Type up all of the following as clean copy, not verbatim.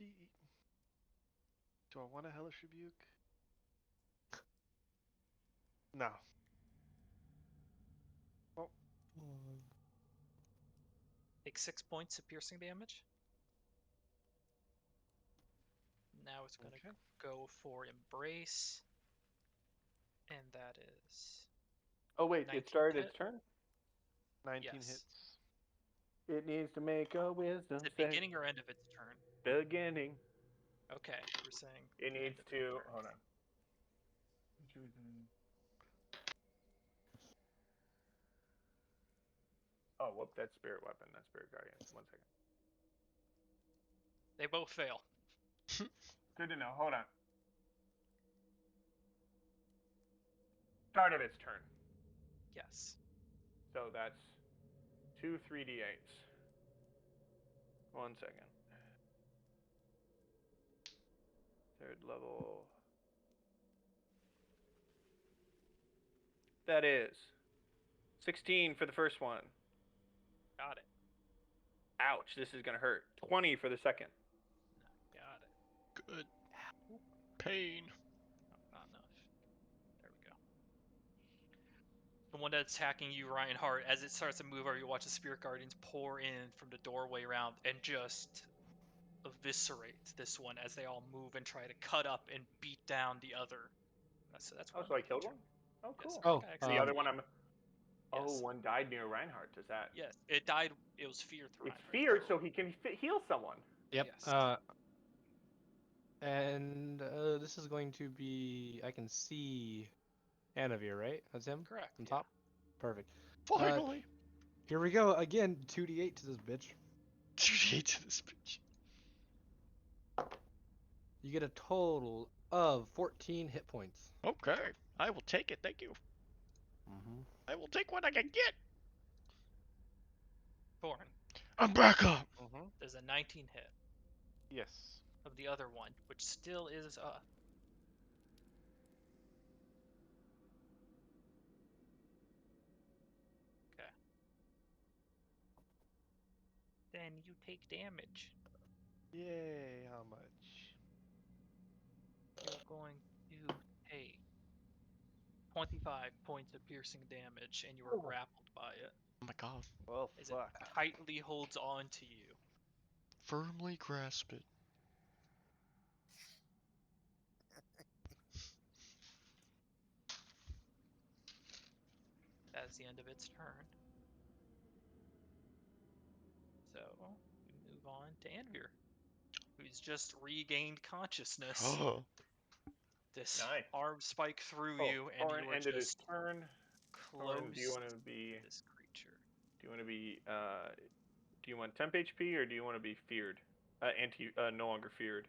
feet. Do I want a Hellish Rebuke? No. Oh. Take 6 points of piercing damage. Now it's going to go for Embrace. And that is... Oh, wait, it started its turn? 19 Yes. hits. It needs to make a wisdom Is it save. beginning or end of its turn? Beginning. Okay, we're saying... It needs to... Hold on. Oh, whoop, that's Spirit Weapon, not Spirit Guardian. 1 second. They both fail. Good to know. Hold on. Start of its turn. Yes. So that's 2 3d8s. 1 second. Third level. That is 16 for the first one. Got it. Ouch, this is going to hurt. 20 for the second. Got it. Good. Pain. Not enough. There we go. The one that's attacking you, Reinhardt, as it starts to move over, you watch the Spirit Guardians pour in from the doorway around and just eviscerate this one as they all move and try to cut up and beat down the other. So that's Oh, so I killed one? Oh, cool. Yes, Oh, the other one I'm... Yes. Oh, one died near Reinhardt. Does that... Yes, it died. It was feared to It's Reinhardt. feared, so he can heal someone. Yep. Yes. And this is going to be... I can see Anavir, right? That's him? Correct. On top? Perfect. Finally! Here we go. Again, 2d8 to this bitch. 2d8 to this bitch. You get a total of 14 hit points. Okay. I will take it, thank you. Mm-hmm. I will take what I can get. Thorn. I'm back up. There's a 19 hit Yes. of the other one, which still is up. Okay. Then you take damage. Yay, how much? You're going to take 25 points of piercing damage, and you are grappled by it. Oh my god. Well, As fuck. it tightly holds on to you. Firmly grasp it. That is the end of its turn. So, we move on to Andrea, who's just regained consciousness. Oh. Nice. Arm spike through you, and Thorn you are ended his just turn. close Thorn, do you want to be... this creature. Do you want to be... do you want temp HP, or do you want to be feared? No longer feared.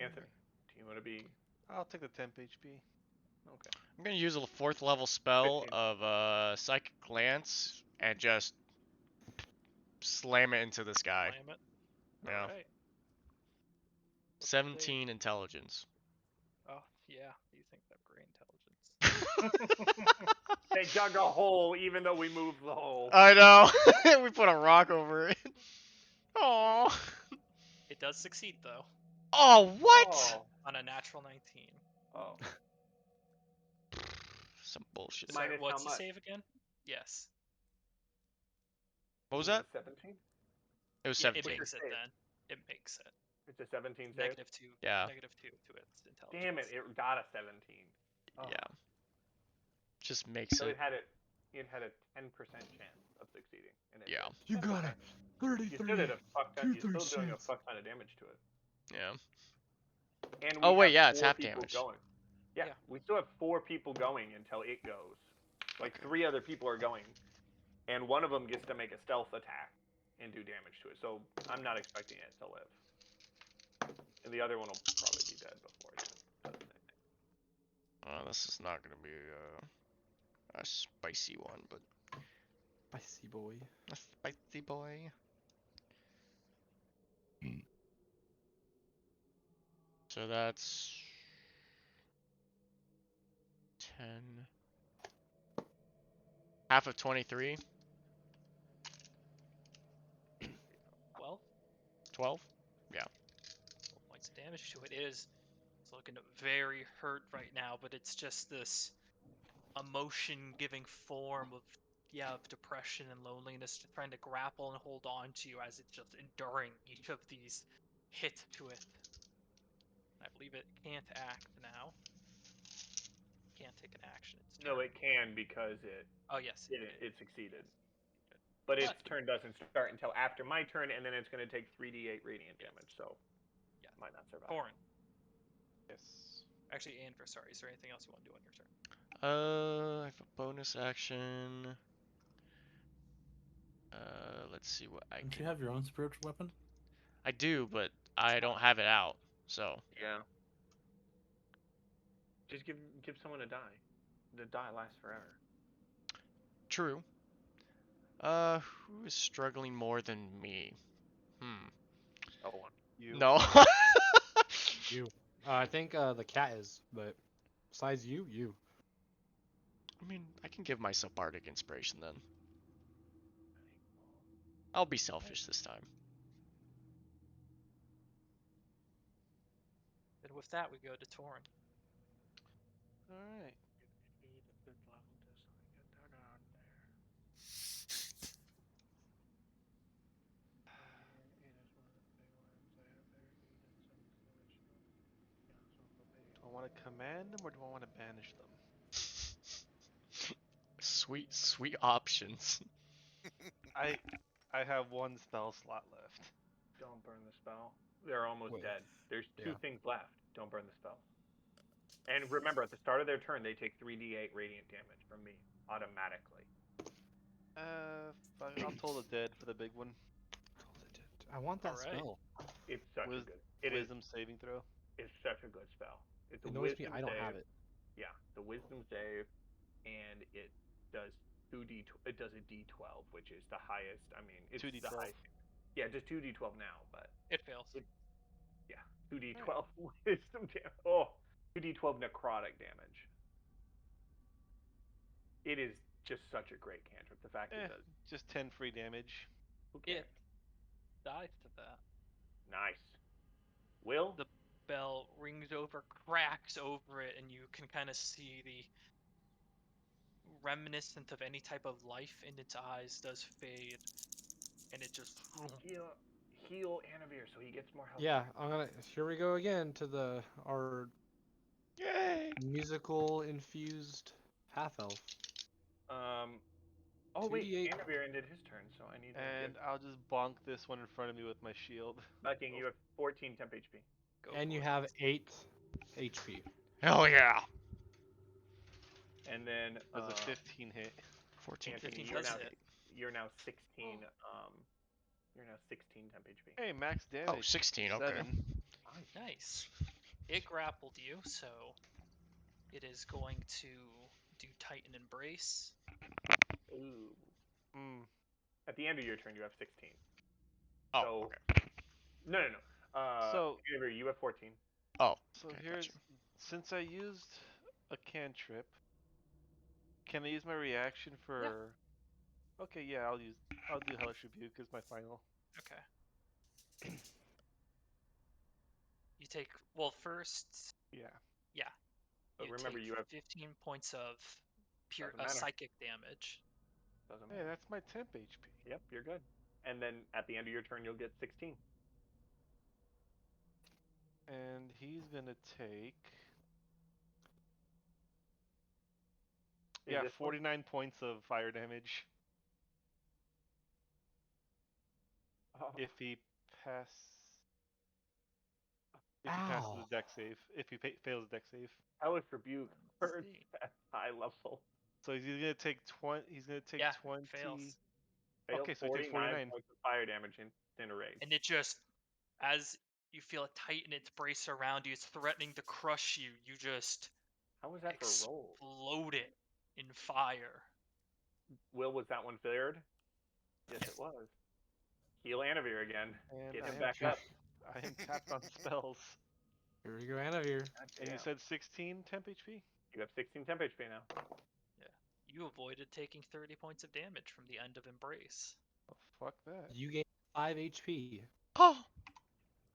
Anthony, do you want to be... I'll take the temp HP. Okay. I'm gonna use a 4th level spell 15. of Psychic Glance and just slam it into this guy. Slam it. Yeah. Alright. 17 intelligence. Oh, yeah. You think they have great intelligence. They dug a hole even though we moved the hole. I know. We put a rock over it. Oh. It does succeed, though. Oh, what? Oh. On a natural 19. Oh. Some bullshit. Minus What's how the much? save again? Yes. What was that? 17? It was Yeah, 17. it makes it Save. then. It makes it. It's a 17 save? Negative 2. Yeah. Negative 2 to its intelligence. Damn it, it got a 17. Oh. Yeah. Just makes So it. it had a 10% chance of succeeding. And it Yeah. did. You That's got okay. it. You 33. still did a fuck ton. You're still 2/3 doing a chance. fuck ton of damage to it. Yeah. And we Oh, wait, have yeah, it's 4 half people damage. Going. Yeah, Yeah. we still have 4 people going until it goes. Like 3 other people are going, and one of them gets to make a stealth attack and do damage to it. So I'm not expecting it to live. And the other one will probably be dead before it does anything. This is not gonna be a spicy one, but Spicy boy. a spicy boy. So that's 10. Half of 23. 12? 12 points of damage to it. It's looking very hurt right now, but it's just this emotion giving form of depression and loneliness, trying to grapple and hold on to you as it's just enduring each of these hits to it. I believe it can't act now. Can't take an action. It's No, it can because it Oh yes, it succeeded. But its turn doesn't start until after my turn, and then it's going to take 3d8 radiant damage, so Yeah. might not survive. Thorin. Yes. Actually, Andrew, sorry. Is there anything else you want to do on your turn? I have a bonus action. Let's see what I Don't can. you have your own spiritual weapon? I do, but I don't have it out. So Yeah. Just give someone a die. The die lasts forever. true. Who is struggling more than me? Oh, one. You. No. You. I think the cat is, but besides you. I mean, I can give myself bardic inspiration then. I'll be selfish this time. And with that, we go to Thorin. All right. Do I want to command them or do I want to banish them? Sweet, sweet options. I have one spell slot left. Don't burn the spell. They're almost Wait. dead. There's two Yeah. things left. Don't burn the spell. And remember, at the start of their turn, they take 3d8 radiant damage from me automatically. Fuck, I'll toll the dead for the big one. I want that Alright. spell. It's such a good. It is. Wisdom saving throw. It's such a good spell. It's a It annoys me. wisdom I don't save. have it. Yeah, the wisdom save, and it does 2d. It does a d12, which is the highest. I mean, it's 2d12. the highest. Yeah, just 2d12 now, but It fails. 2d12 wisdom damage. Oh, 2d12 necrotic damage. It is just such a great cantrip. The fact it does. Just 10 free damage. Who cares? It dies to that. Nice. Will? The bell rings over, cracks over it, and you can kind of see the reminiscent of any type of life in its eyes does fade, and it just Heal Anavir so he gets more health. Yeah, I'm gonna. Here we go again to our Yay! musical infused half elf. Oh wait, 2d8. Anavir ended his turn, so I need to And I'll just bonk this one in front of me with my shield. Bucking, you have 14 temp HP. go And for you it. have 8 HP. Hell yeah! And then Does a 15 hit. 14, Anthony, 15 you're does now hit. you're now 16 you're now 16 temp HP. Hey, max damage. Oh, 16, okay. 7. Nice. It grappled you, so it is going to do Titan Embrace. Ooh. Mm. At the end of your turn, you have 16. Oh, So- okay. No. So- Anavir, you have 14. Oh, So okay, here's, gotcha. since I used a cantrip, can I use my reaction for? Okay, yeah, I'll do Hellish Rebuke as my final. Okay. You take first. Yeah. But remember, take you have 15 points of pure Doesn't matter. psychic damage. doesn't Hey, matter. that's my temp HP. Yep, you're good. And then at the end of your turn, you'll get 16. And he's gonna take. Is Yeah, this one? 49 points of fire damage Oh, if he pass. If he passes Ow. the deck save. If he fails the deck save. Hellish Rebuke Let's hurts see. at high level. So he's gonna take 20. He's gonna take Yeah, 20. fails. Fails Okay, so he takes 49. points of fire damage in Incinerate. And it just, as you feel it tighten its brace around you, it's threatening to crush you. You just How was that for a roll? explode it in fire. Will, was that one fared? Yes, Yes. it was. Heal Anavir again. And Get I him am back tap- up. I am tapped on spells. Here we go, Anavir. And you said 16 temp HP? You have 16 temp HP now. You avoided taking 30 points of damage from the end of Embrace. Oh, fuck that. You gain 5 HP. Oh,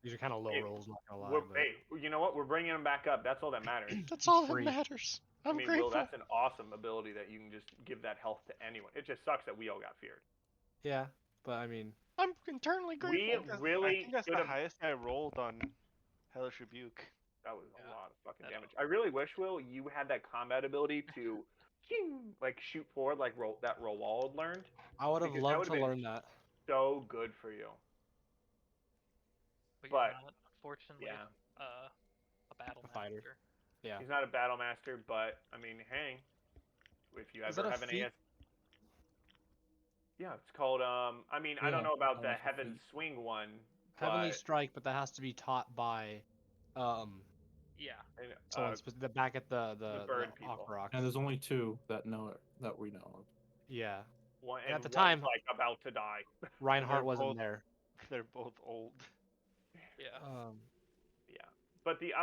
These are kind of low Hey, rolls, not gonna lie. We're, But hey, you know what? We're bringing him back up. That's all that matters. That's all that free. matters. I I'm mean, grateful. Will, that's an awesome ability that you can just give that health to anyone. It just sucks that we all got feared. yeah, but I mean, I'm internally We grateful. I really think that's should the have. highest I rolled on Hellish Rebuke. That was a Yeah, lot of fucking I damage. I really wish, Will, you had that combat ability to, like, shoot forward like Roald learned. I would have Because that loved would've to been learn that. So good for you. But But, you're not, unfortunately, yeah, a battle A fighter. master. Yeah. he's not a battle master, but I mean, hang. If you Is that ever a have an feat? AS, yeah, it's called. I mean, I don't Yeah, know about I don't the know if it's a Heaven feat. Swing one, Heavenly but Strike, but that has to be taught by, Yeah. someone the back at the bird people. Aquarock. And there's only 2 that know it, that we know of. Yeah. One, And and at the one's time, like about to die. Reinhardt They're wasn't both- there. They're both old. Yeah. Yeah, but the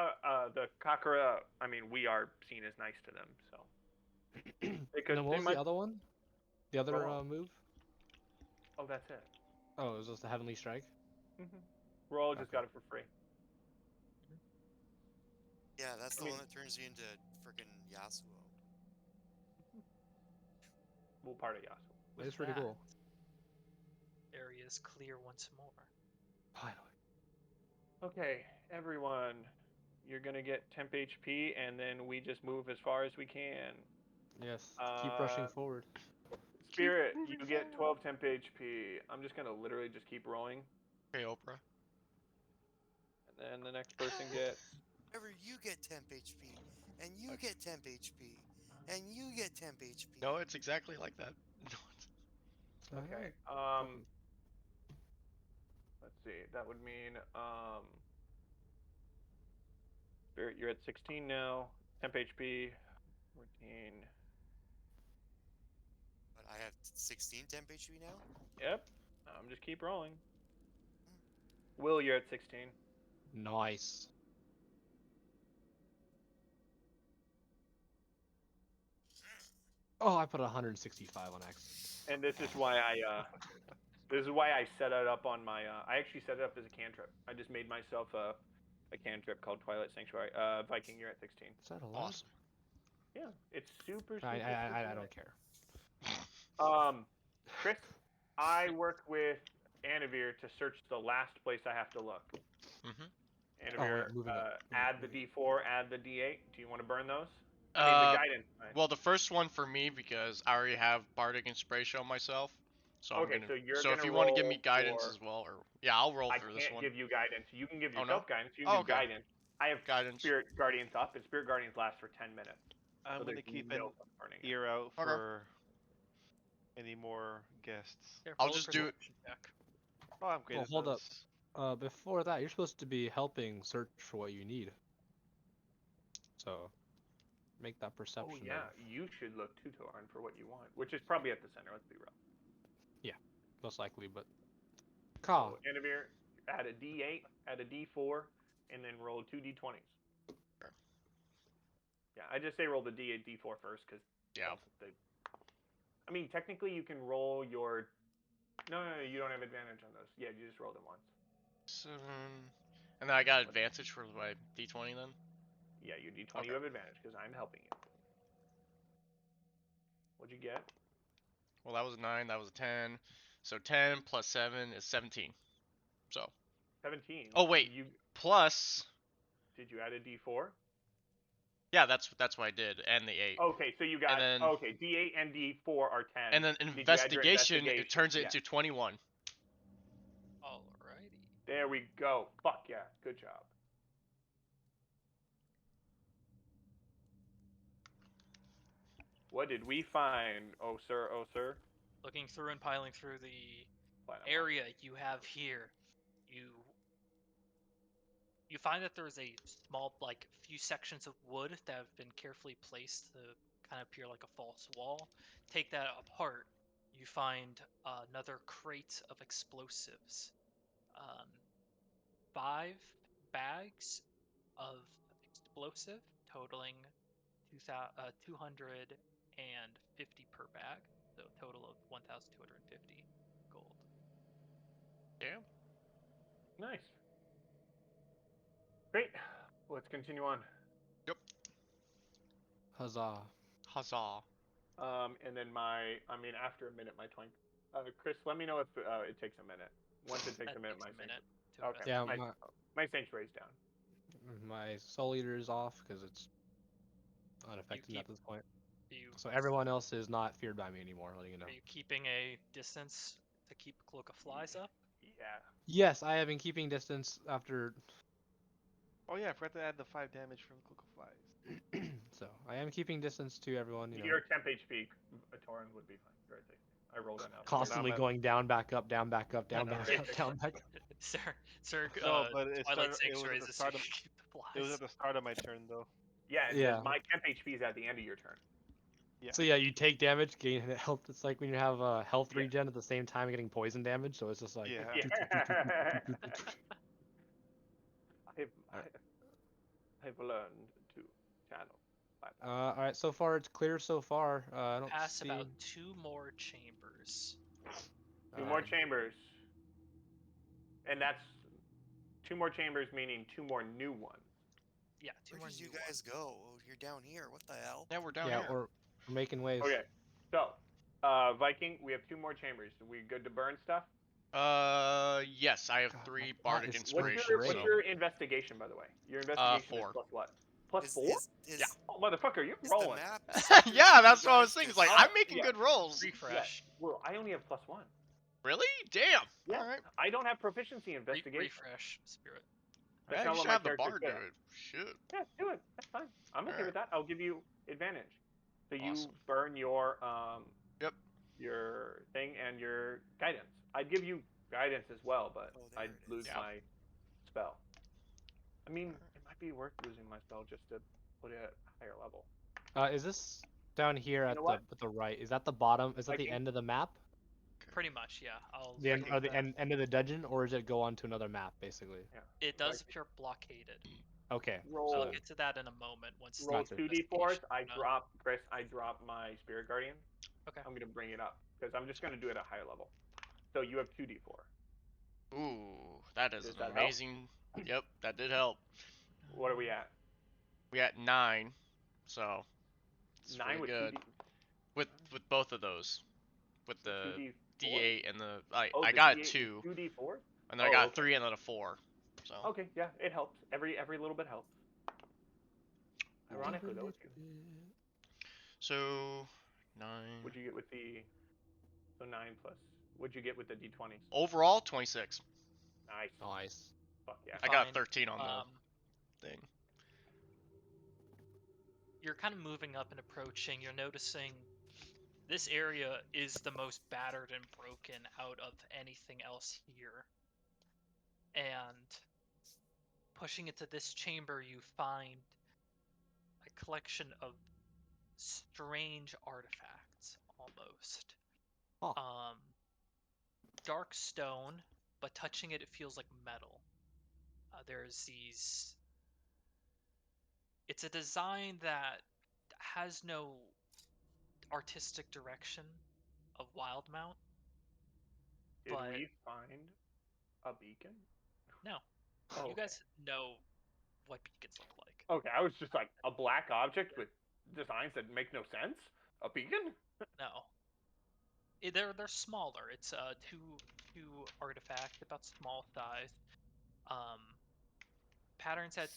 Kakara, I mean, we are seen as nice to them, so. And then what was the other one? The other Roll on. move? Oh, that's it. Oh, it was just the Heavenly Strike? Roll just Okay. got it for free. Yeah, that's the I mean- one that turns you into frickin' Yasuo. Well, part of Yasuo. It's pretty that, cool. Area is clear once more. Finally. Okay, everyone, you're gonna get temp HP, and then we just move as far as we can. Yes. Keep rushing forward. Spirit, you get 12 temp HP. I'm just gonna literally just keep rolling, Okay, Oprah. and then the next person gets. Whenever you get temp HP, and you get temp HP, and you get temp HP. No, it's exactly like that. Okay. Let's see. That would mean Spirit, you're at 16 now. Temp HP. 14. But I have 16 temp HP now? Yep. Just keep rolling. Will, you're at 16. Nice. Oh, I put 165 on accident. And this is why I set it up on my. I actually set it up as a cantrip. I just made myself a cantrip called Twilight Sanctuary. Viking, you're at 16. Is that allowed? Awesome. Yeah, it's super. I don't care. Chris, I work with Anavir to search the last place I have to look. Mhm. Anavir, moving up. add the D4, add the D8. Do you want to burn those? I Uh, mean, the guidance. Right? Well, the first one for me because I already have Bardic Inspiration on myself. So Okay, I'm gonna. so you're So if gonna you want to give roll me guidance for- as well, or yeah, I'll roll I for this can't one. give you guidance. You can give Oh, yourself no? guidance. You can Oh, do okay. guidance. I have Guidance. Spirit Guardians up, and Spirit Guardians last for 10 minutes. I'm So gonna there's keep no an point burning it. ear out Okay. for any more guests. Here, I'll roll a just do it- perception check. Oh, I'm great. Well, at hold up. those. Before that, you're supposed to be helping search for what you need. So, make that perception. Oh yeah, you should look too, Toran, for what you want, which is probably at the center. Let's be real. Most likely, but. Ka. So, Anavir, add a D8, add a D4, and then roll 2 D20s. Sure. Yeah, I just say roll the D8, D4 first, because Yeah. I mean, technically you can roll your. No, you don't have advantage on those. Yeah, you just roll them once. 7. And then I got advantage for my D20 then. Yeah, your D20 Okay. you have advantage because I'm helping you. What'd you get? Well, that was a 9. That was a 10. So 10 plus 7 is 17. So 17. Oh, wait. You plus. did you add a D4? Yeah, that's what I did, and the 8. Okay, so you got then- okay. D8 and D4 are 10. And then Did you add your investigation, it turns it Yeah. into 21. Alrighty. There we go. Fuck yeah, good job. What did we find? Oh sir, oh sir. Looking through and piling through the Planet area you have here, you find that there's a small, like, few sections of wood that have been carefully placed to kind of appear like a false wall. Take that apart, you find another crate of explosives. 5 bags of explosive, totaling 250 per bag, so a total of 1,250 gold. Damn. Nice. Great. Let's continue on. Huzzah. Huzzah. And then after a minute, my twink. Chris, let me know if it takes a minute. Once it takes That a minute, takes my a minute sanctuary. to Okay. investigate. Yeah, My sanctuary's down. my Soul Eater is off because it's unaffected keep- at this point. You, So everyone else is not feared by me anymore, letting you know. Are you keeping a distance to keep Cloak of Flies up? Yeah. Yes, I have been keeping distance after. Oh yeah, I forgot to add the 5 damage from Cloak of Flies. So I am keeping distance to everyone. You know, Your temp HP, Torin would be fine. Very safe. I rolled it out. constantly I'm at- going down, back up, down, back up, down, back up, down, back up. Sir, No, but it Twilight started. It was Sanctuary at is the a start of. keep the flies. It was at the start of my turn though. Yeah, it Yeah. says my temp HP is at the end of your turn. Yeah. So yeah, you take damage, gain health. It's like when you have health Yeah. regen at the same time getting poison damage. So it's just like. Yeah. I've learned to channel. All right. So far, it's clear. So far, I don't Pass see. about 2 more chambers. Two more um, chambers. And that's 2 more chambers, meaning 2 more new ones. Yeah, 2 Where more did you new guys go? Oh, you're down here. What the hell? Yeah, we're down Yeah, here. we're making waves. Okay, so Viking, we have 2 more chambers. Are we good to burn stuff? Yes, I have God, 3 my bardic plot is inspiration. great. What's your investigation, by the way? Your investigation 4. is plus what? Plus 4? Yeah. Oh, motherfucker, you're Is rolling. the map Yeah, that's what I was thinking. It's like Oh, I'm making yeah. good rolls. Refresh. Well, I only have plus 1. Really? Damn. Yeah. All right. I don't have proficiency in investigation. Refresh, Spirit. That's Yeah, not you what should my have the character's bard good do at. it. Shit. Yeah, do it. That's fine. I'm okay Alright. with that. I'll give you advantage. So you Awesome. burn your Yep. your thing and your guidance. I'd give you guidance as well, but Oh, there I'd it lose is. Yeah. my spell. I mean, it might be worth losing my spell just to put it at a higher level. Is this down here at know what? the right? Is that the bottom? Is that the Viking? end of the map? Pretty much, yeah. The end, Viking or the says- end of the dungeon, or does it go on to another map, basically? Yeah. It does Viking. appear blockaded. Okay. Roll. I'll get to that in a moment once Roll Gotcha. 2d4s. I investigation, drop Chris. I drop my spirit guardian. Okay. I'm gonna bring it up because I'm just gonna do it at a higher level. So you have 2d4. Ooh, that is Does an that help? amazing. Yep, that did help. What are we at? We got 9, so it's 9 pretty with good 2d. with both of those, with the 2d4? D8 and the I Oh, I the got D8 a 2, 2d4. and then I Oh, got a okay. 3 and then a 4. So Okay, yeah, it helps. Every little bit helps. Ironically, that was good. so 9. What'd you get with the? So 9 plus. What'd you get with the d20s? Overall 26. Nice. Nice. Fuck yeah. I got Fine. 13 on the thing. You're kind of moving up and approaching. You're noticing this area is the most battered and broken out of anything else here. And pushing into this chamber, you find a collection of strange artifacts, almost. Huh. Dark stone, but touching it, it feels like metal. There's these. It's a design that has no artistic direction of WildeMount. Did but we find a beacon? no, Oh, you guys know what beacons look like. Okay, I was just like a black object with designs that make no sense. A beacon? No, they're smaller. It's two artifacts about small size. Patterns that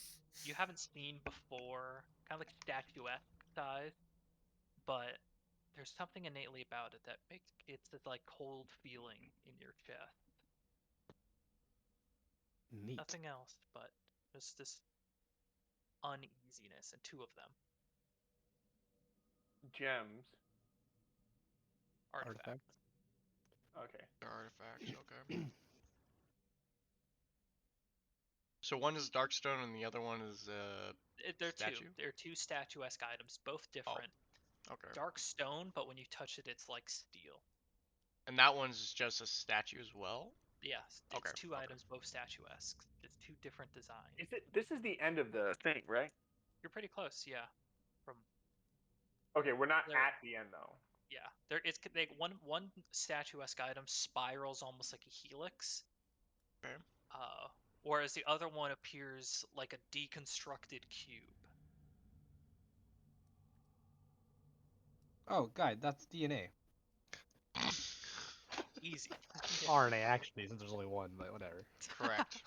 you haven't seen before, kind of like statuesque size, but there's something innately about it that makes it's this like cold feeling in your chest. Neat. Nothing else, but just this uneasiness, and 2 of them. Gems. Artifacts. Okay. Artifacts, okay. So one is Darkstone and the other one is They're statue? two. They're 2 statuesque items, both different. Okay. Dark stone, but when you touch it, it's like steel. And that one's just a statue as well? Yes, it's Okay, 2 okay. items, both statuesque. It's 2 different designs. Is it? This is the end of the thing, right? You're pretty close, yeah. From Okay, we're not There- at the end though. yeah, one statuesque item spirals almost like a helix. Okay. whereas the other one appears like a deconstructed cube. Oh, guy, that's DNA. Easy. RNA, actually, since there's only one, but whatever. Correct.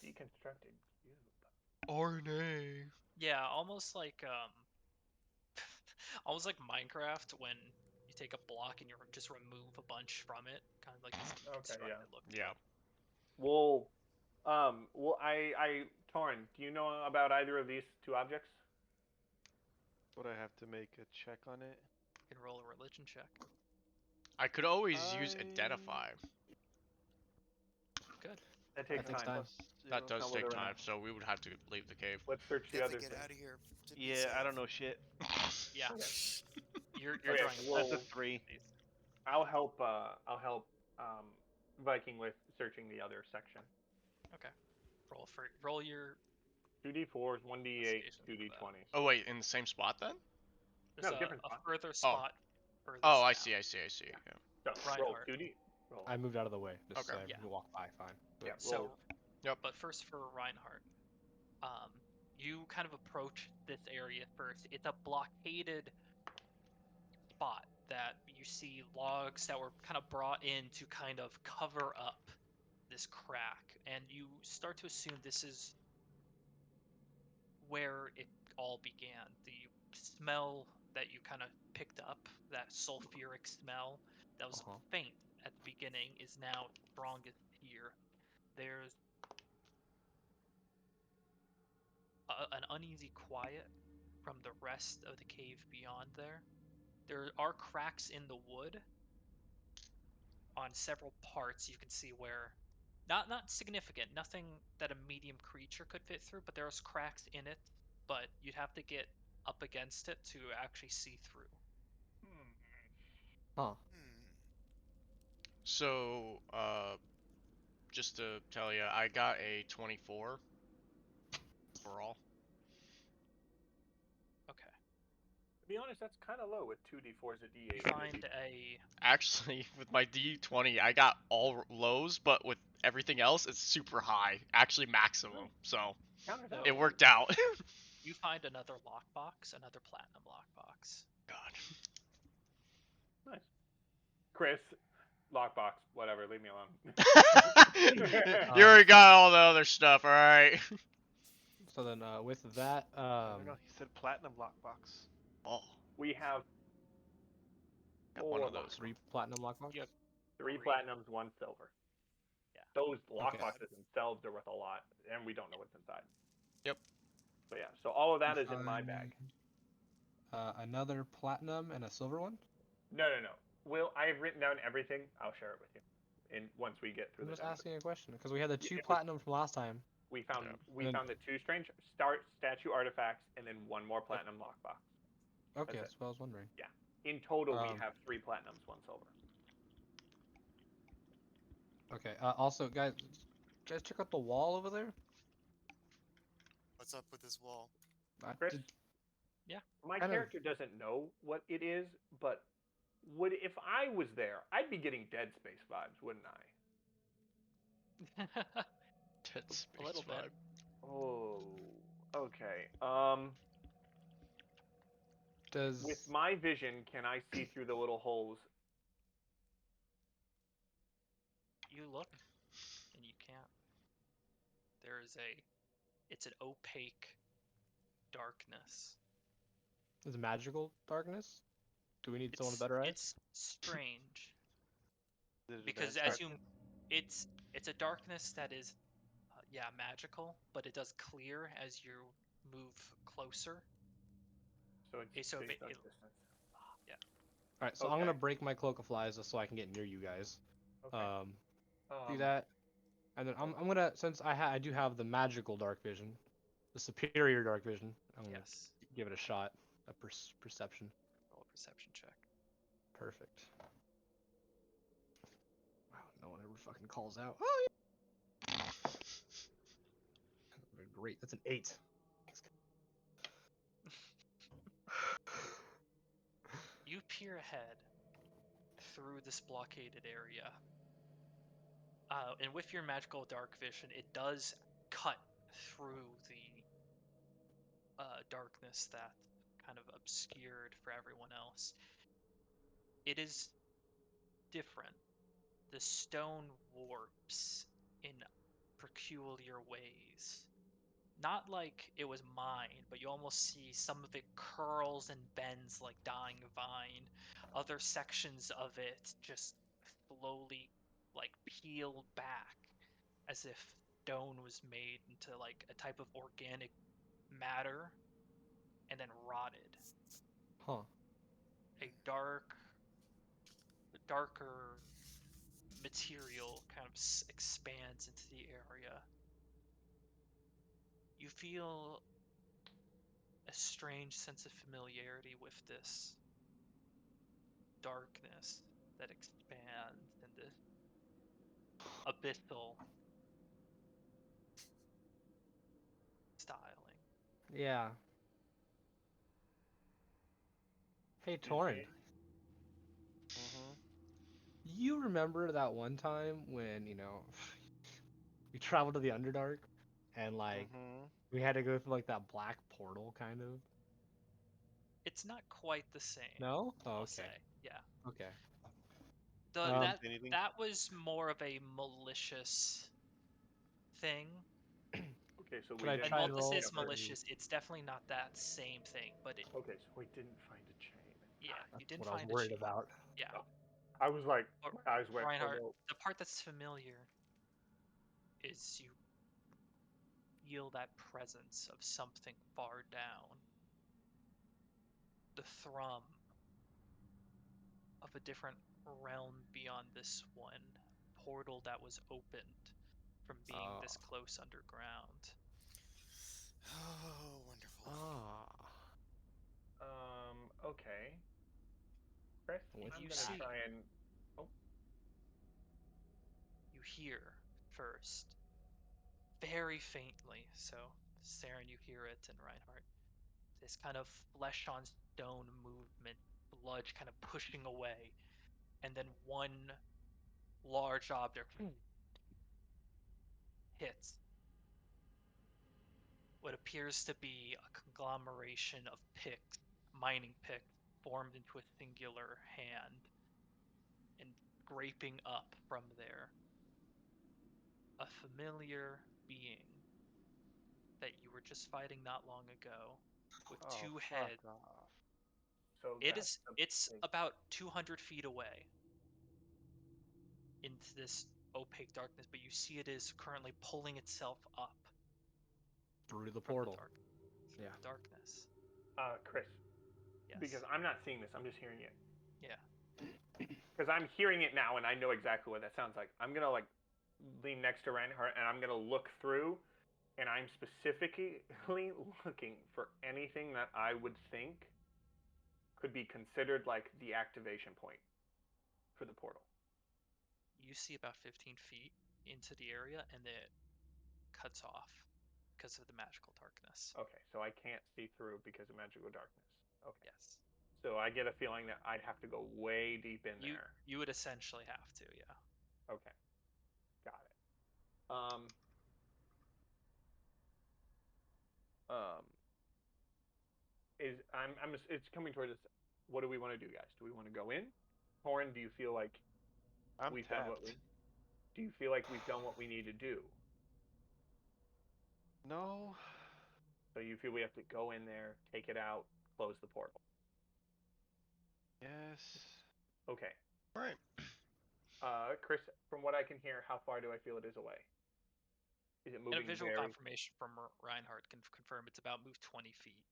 Deconstructed cube. RNA. Yeah, almost like almost like Minecraft when you take a block and you just remove a bunch from it, kind of like this Okay, yeah. deconstructed look. Yeah. Well, Torrin, do you know about either of these two objects? Would I have to make a check on it? You can roll a religion check. I could always use identify. Good. That takes takes time. time. That does Not take whether or time, not. so we would have to leave the cave. Let's search the Definitely other get thing. out of here. To be Yeah, safe. I don't know shit. Yeah. Okay. You're Okay, drawing. well, That's a 3. I'll help Viking with searching the other section. Okay. Roll your. 2d4s, 1d8, Investigation for 2d20s. Oh wait, in the same spot then? There's No, a, different a spot. further spot. Furthest Oh, I down. see. Yeah. So roll Reinhardt. 2d. Roll. I moved out of the way, just Okay. so I Yeah. can walk by fine. Yeah, So, roll. Yep. but first for Reinhardt, you kind of approach this area first. It's a blockaded spot that you see logs that were kind of brought in to kind of cover up this crack, and you start to assume this is where it all began. The smell that you kind of picked up, that sulfuric smell that was faint at the beginning, is now strongest here. There's an uneasy quiet from the rest of the cave beyond there. There are cracks in the wood on several parts. You can see where not significant, nothing that a medium creature could fit through, but there's cracks in it, but you'd have to get up against it to actually see through. Huh. So, just to tell you, I got a 24 overall. Okay. To be honest, that's kind of low with 2d4s a d8. You find a Actually, with my D20, I got all lows, but with everything else, it's super high. Actually, maximum. So Counter that. it worked out. you find another lockbox, another platinum lockbox. God. Nice. Chris, lockbox, whatever. Leave me alone. You already got all the other stuff, all right? So then, with that, I don't know. He said platinum lockbox. Oh, We have got one four of those. 3 platinum lockbox. Yep. 3 Three. platinums, 1 silver. Yeah. Those lockboxes themselves are worth a lot, and we don't know what's inside. Yep. So yeah, so all of that is in my bag. Another platinum and a silver one. No. I've written down everything. I'll share it with you. Once we get through I'm the just demo. asking a question because we had the 2 Yeah. platinum from last time. We found Yeah. found the 2 strange statue artifacts and then 1 more platinum lockbox. Okay, That's that's what I was wondering. In total, we Um, have 3 platinums, 1 silver. Okay. Also, guys, check out the wall over there. What's up with this wall? Chris? My kind of- character doesn't know what it is, but if I was there, I'd be getting Dead Space vibes, wouldn't I? Dead Space A little bit. vibe. Oh, okay. Does With my vision, can I see through the little holes? You look, and you can't. It's an opaque darkness. is magical darkness? Do we need someone with better eyes? It's strange Did it because advance as you, it's a darkness that is, magical, but it does clear as you move closer. So it's So based on it- distance. All right, so I'm gonna break my cloak of flies just so I can get near you guys. Okay. Do that, and then I'm gonna, since I do have the magical dark vision, the superior dark vision, I'm gonna Yes. give it a shot. A perception. Roll a perception check. Perfect. Wow, no one ever fucking calls out. Oh yeah. Great, that's an 8. You peer ahead through this blockaded area. And with your magical dark vision, it does cut through the darkness that kind of obscured for everyone else. It is different. The stone warps in peculiar ways. Not like it was mine, but you almost see some of it curls and bends like dying vine. Other sections of it just slowly like peel back as if stone was made into like a type of organic matter and then rotted. Huh. A darker material kind of expands into the area. You feel a strange sense of familiarity with this darkness that expands and this abyssal styling. Yeah. Hey, You Torin. see? Mm-hmm. You remember that one time when, we traveled to the Underdark and like Mm-hmm. we had to go through like that black portal kind of? It's not quite the same, No? Oh, I'll okay. say. Yeah. Okay. The You didn't that say anything? that was more of a malicious thing. Okay, so Could we I didn't. And try while to this roll is for- malicious, it's definitely not that same thing. But Okay, so we didn't find a chain. yeah, you That's didn't what I was find a worried chain. about. Yeah. I was like, But my eyes went for Reinhardt, rope. the part that's familiar is you feel that presence of something far down. The thrum of a different realm beyond this one. Portal that was opened from being this close underground. Oh, wonderful. Ah. Okay. Chris, With I'm You gonna see, try and. Oh, you hear first, very faintly, so Saren, you hear it, and Reinhardt, this kind of flesh on stone movement, blood kind of pushing away, and then one large object hits what appears to be a conglomeration of picks, mining picks, formed into a singular hand, and scraping up from there. A familiar being that you were just fighting not long ago, with Oh, two fuck heads. off. so It that's is. the It's big. about 200 feet away into this opaque darkness, but you see it is currently pulling itself up Through the from the portal. Yeah. darkness. Chris, Yes. because I'm not seeing this, I'm just hearing it. Yeah. Because I'm hearing it now, and I know exactly what that sounds like. I'm gonna like lean next to Reinhardt, and I'm gonna look through, and I'm specifically looking for anything that I would think could be considered like the activation point for the portal. You see about 15 feet into the area, and it cuts off because of the magical darkness. Okay, so I can't see through because of magical darkness. Okay, Yes. so I get a feeling that I'd have to go way deep in You there. you would essentially have to, yeah. Okay, got it. Um, um, it's coming towards us. What do we want to do, guys? Do we want to go in? Torin, do you feel like I'm we've done what tapped. we? Do you feel like we've done what we need to do? No. So you feel we have to go in there, take it out, close the portal? Yes. Okay. Right. Chris, from what I can hear, how far do I feel it is away? Is it And a moving visual very? confirmation from Reinhardt can confirm it's about moved 20 feet.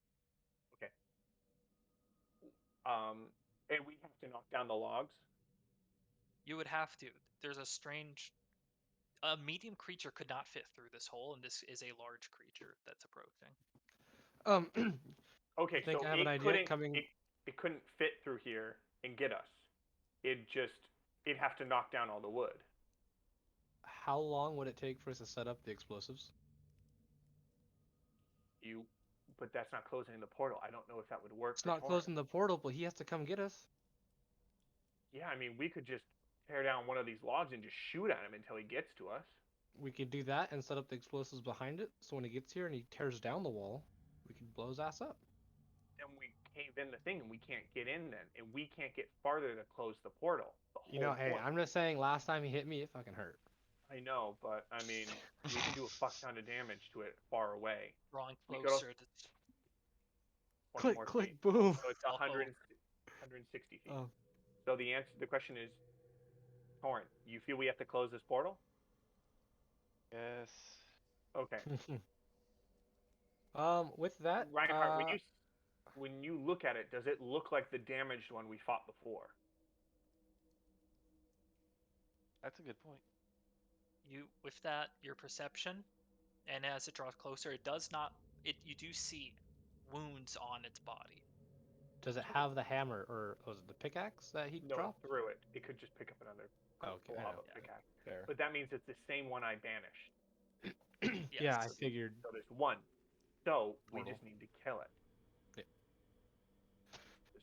Okay. And we have to knock down the logs. You would have to. There's a strange. A medium creature could not fit through this hole, and this is a large creature that's approaching. Okay, I think so I have it an idea couldn't coming. it couldn't fit through here and get us. It'd have to knock down all the wood. How long would it take for us to set up the explosives? But that's not closing the portal. I don't know if that would work It's for not Torin. closing the portal, but he has to come get us. Yeah, I mean we could just tear down one of these logs and just shoot at him until he gets to us. We could do that and set up the explosives behind it, so when he gets here and he tears down the wall, we can blow his ass up. Then we cave in the thing and we can't get in then. And we can't get farther to close the portal. The You know, whole hey, point. I'm just saying, last time he hit me, it fucking hurt. I know, but I mean, we can do a fuck ton of damage to it far away. Drawing We could closer. 20 Click, more click, feet. boom. So it's 160 feet. Oh. So the question is, Torrent, you feel we have to close this portal? Yes. Okay. With that, Reinhardt, when you look at it, does it look like the damaged one we fought before? That's a good point. With that, your perception, and as it draws closer, it does not. You do see wounds on its body. does it have the hammer, or was it the pickaxe that he No, dropped? through it. It could just pick up another Okay, I lava know. pickaxe. Fair. But that means it's the same one I banished. Yeah, I Yes. figured. So there's one. So we Portal. just need to kill it. Yeah.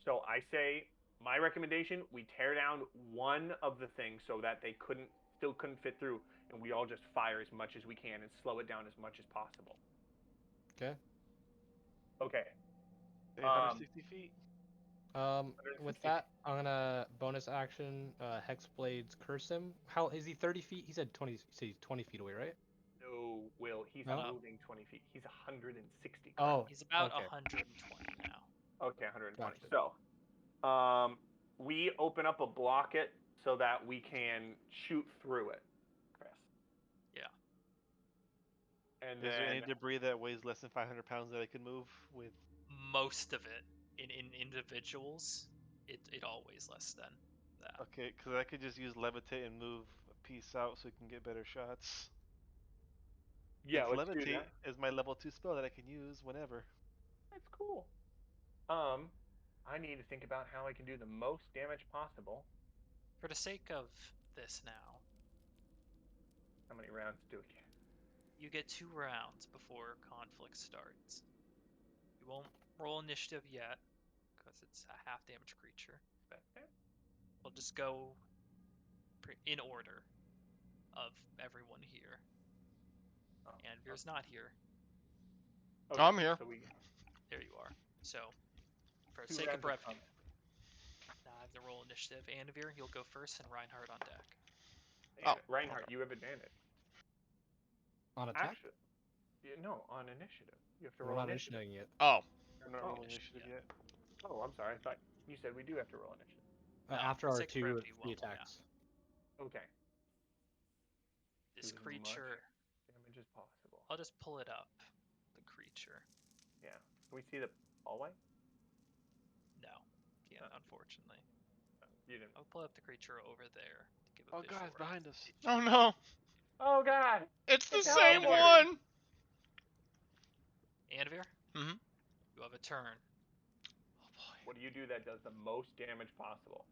So I say my recommendation: we tear down one of the things so that they still couldn't fit through, and we all just fire as much as we can and slow it down as much as possible. Okay. Okay. 160 feet. With that, I'm gonna bonus action, Hexblades curse him. How is he? 30 feet? He said 20. He said he's 20 feet away, right? No, Will. He's No? moving 20 feet. He's 160. Oh, He's about okay. 120 now. Okay, 120. Gotcha. So, we open up a blocket so that we can shoot through it, Chris. Yeah. And Is there any then debris that weighs less than 500 pounds that I can move with? Most of it in individuals, it all weighs less than that. Okay, because I could just use levitate and move a piece out so we can get better shots. yeah, Since let's do levitate that. is my level 2 spell that I can use whenever. That's cool. I need to think about how I can do the most damage possible. For the sake of this now, How many rounds do we get? you get 2 rounds before conflict starts. You won't roll initiative yet, because it's a half damage creature. We'll just go in order of everyone here. Oh, And Veer's not here. okay, I'm here. So we There you are. So, for the 2 sake rounds of brevity, combat. now I have to roll initiative. Anavir, you'll go first, and Reinhardt on deck. And Oh. Reinhardt, you have advantage. On attack? Actually, no, on initiative. You have to We're roll not initiative. initiating yet. Oh, I'm not Oh. rolling initiative yet. Oh, I'm sorry. I thought you said we do have to roll initiative. No, After for our sake of 2 brevity, free well, yeah. attacks. Okay. This Do as much creature, damage as possible. I'll just pull it up. The creature. Yeah. Can we see the hallway? No, can't, unfortunately. You didn't. I'll pull up the creature over there to give a Oh, visual guys, behind us. representation. oh no! Oh God! It's the It's same Eldridge. one. Anavir, Mhm. you have a turn. Oh boy. What do you do that does the most damage possible?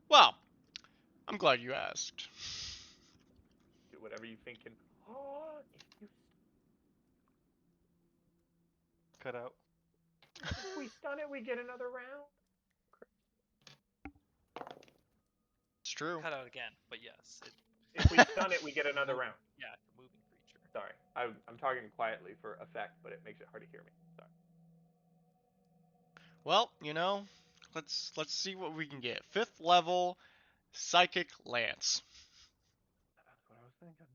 Well, I'm glad you asked. Do whatever you think can. Oh, if you Cut out. if we stun it, we get another round. It's true. Cut out again, but yes. If we stun it, we get another round. Yeah, it's a moving creature. Sorry, I'm talking quietly for effect, but it makes it hard to hear me. Sorry. Well, let's see what we can get. 5th level, Psychic Lance. That's what I was thinking.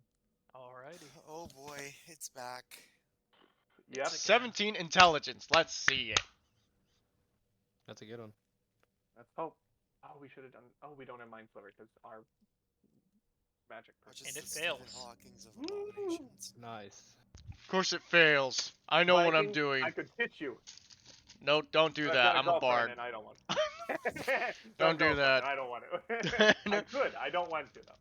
Alrighty. Oh boy, it's back. Yep. It's a- 17 Intelligence. Let's see it. That's a good one. Let's hope. Oh, we should have done. Oh, we don't have Mind Sliver because our magic Which person. is And it the Stephen fails. Hawking's of abominations. Nice. Of course it fails. I know what I'm Viking, doing. I could hit you. No, don't do But that. I've I'm got a bard. girlfriend And I don't want to. Don't do that. I don't want to. I could. I don't want to though.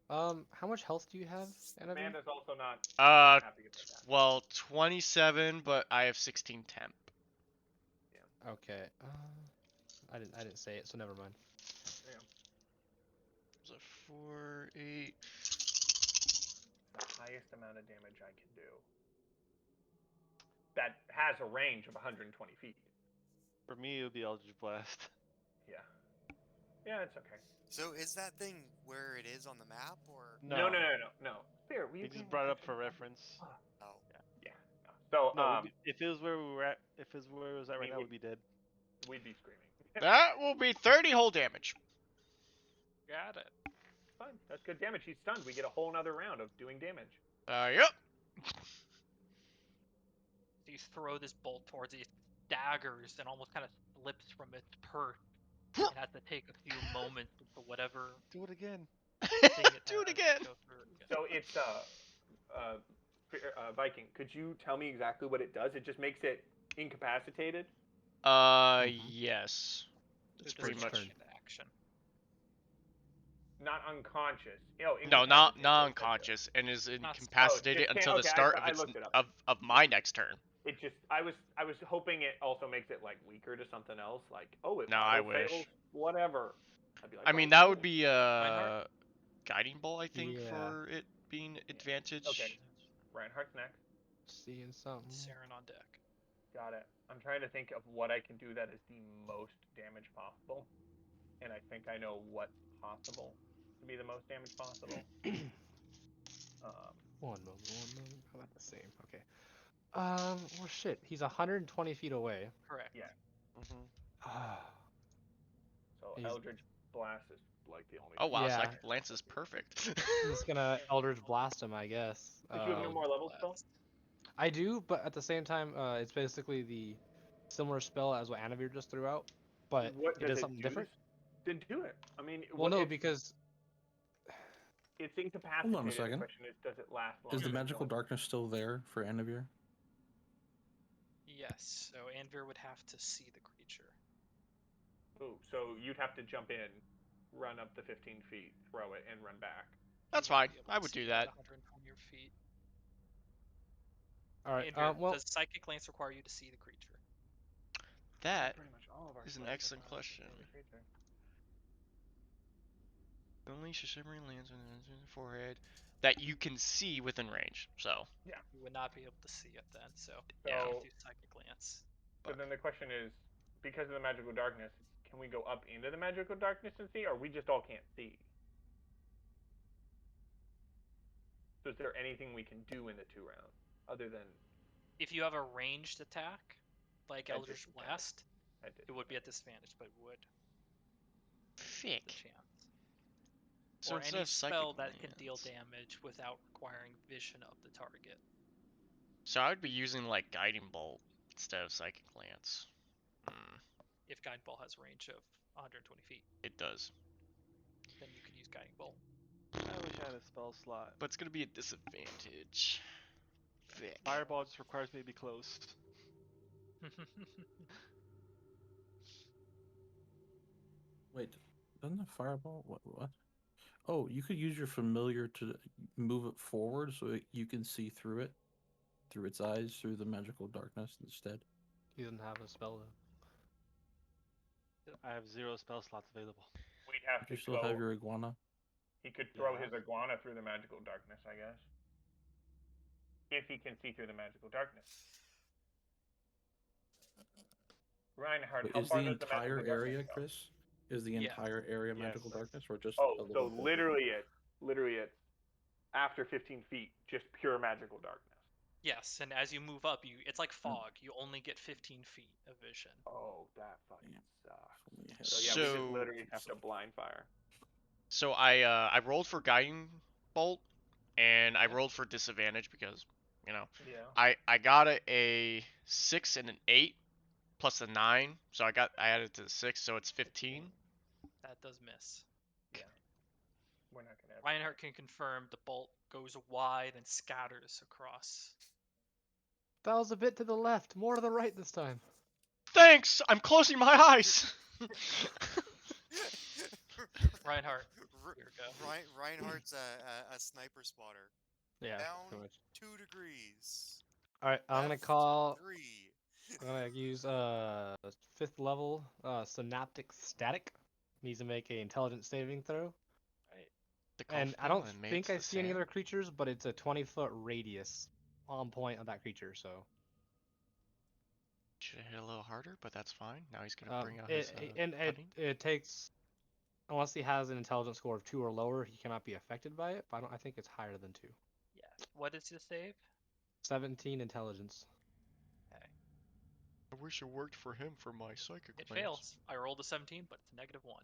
How much health do you have, Annabelle? Amanda's also not happy about that. Well, 27, but I have 16 temp. Okay. I didn't say it, so never mind. It's a 4, 8. The highest amount of damage I can do. That has a range of 120 feet. For me, it would be Eldridge Blast. Yeah. Yeah, it's okay. So is that thing where it is on the map, or No. Here, will you He pay just more brought it up attention? for reference. oh? Yeah. No. So No, if it was where we were at, if it's where it was at right We now, would- we'd be dead. we'd be screaming. That will be 30 whole damage. Got it. Fine, that's good damage. He's stunned. We get a whole nother round of doing damage. Yep. So you throw this bolt towards it, it staggers and almost kind of slips from its perch. It has to take a few moments for whatever Do it again. thing it Do it has again. to go through. So it's Viking. Could you tell me exactly what it does? It just makes it incapacitated. Yes. It's It pretty doesn't much. take into action. Not unconscious. No, No, not incapacitated, non-conscious, and is Not- incapacitated just until the okay, start I of its looked it up. of my next turn. It just I was hoping it also makes it like weaker to something else. Like it No, I auto-fails, wish. whatever. I'd be like, I mean, oh, that cool. would be Reinhardt? guiding bolt, I think, Yeah. for it being advantage. Okay. Reinhardt's next. Seeing something. Saren on deck. Got it. I'm trying to think of what I can do that is the most damage possible, and I think I know what's possible to be the most damage possible. One moment. How about the same? Okay. Well, shit. He's 120 feet away. Correct. Yeah. Ah. So He's- Eldridge Blast is like the only. Oh wow, Yeah. Psychic Lance is perfect. I'm just gonna Eldridge Blast him, I guess. Did you have no more level spell? I do, but at the same time, it's basically the similar spell as what Anavir just threw out, but What it does is something do? different. Then do it. I mean, Well, no, because it's incapacitated. Hold on a second. The question is, does it last long? Is the magical darkness still there for Anavir? Yes. So Anvir would have to see the creature. Ooh, so you'd have to jump in, run up the 15 feet, throw it, and run back. That's You wouldn't fine. be able I to would see do it that. at 120 feet. all right. Anvir, Well, does Psychic Lance require you to see the creature? That Pretty much all of our is an spells excellent require us to question. see the creature. Unleash a shimmering lance on the forehead that you can see within range. So You would not be able to see it then. So Yeah. you can't do Psychic Lance. So then the question is, because of the magical darkness, can we go up into the magical darkness and see, or we just all can't see? So is there anything we can do in the 2 rounds other than If you have a ranged attack, like At Eldritch disadvantage. Blast, I did? it would be at disadvantage, but it would. thick. The chance. So Or instead any of Psychic spell that can deal Lance- damage without requiring vision of the target. So I would be using like Guiding Bolt instead of Psychic Lance. If Guiding Bolt has a range of 120 feet, It does, then you could use Guiding Bolt. I wish I had a spell slot. but it's gonna be a disadvantage. Thick. Fireball just requires me to be close. Wait, doesn't the fireball? What? Oh, you could use your familiar to move it forward so you can see through it, through its eyes, through the magical darkness instead. he doesn't have a spell though. I have 0 spell slots available. We'd have Do to you still go. have your iguana? He could throw Yeah. his iguana through the magical darkness, I guess. If he can see through the magical darkness. Reinhardt, Wait, how is far the does the entire magical area, darkness go? Chris? Is the Yes. entire area Yes. magical darkness, or just Oh, a so little bit? literally it's after 15 feet, just pure magical darkness. Yes, and as you move up, it's like fog. You only get 15 feet of vision. Oh, that fucking sucks. Only has- So yeah, we just So- literally have to blind fire. So I rolled for Guiding Bolt, and I Yeah. rolled for disadvantage because, you know, Yeah. I got a 6 and an 8 plus a 9, so I added to the 6, so it's 15. That does miss. We're not gonna have Reinhardt can confirm the bolt goes wide and scatters across. That was a bit to the left, more to the right this time. Thanks. I'm closing my eyes. Reinhardt, here we go. Reinhardt's a sniper spotter. Yeah. Down pretty much. 2 degrees. All right, I'm gonna Left call. 3. I'm gonna use 5th level Synaptic Static. Needs to make a intelligence saving throw. The And I Kofil don't and think Mates I the see any same. other creatures, but it's a 20-foot radius on point of that creature. So Should have hit a little harder, but that's fine. Now he's gonna bring out it, his and cutting. it takes unless he has an intelligence score of 2 or lower, he cannot be affected by it. But I think it's higher than 2. Yes. What is his save? 17 intelligence. Okay. I wish it worked for him for my psychic It lance. fails. I rolled a 17, but it's a -1.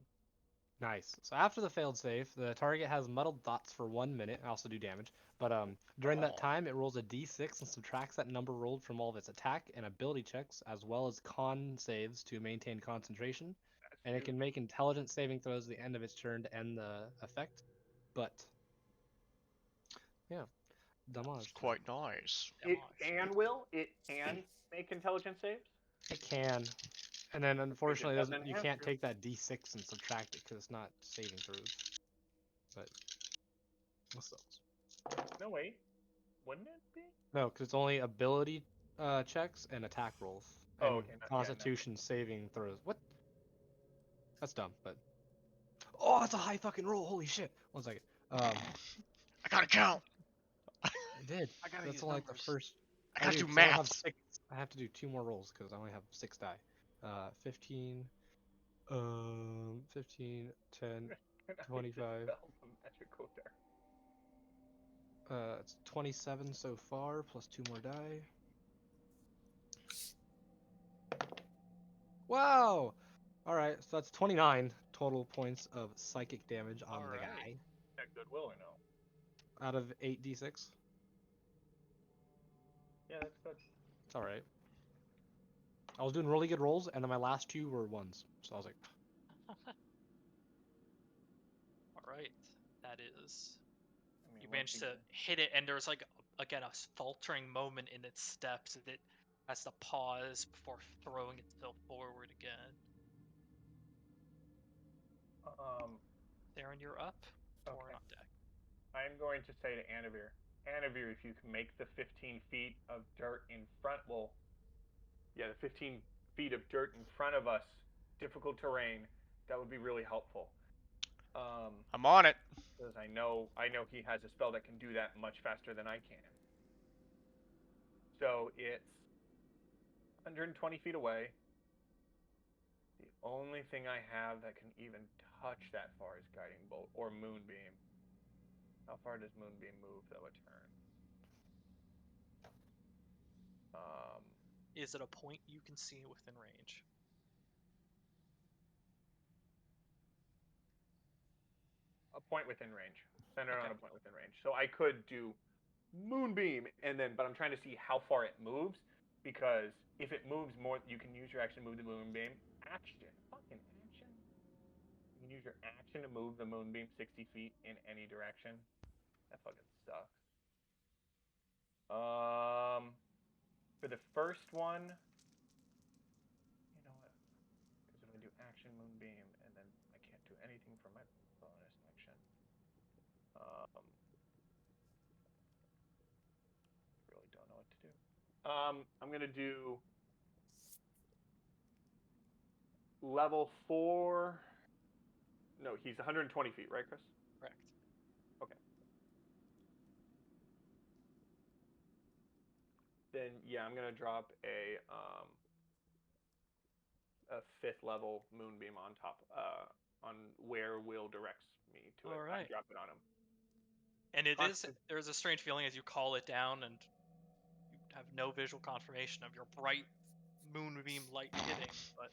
Nice. So after the failed save, the target has muddled thoughts for 1 minute. I also do damage. But during that time, it rolls a d6 and subtracts that number rolled from all of its attack and ability checks, as well as con saves to maintain concentration. And it can make intelligence saving throws at the end of its turn to end the effect. But yeah, damage. Quite nice. It Damage. can make intelligence saves. It can. And then unfortunately, doesn't you have can't to. take that d6 and subtract it because it's not saving throws. But what's else? No, wait. Wouldn't it be? No, because it's only ability checks and attack rolls. Oh, And okay, no, yeah, no. Constitution saving throws. What? That's dumb, but. Oh, that's a high fucking roll. Holy shit. 1 second. I gotta count. I did. I gotta That's use only like the numbers. first. I gotta do 'cause I only have maths. 6. I have to do 2 more rolls because I only have 6 die. 15. 15, 10, 25. Dispel the magical there. It's 27 so far, plus 2 more die. Wow! Alright, so that's 29 total points of psychic damage on the Alright. guy. That goodwill or no? Out of 8d6. Yeah, that's good. It's alright. I was doing really good rolls, and then my last 2 were 1s. So I was like, Alright. That is. I mean, You once managed to again- hit it, and there's like, again, a faltering moment in its steps, and it has to pause before throwing itself forward again. Theron, you're up. Torn Okay. on deck. I'm going to say to Anavir, if you can make the 15 feet of dirt in front, the 15 feet of dirt in front of us, difficult terrain, that would be really helpful. I'm on it. Because I know he has a spell that can do that much faster than I can. So it's 120 feet away. The only thing I have that can even touch that far is Guiding Bolt or Moonbeam. How far does Moonbeam move, though, a turn? Is it a point you can see within range? A point within range. Centered Okay. on a point within range. So I could do Moonbeam, but I'm trying to see how far it moves, because if it moves more, you can use your action to move the Moonbeam. Fucking action. You can use your action to move the Moonbeam 60 feet in any direction. That fucking sucks. For the first one, you know what? Because if I do action Moonbeam, and then I can't do anything for my bonus action. Really don't know what to do. I'm gonna do level 4. No, he's 120 feet, right, Chris? Correct. Okay. Then yeah, I'm gonna drop a 5th level Moonbeam on top, on where Will directs me to it. Alright. I drop it on him. And there's a strange feeling as you call it down, and you have no visual confirmation of your bright moonbeam light hitting, but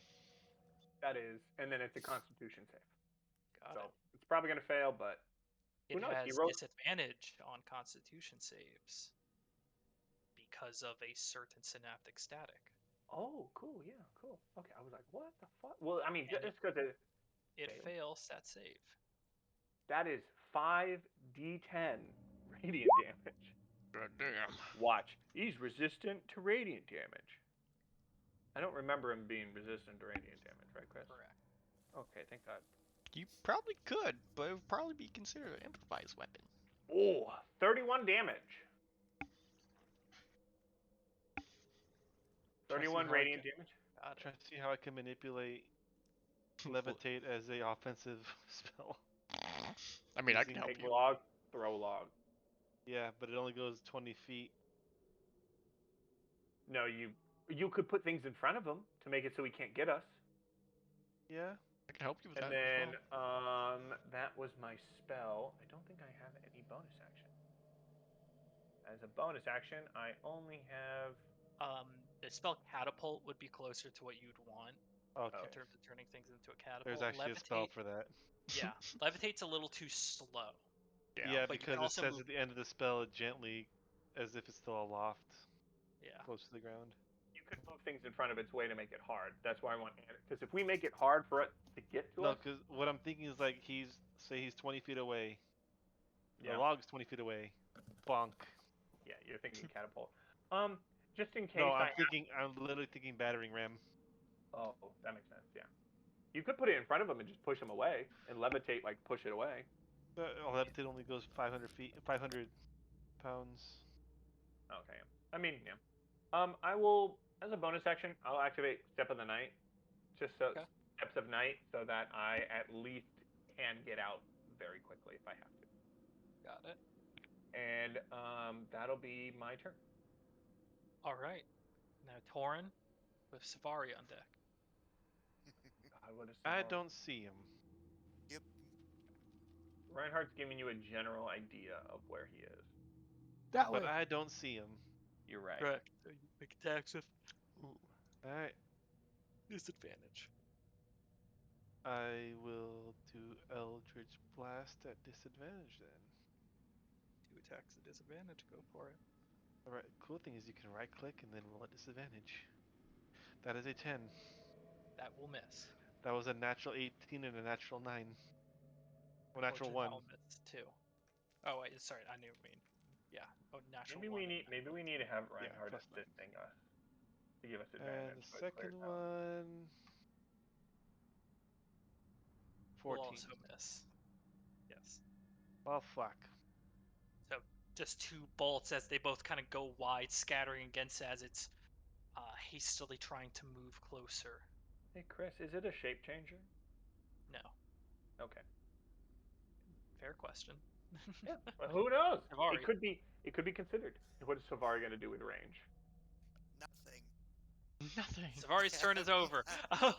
That is, and then it's a Constitution save. got So it. it's probably gonna fail, but It who knows? has He wrote. disadvantage on Constitution saves because of a certain synaptic static. Oh, cool. Yeah, cool. Okay, I was like, what the fuck? Well, I mean, And just because it failed. fails that save. That is 5d10 radiant damage. God damn. Watch. He's resistant to radiant damage. I don't remember him being resistant to radiant damage, right, Chris? Correct. Okay, thank God. You probably could, but it would probably be considered an improvised weapon. Oh, 31 damage. 31 radiant damage. Got Trying it. to see how I can manipulate levitate as a offensive spell. I mean, I can Using help take you. log, throw log. Yeah, but it only goes 20 feet. No, you could put things in front of him to make it so he can't get us. Yeah. I can I hope you with And that. as then well. that was my spell. I don't think I have any bonus action. As a bonus action, I only have. The spell catapult would be closer to what you'd want Okay. in terms of turning things into a catapult. There's actually a spell Levitate, for that. yeah, levitate's a little too slow. Yeah, But you because can it also says move. at the end of the spell gently, as if it's still aloft, Yeah, close to the ground. You could move things in front of its way to make it hard. That's why I want. Because if we make it hard for it to get to No, us, because what I'm thinking is like he's 20 feet away. yeah, The log's 20 feet away. Bonk. yeah, you're thinking catapult. Just in case No, I. I'm literally thinking battering ram. Oh, that makes sense. Yeah. You could put it in front of him and just push him away, and levitate like push it away. Levitate only goes 500 feet, 500 pounds. Okay. I mean, yeah. I will, as a bonus action, I'll activate Step of the Night, just so Okay. Steps of Night, so that I at least can get out very quickly if I have to. got it. And that'll be my turn. All right. Now Torin with Safari on deck. God, what is I tomorrow? don't see him. Yep. Reinhardt's giving you a general idea of where he is. That But way. I don't see him. You're right. Correct. So you make attacks with Alright. disadvantage. I will do Eldridge Blast at disadvantage then. 2 attacks at disadvantage. Go for it. Alright, cool thing is you can right click and then roll at disadvantage. That is a 10. That will miss. That was a natural 18 and a natural 9. Well, natural 1. That will miss too. Oh wait, sorry. I knew what you mean. Yeah. Oh, natural Maybe 1. maybe we need to have Yeah, Reinhardt plus 9. assisting us to give us And advantage. the but it's clear second now. one... Will 14. also miss. Yes. Well, fuck. So just 2 bolts as they both kind of go wide, scattering against as it's hastily trying to move closer. Hey Chris, is it a shape changer? No. Okay. Fair question. Yeah. Well, who knows? Savari. It could be considered. What is Savari going to do with range? Nothing. Nothing. Savari's turn is over. No,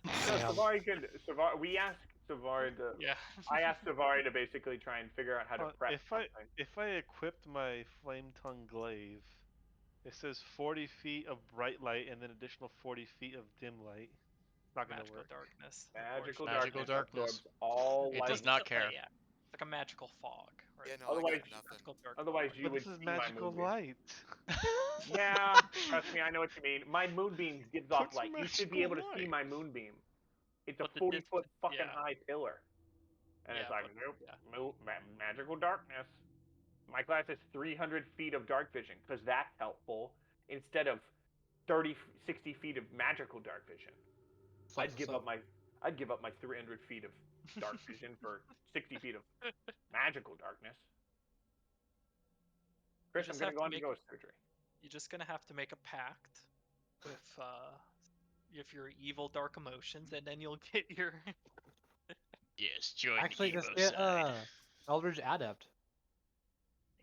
Yeah. Savari could. We asked Savari to. Yeah. I asked Savari to basically try and figure out how to prep if something. I equipped my Flame Tongue Glaive, it says 40 feet of bright light and then additional 40 feet of dim light. It's not gonna Magical work. darkness. Magical Magical darkness darkness. absorbs all It light. does not care. Yeah. It's like a magical fog. Right? Yeah, no, I Otherwise- got nothing. Magical dark Otherwise, fog. you But would this is see my magical moonbeam. light. Yeah, trust me, I know what you mean. My moonbeam gives off What's light. You should be able to magical see light? my moonbeam. It's a But the 40-foot distance- fucking yeah. high pillar. And it's Yeah, like, but- nope, yeah. magical darkness. My class is 300 feet of dark vision, because that's helpful, instead of 60 feet of magical dark vision. I'd give up my 300 feet of dark vision for 60 feet of magical darkness. Chris, I'm just gonna have go to on to make- ghost surgery. You're just gonna have to make a pact with if your evil dark emotions, and then you'll get your. Yes, join Actually, the just Evo get side. Eldridge Adept.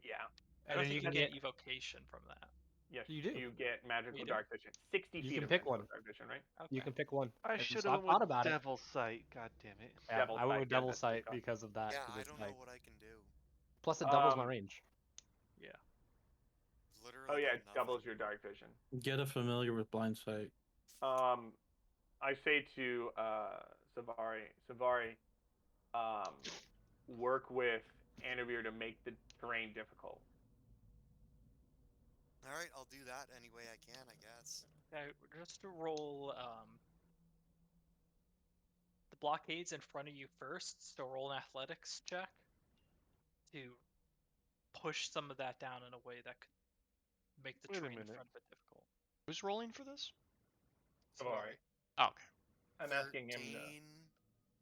Yeah. I And don't then think you you can get get. evocation from that. Yes, You do. You get magical You do? dark vision. 60 You feet can of pick magical one. dark vision, right? Okay. You can pick one. I And should so have thought went with about it. Devil Sight. God damn it. Yeah, Devil I went Sight, with yeah, Devil that's Sight tough. because of that. Yeah, 'cause I it's don't know like- what I can do. Plus, it doubles my Um, range. Yeah. Literally. Oh yeah, got it nothing. doubles your dark vision. Get a familiar with blind sight. I say to Savari, work with Anavir to make the terrain difficult. All right, I'll do that any way I can, I guess. Okay, just to roll the blockades in front of you first, so roll an athletics check to push some of that down in a way that could make the Wait a terrain in minute. front of it difficult. Who's rolling for this? Savari. Oh, okay. I'm asking him to. 13.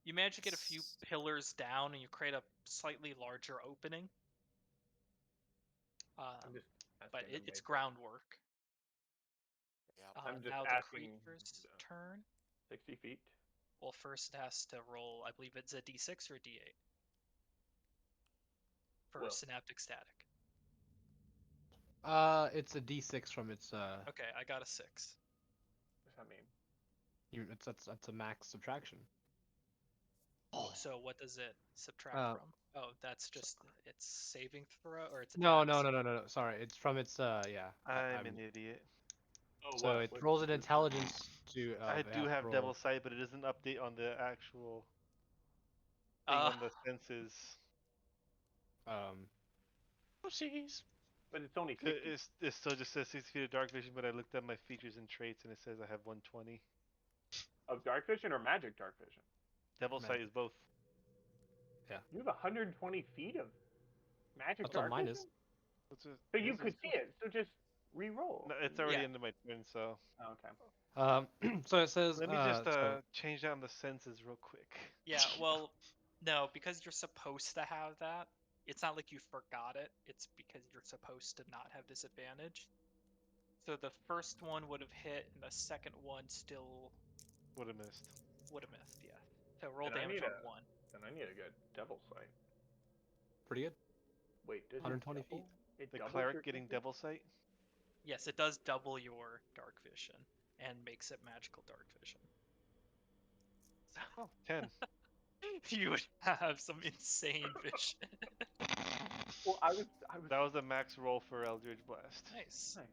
You manage to get a few pillars down, and you create a slightly larger opening. I'm just But asking him it's make- groundwork. Yeah. I'm just Now the asking, creature's turn. 60 feet. Well, first it has to roll. I believe it's a D6 or a D8 for Will. synaptic static. It's a D6 from its Okay, I got a 6. What's that mean? That's a max subtraction. So what does it subtract Uh, from? Oh, that's just its saving throw, or its No, attack. no. Sorry, it's from its yeah. I'm an idiot. Oh, So it rolls an intelligence to. I it do has to have roll- Devil Sight, but it doesn't update on the actual thing Uh, on the senses. Um, Oopsies. But it's only 60 It still just says 6 feet of dark vision, but I looked at my features and traits and it says I have 120. of dark vision or magic dark vision. Devil Sight is both. You have 120 feet of magic that's what dark mine vision? is. What's it? So you His could is- see it. So just re-roll. No, it's already Yeah. into my turn, so Oh, okay. So it says. let me just so- change down the senses real quick. yeah. Well, no, because you're supposed to have that. It's not like you forgot it. It's because you're supposed to not have disadvantage. So the first one would have hit, and the second one still Would have missed. would have missed. Yeah. So roll Then I damage need on a- one. Then I need a good devil sight. pretty good. Wait, does 120 it double? It The doubles cleric your getting vision? Devil Sight. Yes, it does double your dark vision and makes it magical dark vision. Oh, 10. You would have some insane vision. Well, I was. That was the max roll for Eldridge Blast. Nice. Nice.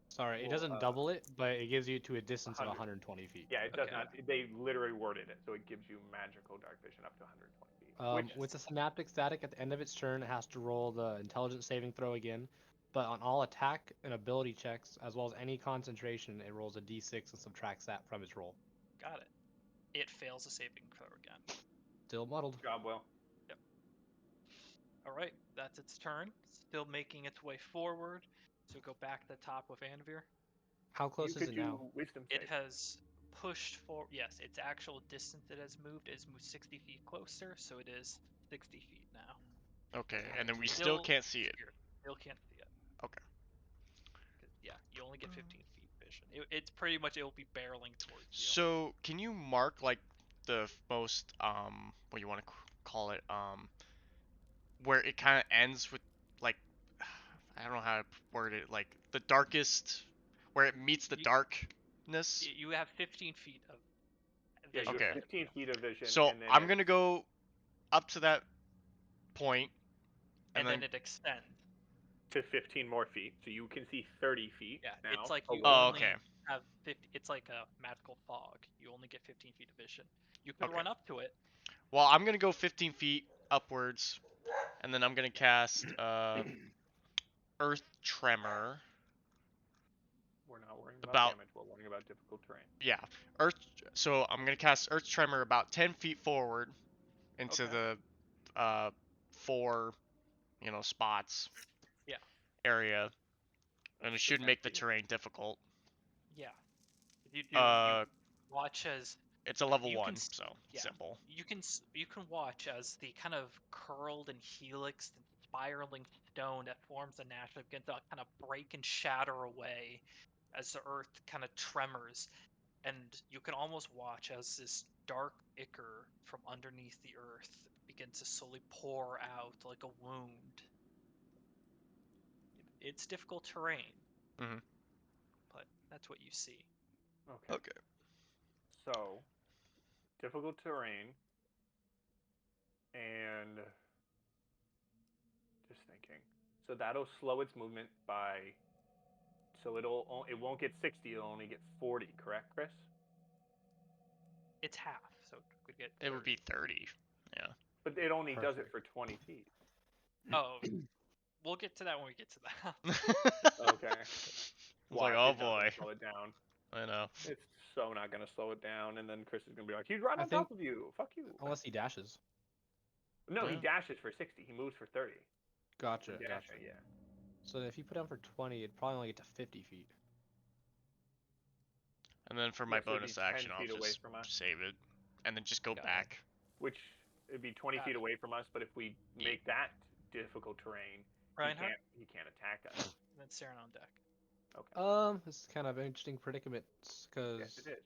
Sorry, it Well, doesn't double it, but it gives you to a distance of 100. 120 feet. Yeah, it does Okay. not. They literally worded it so it gives you magical dark vision up to 120 feet. Which With the synaptic static at the end of its turn, it has to roll the intelligence saving throw again. But on all attack and ability checks, as well as any concentration, it rolls a d6 and subtracts that from its roll. Got it. It fails a saving throw again. Still muddled. job well. All right, that's its turn. Still making its way forward. So go back to the top with Anvir. How close You is could it do now? wisdom It save. has pushed for its actual distance it has moved is moved 60 feet closer, so it is 60 feet now. Okay, and then we still can't see it. Still can't see it. Okay. 'Cause, yeah, you only get 15 feet vision. It's pretty much it will be barreling towards you. So can you mark like the most what you want to call it where it kind of ends with like I don't know how to word it, like the darkest where it meets the You- darkness. You have 15 feet of Yeah, vision. you Okay. have 15 feet of vision. So and then I'm gonna go up to that point, and then it extends. to 15 more feet, so you can see 30 feet. Yeah, now. it's like you Oh, only okay. have 50. It's like a magical fog. You only get 15 feet of vision. You could Okay. run up to it. Well, I'm gonna go 15 feet upwards, and then I'm gonna cast Earth Tremor. We're not worrying About- about damage. We're worrying about difficult terrain. Yeah, Earth. So I'm gonna cast Earth Tremor about 10 feet forward into Okay. the 4, spots. Yeah. Area, and it That's should 10 make the feet. terrain difficult. Yeah. You watch as It's a level You 1, can so yeah. simple. you can watch as the kind of curled and helixed and spiraling stone that forms the national begins to kind of break and shatter away as the earth kind of tremors, and you can almost watch as this dark ichor from underneath the earth begins to slowly pour out like a wound. It's difficult terrain, Mhm. but that's what you see. Okay. Okay. So, difficult terrain, and just thinking. So that'll slow its movement by. So it won't get 60. It'll only get 40. Correct, Chris? It's half, so it could get. It would be 30. 30. Yeah. But it only does it Perfect. for 20 feet. Oh, we'll get to that when we get to that. Okay. It's Watch, like, oh it doesn't boy. Slow it down. I know. It's so not gonna slow it down, and then Chris is gonna be like, "He's right I on top of you. Fuck you." Unless he dashes. No, he Yeah. dashes for 60. He moves for 30. Gotcha. Yeah, Gotcha. yeah. So if you put down for 20, it'd probably only get to 50 feet. And then for my Yeah, so it'd be bonus 10 action, I'll feet away just from us. save it, and then just go Got it. back. Which it'd be 20 Got feet it. away from us, but if we make that difficult terrain, Reinhardt, he can't attack us. and then Saren on deck. Okay. This is kind of an interesting predicament because Yes, it is.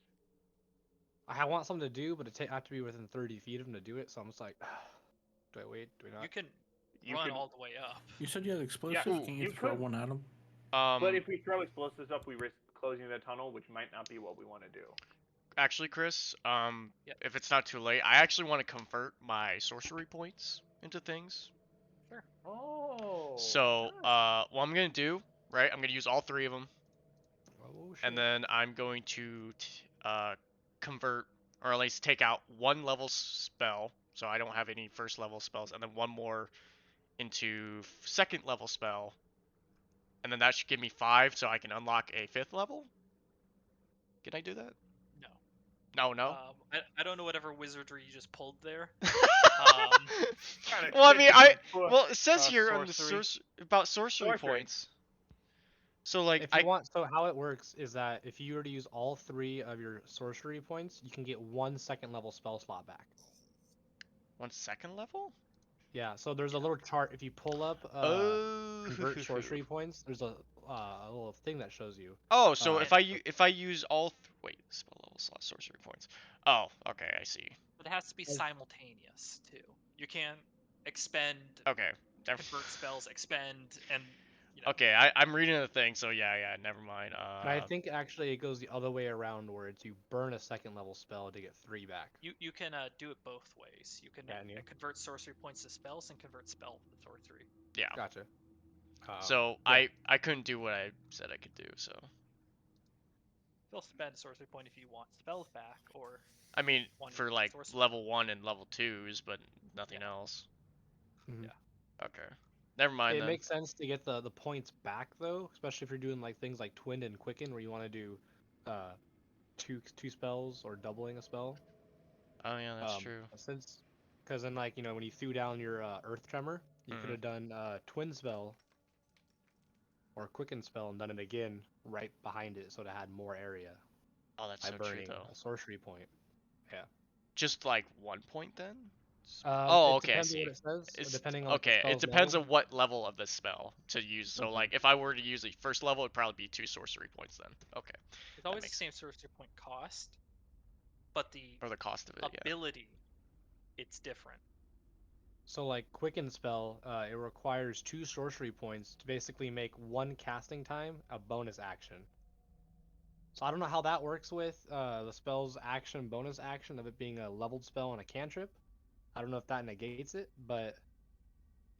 I want something to do, but I have to be within 30 feet of him to do it. So I'm just like, do I wait? Do I not? You can You run could- all the way up. You said you had explosives. Yeah, Can you you throw could. one at him? But if we throw explosives up, we risk closing the tunnel, which might not be what we want to do. actually, Chris, Yep. if it's not too late, I actually want to convert my sorcery points into things. Sure. Oh. So, nice. what I'm gonna do, right? I'm gonna use all 3 of them, Oh shit. and then I'm going to convert, or at least take out 1 level spell, so I don't have any first level spells, and then 1 more into second level spell, and then that should give me 5, so I can unlock a 5th level. Can I do that? No. No. I don't know whatever wizardry you just pulled there. Kinda Well, I mean, shit you well, it says Uh, here on the sorcery. about sorcery Sorcery. points. So like If you want, so how it works is that if you were to use all 3 of your sorcery points, you can get 1 second level spell slot back. 1 second level? Yeah, so there's a little chart if you pull up Oh. convert sorcery points. There's a little thing that shows you. Oh, so Uh, if I use all wait, spell level slot sorcery points. Oh, okay, I see. But it has to be As- simultaneous too. You can't expend, Okay. convert spells, expend, and Okay, I'm reading the thing, so yeah, never mind. And I think actually it goes the other way around, where it's you burn a second level spell to get 3 back. You can do it both ways. You can Can you? convert sorcery points to spells and convert spell to sorcery. Yeah. Gotcha. So yeah. I couldn't do what I said I could do, so Still spend a sorcery point if you want spells back, or I mean one for like sorcery. level 1 and level 2s, but nothing Yeah. else. Mhm. Yeah. Okay. Never mind It then. makes sense to get the points back though, especially if you're doing like things like Twinned and Quicken, where you want to do two spells or doubling a spell. Oh yeah, that's true. Because then like when you threw down your Earth Tremor, you could have done Twin Spell or Quicken Spell and done it again right behind it, so it had more area Oh, that's by so true burning though. a sorcery point. Yeah. Just like 1 point then? It Okay, I depends on see. what it says, It's, depending on like, the okay, it spell's depends level. on what level of the spell to use. So Mhm. like if I were to use a first level, it'd probably be 2 sorcery points then. Okay. It's always the makes same sorcery point cost, but the Or the cost of it, yeah. ability, it's different. So like Quicken Spell, it requires 2 sorcery points to basically make 1 casting time a bonus action. So I don't know how that works with the spell's action bonus action of it being a leveled spell and a cantrip. I don't know if that negates it, but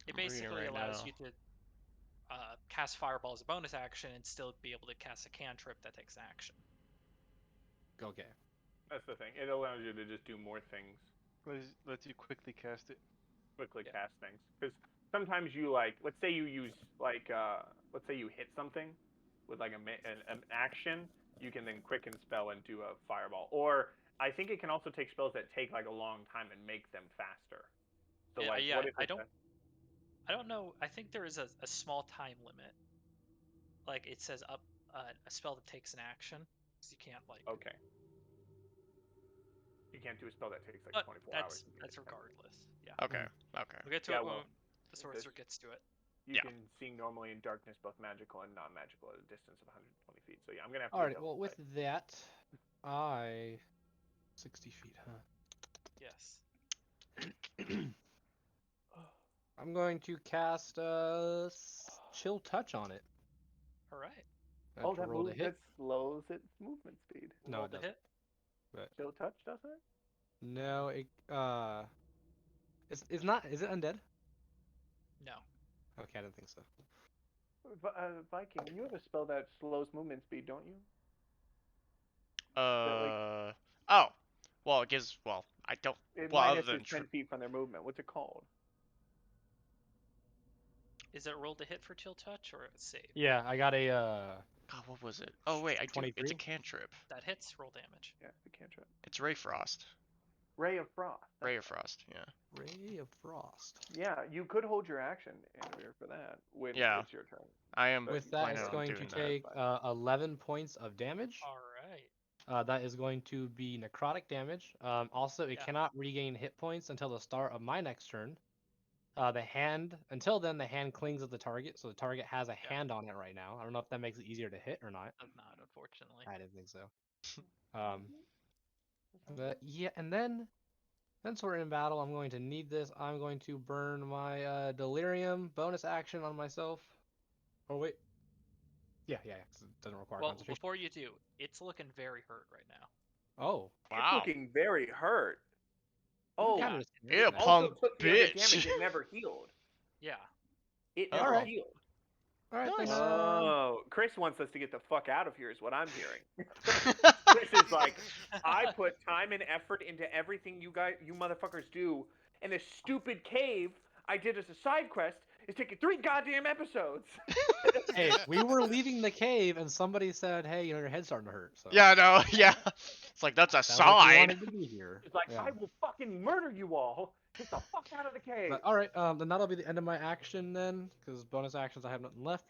It I'm reading basically right allows now. you to cast Fireball as a bonus action and still be able to cast a cantrip that takes action. okay. That's the thing. It allows you to just do more things, Lets you quickly cast it. quickly Yeah. cast things. Because sometimes you let's say you use let's say you hit something with like an action, you can then quicken spell and do a fireball. Or I think it can also take spells that take like a long time and make them faster. So Yeah, like, yeah, what if I it's don't know. I think there is a small time limit. Like it says up a spell that takes an action, so you can't like. okay? You can't do a spell that takes like But 24 hours. that's regardless. Yeah. Okay. Okay. We'll get to Yeah, it when well, the it sorcerer says- gets to it. You Yeah. can see normally in darkness both magical and non-magical at a distance of 120 feet. So yeah, I'm gonna have to. All right. Well, with that, 60 feet, huh? Yes. I'm going to cast Chill Touch on it. All right. I have to roll to hit. slows its movement speed. No, Roll it the doesn't. hit. But Chill touch doesn't it? no, it's not. Is it undead? No. Okay, I don't think so. Viking, you have a spell that slows movement speed, don't you? Oh. Well, it gives. Well, I don't. It Well, other minus than is 10 feet from their movement. What's it called? Is it roll to hit for chill touch or a save? Yeah, I got a God, what was it? Oh wait, I do. It's a 23? cantrip. That hits. Roll damage. Yeah, the cantrip. It's Ray Frost. Ray of Frost. Ray of Frost. Yeah. Ray of Frost. Yeah, you could hold your action, Andrea, for that when Yeah. it's your turn. I am. With that, planning it's on going to doing that. take 11 points of damage. All right. That is going to be necrotic damage. Also, it Yeah. cannot regain hit points until the start of my next turn. Until then, the hand clings to the target, so the target has a hand on it right now. I don't know if that makes it easier to hit or not. Does not, unfortunately. I didn't think so. But yeah, and then since we're in battle, I'm going to need this. I'm going to burn my delirium bonus action on myself. Oh wait. Yeah, 'cause it doesn't require Well, concentration. before you do, it's looking very hurt right now. Oh. It's Wow. looking very hurt. You Oh, kinda just it Yeah, hit me. also punk took the other bitch. damage. It never healed. Yeah. It All never right. healed. All right, Nice. thanks. Oh, Chris wants us to get the fuck out of here, is what I'm hearing. Chris is like, I put time and effort into everything you motherfuckers do, and this stupid cave I did as a side quest is taking 3 goddamn episodes. Hey, we were leaving the cave, and somebody said, "Hey, your head's starting to hurt." So. Yeah, no, yeah. It's like that's a Sounds like you sign. wanted to be here. It's like, Yeah. I will fucking murder you all. Get the fuck out of the cave. But, all right, then that'll be the end of my action then, because bonus actions I have nothing left.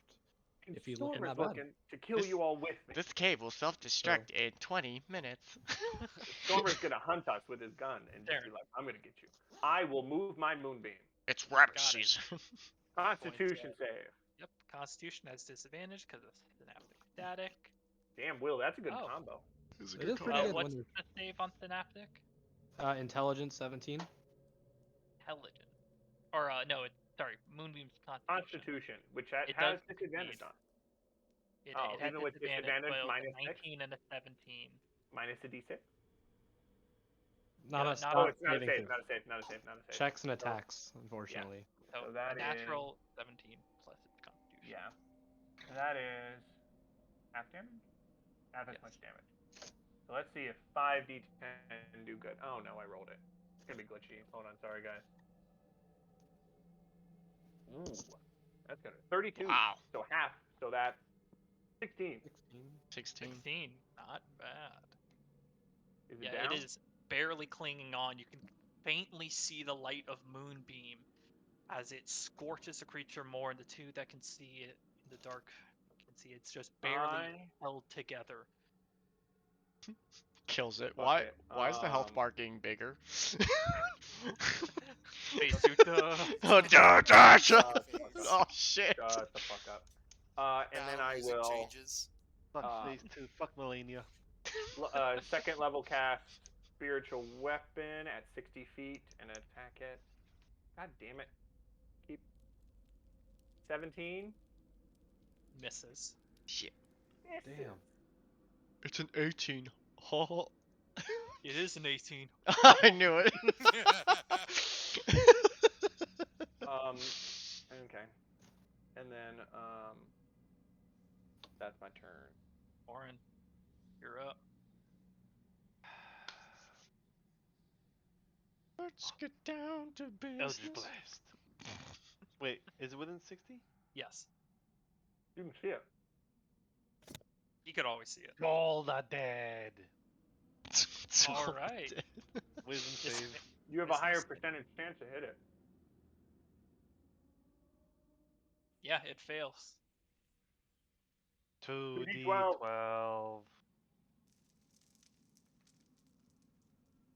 And if you Storm looking is that bad. looking to kill This- you all with me. This cave will self-destruct in 20 minutes. Stormer's gonna hunt us with his gun and just be like, I'm gonna get you. I will move my moonbeam. It's rabbit Got it. season. Constitution save. Yep. Constitution has disadvantage because of synaptic static. Damn, Will, that's a good Oh. combo. It's a It good is call. pretty good What's when the save on synaptic? Intelligence 17. Intelligence. Or sorry, Moonbeam's Constitution. Constitution, which has It does disadvantage succeed. on. It Oh, has even with disadvantage, but minus a 6? 19 and a 17. Minus a d6. Not No, a not stop Oh, it's not a saving save, throw. not a save, not a save, not a save. Checks and attacks, unfortunately. So, So that a natural 17 plus its Constitution. Yeah. That is half damage? Half as Yes. much damage. So let's see if 5d10 do good. Oh no, I rolled it. It's gonna be glitchy. Hold on, sorry guys. Ooh, that's good. 32. Wow. So half. So that's 16. 16. 16. Not bad. Is it Yeah, down? it is barely clinging on. You can faintly see the light of Moonbeam as it scorches the creature more, and the two that can see it in the dark can see it's just barely held together. Kills it. Fuck Why? it. Why is the health bar getting bigger? Bazooka. Oh, duh, Shut oh shit. Shut the fuck up. And then Battle I music will changes. Fuck phase 2. Fuck Millennia. second level cast spiritual weapon at 60 feet and attack it. God damn it. Keep 17. Misses. Shit. Damn. It's an 18. Oh. It is an 18. I knew it. Okay. And then that's my turn. Orin, you're up. Let's get down to business. Eldridge Blast. Wait, is it within 60? Yes. You can see it. You could always see it. All the dead. It's All all right. dead. Wisdom This- save. You have a This higher is- percentage chance to hit it. Yeah, it fails. 2d12.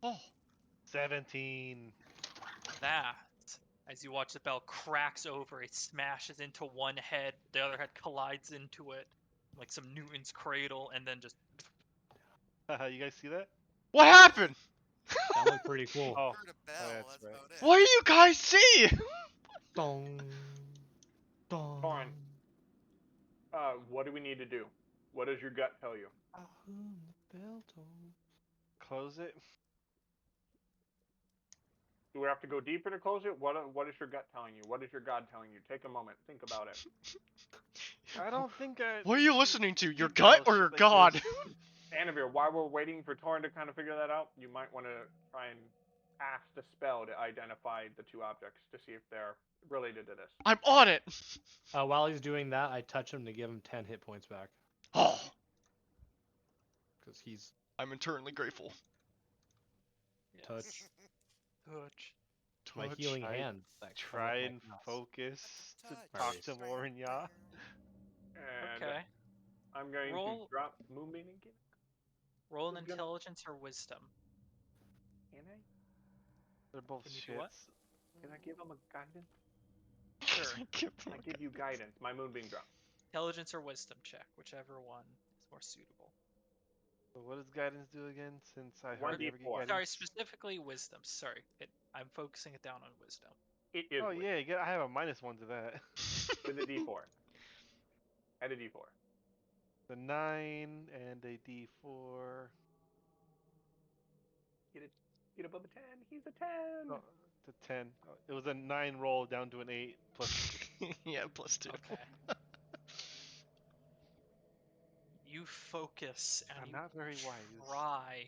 Oh. 17. That, as you watch the bell cracks over, it smashes into one head, the other head collides into it, like some Newton's cradle, and then just You guys see that? What happened? That looked pretty cool. Oh, Heard a bell, that's that's right. about it. What do you guys see? Dong. Dong. Fine. What do we need to do? What does your gut tell you? close it. Do we have to go deeper to close it? What is your gut telling you? What is your God telling you? Take a moment. Think about it. I don't think I. What are you listening to? Your Shit gut or your like god? this. Anavir, while we're waiting for Torrin to kind of figure that out, you might want to try and cast a spell to identify the two objects to see if they're related to this. I'm on it. While he's doing that, I touch him to give him 10 hit points back. Oh, Because he's I'm eternally grateful. touch. touch. My Touch. healing I hand. that Try comes and up my mouse. focus to Touch, talk to strength, Morinya. And Okay. I'm going Roll- to drop Moonbeam again. Roll an Who's gonna- intelligence or wisdom. Can I? They're both Can you do what? shits. Can I give him a guidance? Sure. I give you guidance. My Moonbeam drop. Intelligence or wisdom check, whichever one is more suitable. So what does guidance do again? Since I One hardly ever get D4. guidance. Sorry, specifically wisdom. Sorry, I'm focusing it down on wisdom. It is Oh with- yeah, I have a -1 to that. with a D4. Add a D4. The 9 and a D4. Get above a 10. He's a 10. No, to 10. It was a 9 roll down to an 8 plus. Yeah, +2. Okay. You focus and I'm you not very wise. try,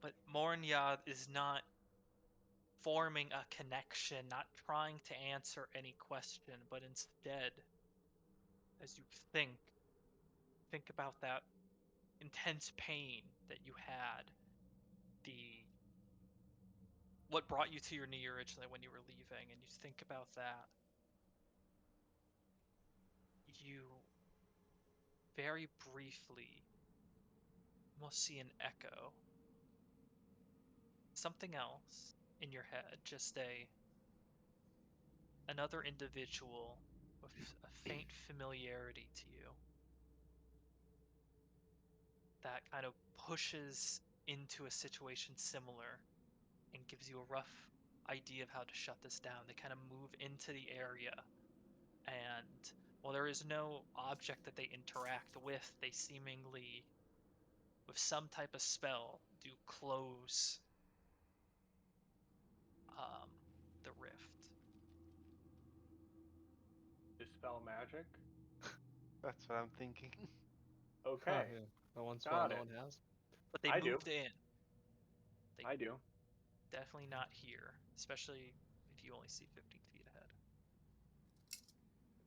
but Mornyad is not forming a connection, not trying to answer any question, but instead, as you think about that intense pain that you had, what brought you to your knee originally when you were leaving, and you think about that, you very briefly almost see an echo. Something else in your head, just another individual with a faint familiarity to you that kind of pushes into a situation similar and gives you a rough idea of how to shut this down. They kind of move into the area, and while there is no object that they interact with, they seemingly, with some type of spell, do close the rift. Dispel Magic. That's what I'm thinking. Okay. Huh, yeah. The one spell Got no it. one has. But they I do. moved in. I do. Definitely not here, especially if you only see 15 feet ahead.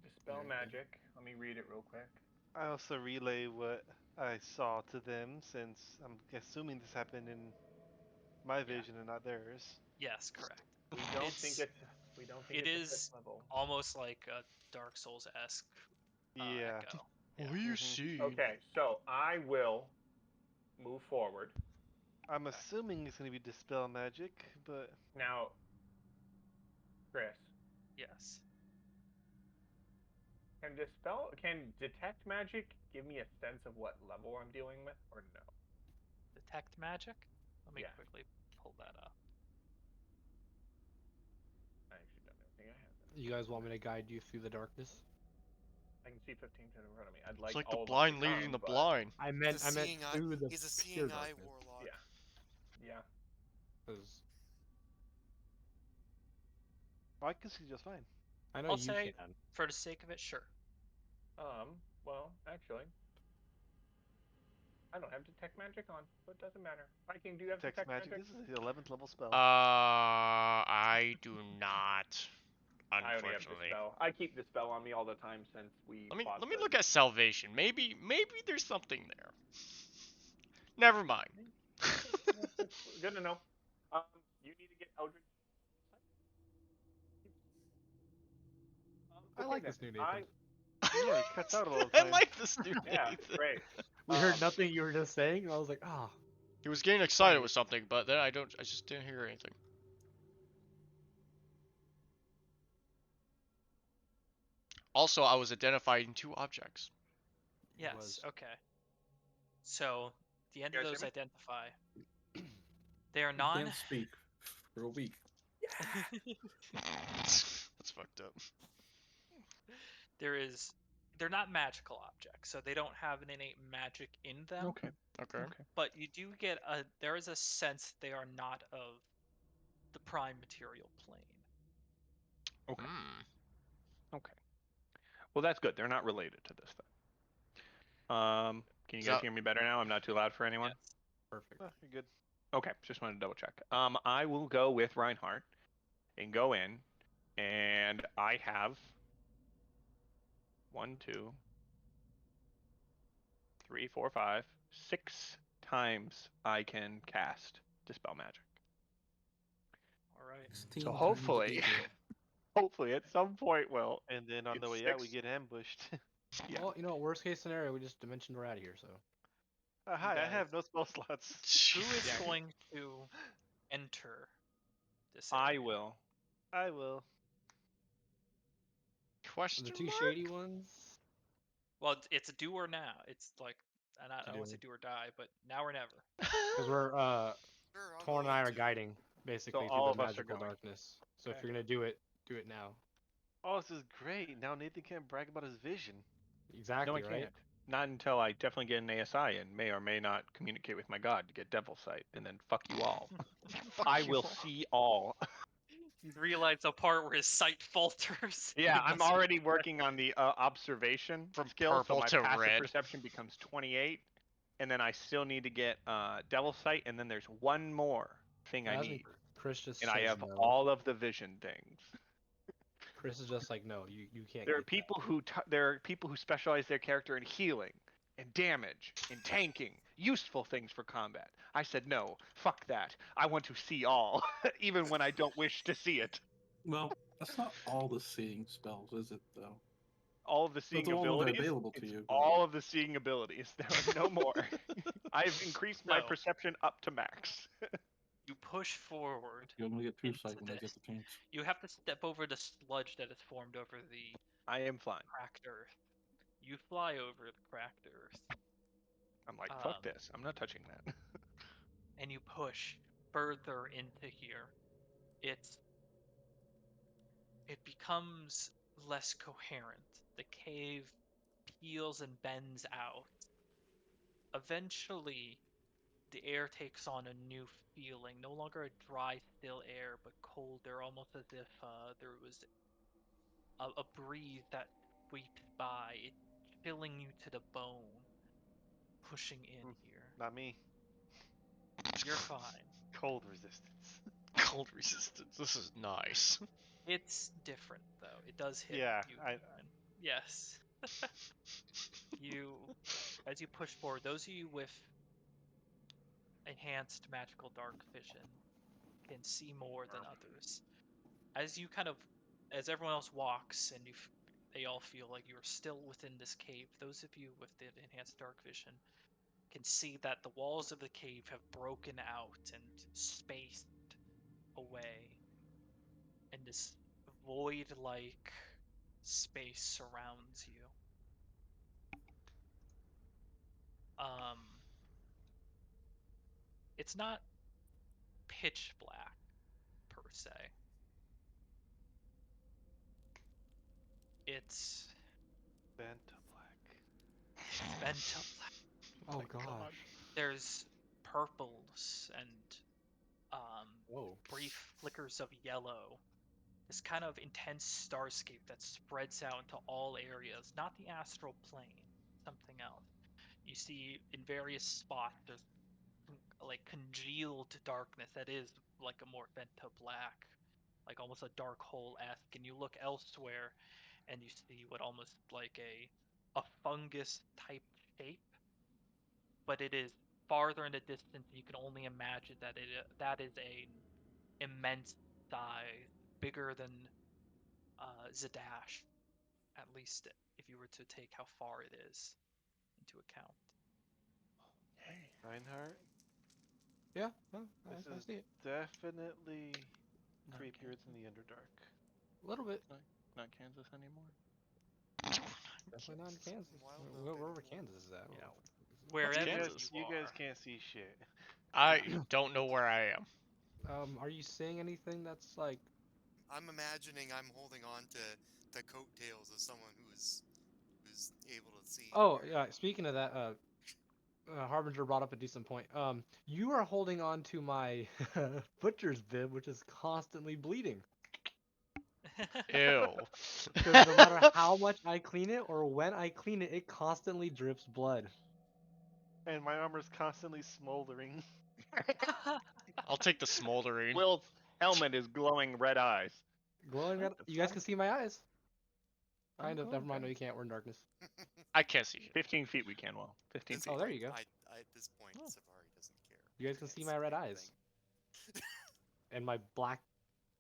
Dispel Okay. Magic. Let me read it real quick. I also relay what I saw to them, since I'm assuming this happened in my vision and not theirs. Yes, correct. We don't think it's It a is 5th level. almost like a Dark Souls-esque Yeah. echo. What do you see? Okay, so I will move forward. I'm assuming it's going to be Dispel Magic, but Now, Chris, Yes. can Detect Magic give me a sense of what level I'm dealing with, or no? Detect magic? Let me Yeah. quickly pull that up. I actually don't think I have that. You guys want me to guide you through the darkness? I can see 15 feet in front of me. I'd It's like like the all of us blind to leading come, the but- blind. I meant Seeing eye- through the He's a pure seeing eye darkness. warlock. Yeah. 'Cause I can see just fine. I know I'll you say, can. for the sake of it, sure. Well, actually, I don't have Detect Magic on, so it doesn't matter. Viking, do you have Text Detect Magic. Magic? This is the 11th level spell. I do not. I only have Unfortunately. Dispel. I keep Dispel on me all the time since we fought Let me the- look at salvation. Maybe there's something there. Never mind. That's good to know. You need to get Eldridge. I like this new Nathan. Yeah, he cuts out a little I time. like this new Yeah, Nathan. great. We heard nothing you were just saying, and I was like, ah. He was getting excited with something, but then I just didn't hear anything. Also, I was identifying 2 objects. Yes, was- okay. So, the end You of guys those hear identify. They are I non... can't speak for a week. That's fucked up. They're not magical objects, so they don't have an innate magic in them. Okay. Okay. But you do get there is a sense they are not of the prime material plane. Okay. Hmm. Okay. Well, that's good. They're not related to this thing. Can you Is guys that- hear me better now? I'm not too loud for anyone. Yes. Perfect. Oh, you're good. Okay, just wanted to double check. I will go with Reinhardt and go in, and I have 1, 2, 3, 4, 5, 6 times I can cast Dispel Magic. All right. 16 So times hopefully, equal. hopefully at some point we'll. And then on It's the way out, we 6. get ambushed. Yeah. Well, worst case scenario, we just dimension we're out of here, so. Hi, I guys- have no spell slots. Who is Yeah. going to enter this I area? will. I will. Question The two mark? shady ones? Well, it's a do or now. It's like, I To don't want to say do. do or die, but now or never. Because we're, Sure, I'll Torn go and I are into- guiding, basically, all through of the us are magical going. darkness. So if Okay. you're gonna do it now. Oh, this is great. Now Nathan can't brag about his vision. Exactly, No, I right? can't. Not until I definitely get an ASI and may or may not communicate with my god to get Devil Sight, and then fuck you all. Fuck I you will all. see all. You realize the part where his sight falters. Yeah, He I'm must- already working on the observation From skill, so purple my to passive red. perception becomes 28, and then I still need to get Devil Sight, and then there's one more thing I As in need, Chris just and I says have no. all of the vision things. Chris is just like, no, you can't. There are get that. people who specialize their character in healing, and damage, and tanking, useful things for combat. I said no, fuck that. I want to see all, even when I don't wish to see it. Well, that's not all the seeing spells, is it, though? All of the seeing the one that are abilities. available to It's you, but- all of the seeing abilities. There are no more. I've increased my So- perception up to max. You push forward. You only get 2 into sight when I this. get the chance. You have to step over the sludge that has formed over the I am flying. cracked earth. You fly over the cracked earth, I'm like, fuck Um, this. I'm not touching that. and you push further into here. It becomes less coherent. The cave peels and bends out. Eventually, the air takes on a new feeling, no longer a dry, still air, but colder, almost as if there was a breeze that sweeps by, chilling you to the bone, pushing in here. Not me. You're fine. Cold resistance. Cold resistance. This is nice. It's different though. It does hit Yeah, you. I- Karen. Yes. As you push forward, those of you with enhanced magical dark vision can see more than others. As everyone else walks and they all feel like you're still within this cave, those of you with the enhanced dark vision can see that the walls of the cave have broken out and spaced away, and this void-like space surrounds you. It's not pitch black per se. It's Bent to black. bent to black. Oh my gosh. God. There's purples and Whoa. brief flickers of yellow. This kind of intense starscape that spreads out into all areas, not the astral plane, something else. You see in various spots there's like congealed darkness that is like a more bent to black, like almost a dark hole-esque, and you look elsewhere and you see what almost like a fungus type shape, but it is farther in the distance. You can only imagine that is a immense size, bigger than Zadash, at least if you were to take how far it is into account. Reinhardt, Yeah, no, this I is see it. definitely Not creepier Kansas. than the Underdark. A little bit. Not Kansas anymore. Definitely not in Kansas. WildeMount Wherever anymore. Kansas is at. Yeah. You Wherever guys, you you guys are. can't see shit. I don't know where I am. Are you seeing anything that's like? I'm imagining I'm holding on to the coattails of someone who's able to see. Oh yeah. Speaking of that, Harbinger brought up a decent point. You are holding on to my butcher's bib, which is constantly bleeding. Ew. Because no matter how much I clean it or when I clean it, it constantly drips blood. And my armor's constantly smoldering. I'll take the smoldering. Will's helmet is glowing red eyes. Glowing red. the You guys fuck? can see my eyes. Kind of. cool, Never mind. okay. No, you can't. We're in darkness. I can't see shit. 15 feet we can, Will. 15 This feet. Oh, there you go. At this point, Oh. Safari doesn't care. You guys can Can't see my red eyes anything. and my black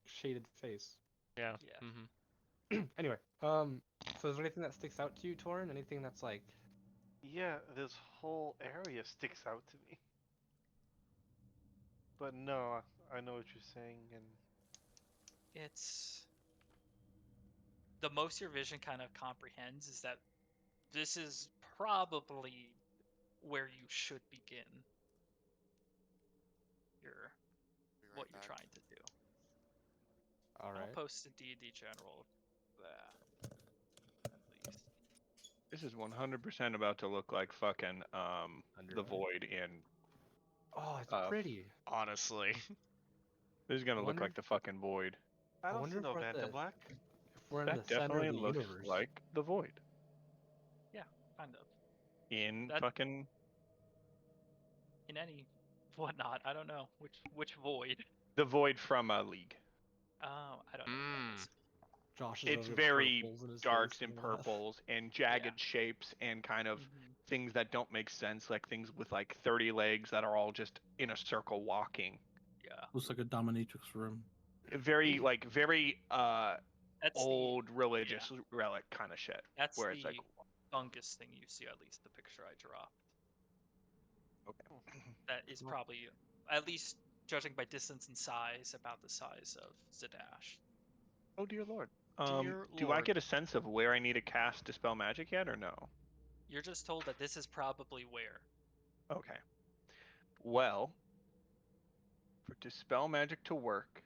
shaded face. Yeah. Yeah. Mm-hmm. Anyway, so is there anything that sticks out to you, Torin? Anything that's like, Yeah, this whole area sticks out to me. But no, I know what you're saying, and It's the most your vision kind of comprehends is that this is probably where you should begin your Be what right you're back. trying to do. all I'll right? post a D&D general that at least. This is 100% about to look like fucking the Underdark. Void in. Oh, it's Uh, pretty. Honestly. This is gonna I look wonder like the fucking Void. I I don't wonder see if no we're at Phantom the- Black. If we're in That the center definitely of the looks universe. like the Void Kind of. in That- fucking. In any whatnot, I don't know which void. The Void from League. Oh, I don't know what that is. Josh is It's over very purples in his darks face and all that. purples and jagged shapes and kind of Mhm. things that don't make sense, like things with like 30 legs that are all just in a circle walking. Yeah. Looks like a dominatrix room. Very very That's old religious relic kind of shit. That's where the it's like, fungus thing you see, at least the picture I dropped. okay. That is probably, at least judging by distance and size, about the size of Zadash. Oh dear lord. Dear Do I lord. get a sense of where I need to cast Dispel Magic yet, or no? You're just told that this is probably where. Okay. Well, for Dispel Magic to work.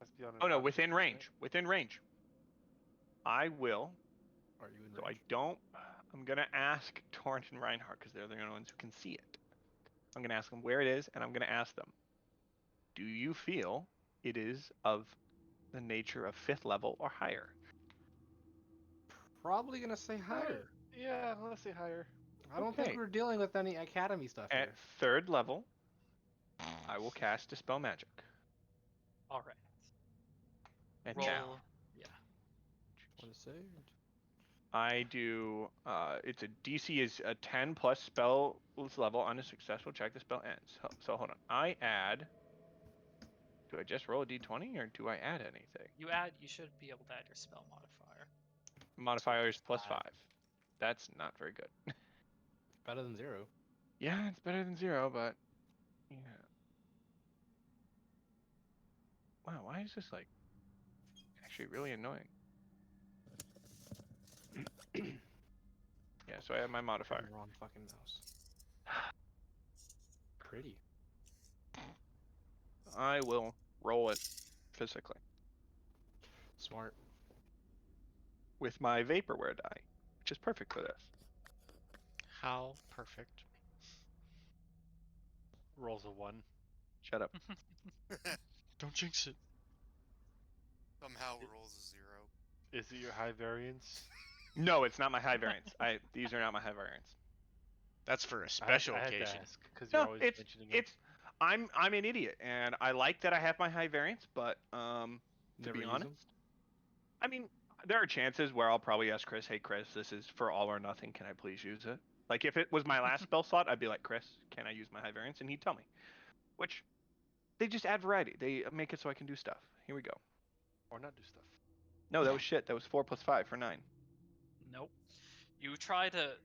Must be on an Oh no, option, within right? range. Within range. I will. Are you in So I range? don't. I'm gonna ask Torrent and Reinhardt because they're the only ones who can see it. I'm gonna ask them where it is, and I'm gonna ask them, do you feel it is of the nature of 5th level or higher? Probably gonna say higher. Yeah, let's say higher. I don't okay. think we're dealing with any academy stuff At here. 3rd level, I will cast Dispel Magic. All right. And Roll. now Yeah. Want to say? I do. It's a DC is a 10 plus spell level on a successful check. The spell ends. So hold on. I add. Do I just roll a d20 or do I add anything? You should be able to add your spell modifier. Modifier is +5. 5. That's not very good. Better than 0. Yeah, it's better than 0, but yeah. Wow, why is this like actually really annoying? Yeah, so I have my modifier. Wrong fucking mouse. Pretty. I will roll it physically Smart. with my vaporware die, which is perfect for this. How perfect. Rolls a 1. Shut up. Don't jinx it. Somehow rolls a 0. Is it your high variance? No, it's not my high variance. These are not my high variance. That's for a special I had to occasion. ask because you're No, always it's mentioning it. I'm an idiot, and I like that I have my high variance, but to Never be use honest, them? I mean, there are chances where I'll probably ask Chris, "Hey, Chris, this is for all or nothing. Can I please use it?" Like if it was my last spell slot, I'd be like, "Chris, can I use my high variance?" And he'd tell me. Which they just add variety. They make it so I can do stuff. Here we go. Or not do stuff. No, that was shit. That was 4 + 5 for 9. Nope. You try to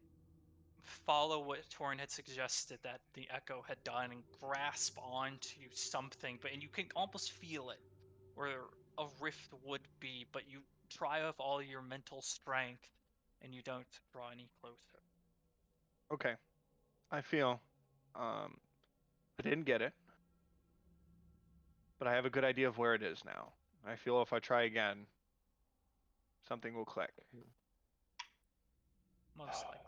follow what Torin had suggested that the echo had done and grasp onto something, and you can almost feel it where a rift would be, but you try with all your mental strength and you don't draw any closer. Okay. I feel I didn't get it, but I have a good idea of where it is now. I feel if I try again, something will click. Most likely.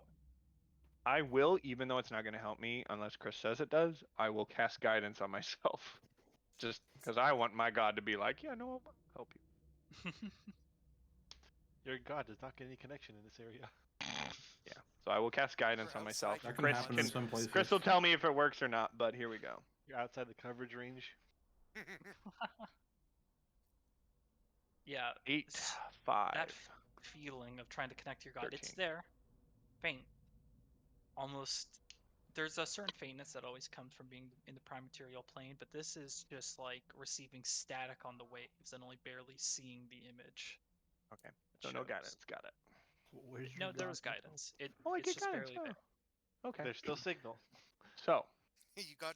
I will, even though it's not going to help me unless Chris says it does, I will cast guidance on myself. Just because I want my god to be like, yeah, no, I'll help you. Your god does not get any connection in this area. Yeah. So I will cast guidance You're on myself. outside That can Chris happen in some places. Chris will tell me if it works or not, but here we go. You're outside the coverage range. Yeah, 8, s- 5. that feeling of trying to connect to your god, it's 13. there. Faint. Almost. There's a certain faintness that always comes from being in the prime material plane, but this is just like receiving static on the waves and only barely seeing the image. Okay. It So no shows. guidance. Got it. Where's No, your there god was info? guidance. Oh, I It's get just guidance. barely Oh. there. Okay. There's still signal. So You got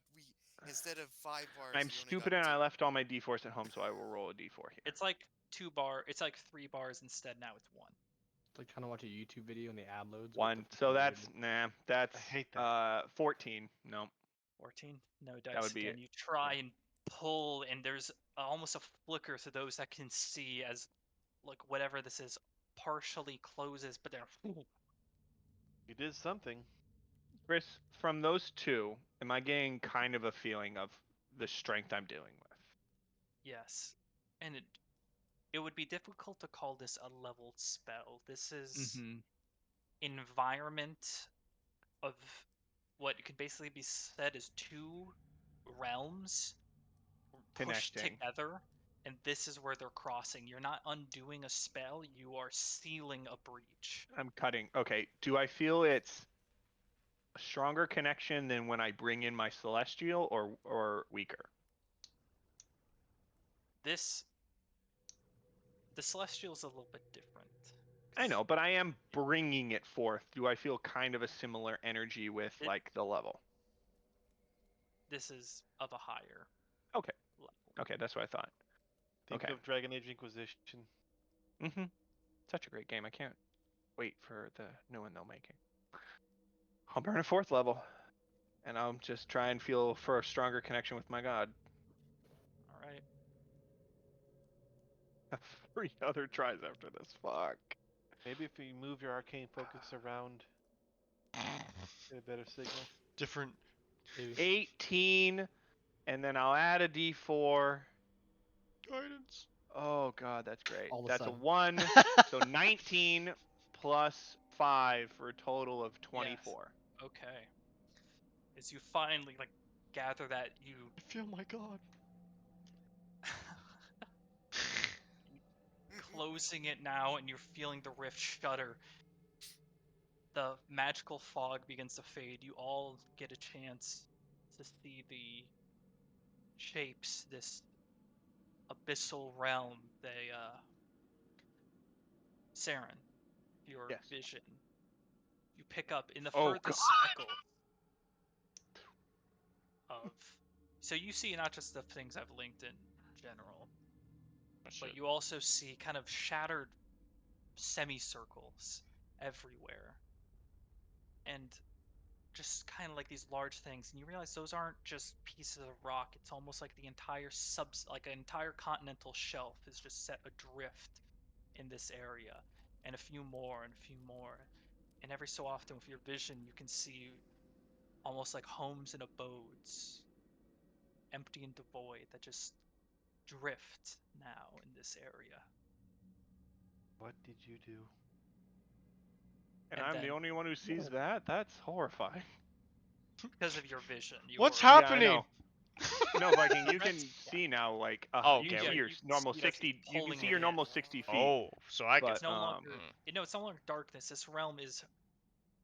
instead of 5 bars. I'm you only stupid got and I 2. left all my d4s at home, so I will roll a d4 here. It's like 2 bar. It's like 3 bars instead. Now it's 1. It's like trying to watch a YouTube video and the ad loads. with 1. the So fucking that's weird- That's I hate that. 14. No. 14. No dice would be again. it. You try and pull, and there's almost a flicker to those that can see as, like, whatever this is partially closes, but then You did something. Chris, from those two, am I getting kind of a feeling of the strength I'm dealing with? Yes. And it would be difficult to call this a leveled spell. This is environment of what could basically be said as two realms pushed Connecting. together, and this is where they're crossing. You're not undoing a spell, you are sealing a breach. I'm cutting. Okay, do I feel it's a stronger connection than when I bring in my celestial, or weaker? The celestial is a little bit different. I know, but I am bringing it forth. Do I feel kind of a similar energy with like the level? This is of a higher Okay. level. Okay, that's what I thought. Think Okay. of Dragon Age Inquisition. Such a great game. I can't wait for the new one they're making. I'll burn a 4th level, and I'll just try and feel for a stronger connection with my god. All right. 3 other tries after this. Fuck. Maybe if you move your arcane focus around, get a better signal. Different. 18, and then I'll add a d4. Guidance. Oh god, that's great. All of a That's a sudden. 1, so 19 plus 5 for a total of 24. Okay. As you finally gather that, you I feel my god. closing it now, and you're feeling the rift shudder. The magical fog begins to fade. You all get a chance to see the shapes, this abyssal realm. Saren, your Yes. vision. You pick up in the Oh, furthest speckle of. So you see not just the things I've linked in general, but you also see kind of shattered semicircles everywhere. And just kind of like these large things, and you realize those aren't just pieces of rock. It's almost like the entire an entire continental shelf is just set adrift in this area, and a few more and a few more. And every so often with your vision you can see almost like homes and abodes, empty and devoid, that just drift now in this area. What did you do? And And I'm then, the only one who sees that? That's horrifying. because of your vision, What's Yeah, I happening? know. No, Viking, you can That's- see now, like, Oh, you okay, can see wait. your You can normal see, like, 60, you can pulling see it your in. normal 60 feet. Oh, so I But, can. It's no longer, Mm. it's no longer darkness. This realm is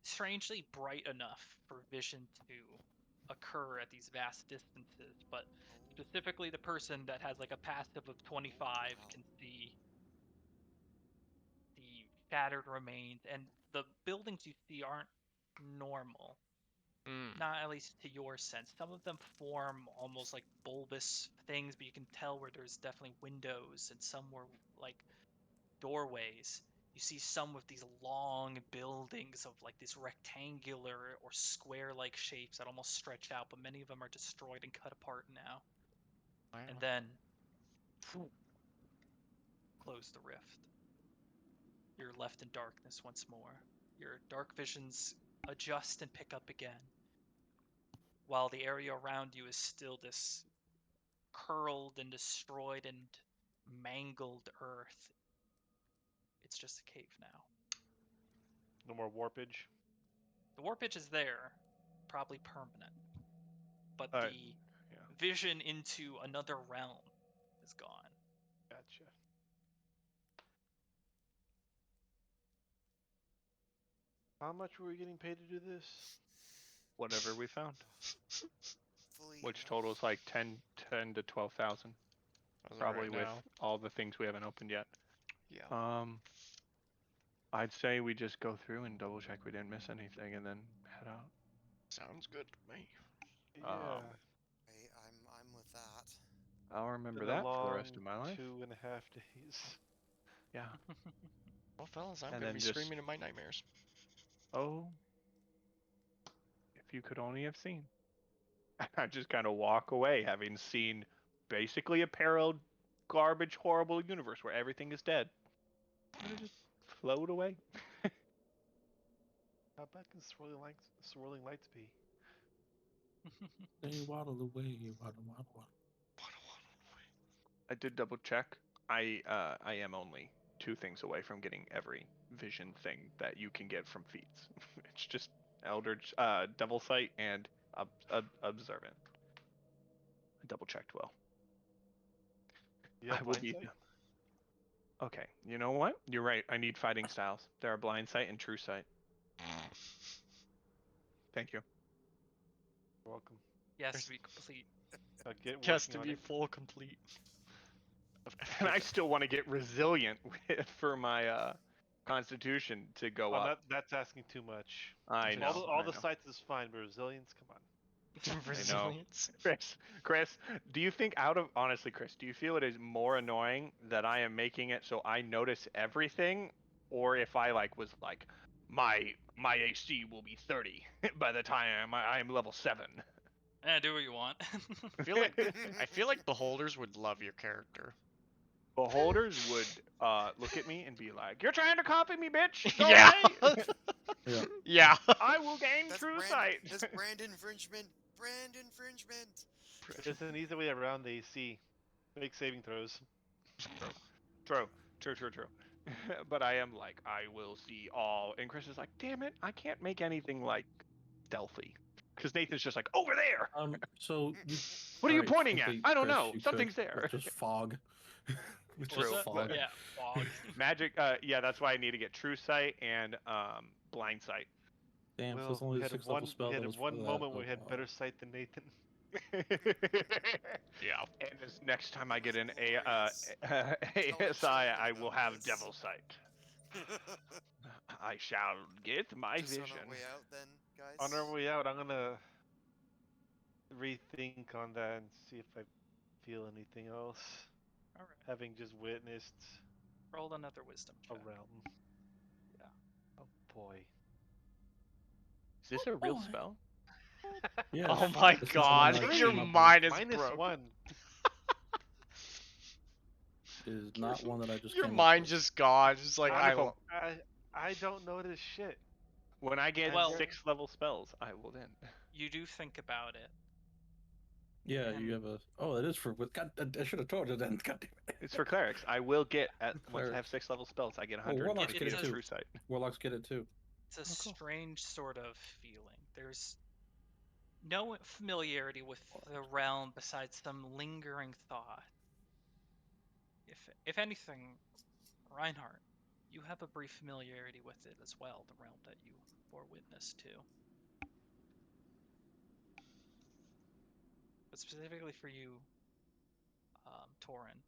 strangely bright enough for vision to occur at these vast distances, but specifically the person that has like a passive of 25 can see the shattered remains, and the buildings you see aren't normal. Not at least to your sense. Some of them form almost like bulbous things, but you can tell where there's definitely windows, and some were like doorways. You see some with these long buildings of like these rectangular or square-like shapes that almost stretch out, but many of them are destroyed and cut apart now. And then close the rift. You're left in darkness once more. Your dark visions adjust and pick up again, while the area around you is still this curled and destroyed and mangled earth. It's just a cave now. No more warpage. The warpage is there, probably permanent, but the yeah. vision into another realm is gone. Gotcha. How much were we getting paid to do this? Whatever we found. Fully Which enough. totals like 10 to 12,000. Probably with all the things we haven't opened yet. Yeah. I'd say we just go through and double check we didn't miss anything and then head out. Sounds good to me. Yeah. I'm with that. I'll remember Been a that for the long rest of my life. 2.5 days. Yeah. Well, fellas, I'm And gonna then be just- screaming in my nightmares. Oh. If you could only have seen. I just kind of walk away having seen basically a parallel garbage horrible universe where everything is dead. And it just float away. How bad can swirling lights be? They waddle away, waddle, waddle, waddle. I did double check. I am only 2 things away from getting every vision thing that you can get from feats. It's just Eldridge, Devil Sight, and Observant. I double checked well. You have I will blind be. sight? Okay, you know what? You're right. I need fighting styles. There are blind sight and true sight. Thank you. You're welcome. Yes, to be complete. I'll get Has working to on be it. full complete. And I still want to get resilient for my constitution to go Oh, up. that's asking too much. I know. All I the know. sights is fine, but resilience, come on. Resilience. Chris, do you think honestly, Chris, do you feel it is more annoying that I am making it so I notice everything, or if I was like, my AC will be 30 by the time I am level 7? Do what you want. I feel like beholders would love your character. Beholders would look at me and be like, "You're trying to copy me, bitch! Go Yeah. away! Yeah. Yeah. I will gain That's true brand, sight." That's brand infringement. Brand infringement. There's an easy way around the AC. Make saving throws. True. But I am like, I will see all. And Chris is like, damn it, I can't make anything stealthy. Because Nathan's just like, over there. So you. What are you alright, pointing at? frankly, I don't Chris, know. you Something's could there. with just fog. With True. just fog. Yeah, fog. Magic. Yeah, that's why I need to get true sight and blind sight. Damn, so Well, it's only we a had 6th level spell. we had that was one for moment that. where we had better sight than Nathan. Yeah. And next time I get an Glorious. ASI, I will have Glorious. devil sight. I shall get my Just vision. on our way out, then, guys. On our way out, I'm gonna rethink on that and see if I feel anything else. All right. Having just witnessed Roll another wisdom a check. realm. Yeah. Oh boy. Is this a real spell? Yeah. Oh my this is god, something I your came up with. mind is -1. broken. It is not one that I just Your came up mind with. just gone. Just like Wonderful. I don't know this shit. When I get Well- 6th level spells, I will then. You do think about it. Yeah, And- you have a. Oh, it is for. God, I should have told you then. God damn it. It's for clerics. I will get once I Clerics. have 6th level spells, I get Warlocks 150 get it of too. true sight. Warlocks get it too. It's a cool. strange sort of feeling. There's no familiarity with the realm besides some lingering thought. If anything, Reinhardt, you have a brief familiarity with it as well, the realm that you bore witness to. But specifically for you, Torin,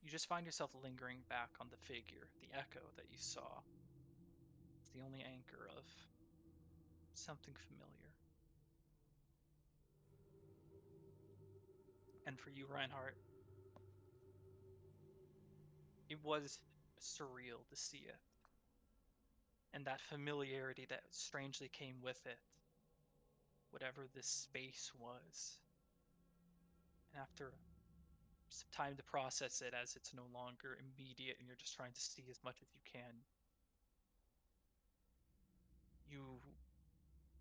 you just find yourself lingering back on the figure, the echo that you saw. It's the only anchor of something familiar. And for you, Reinhardt, it was surreal to see it. And that familiarity that strangely came with it, whatever this space was. And after some time to process it, as it's no longer immediate and you're just trying to see as much as you can, you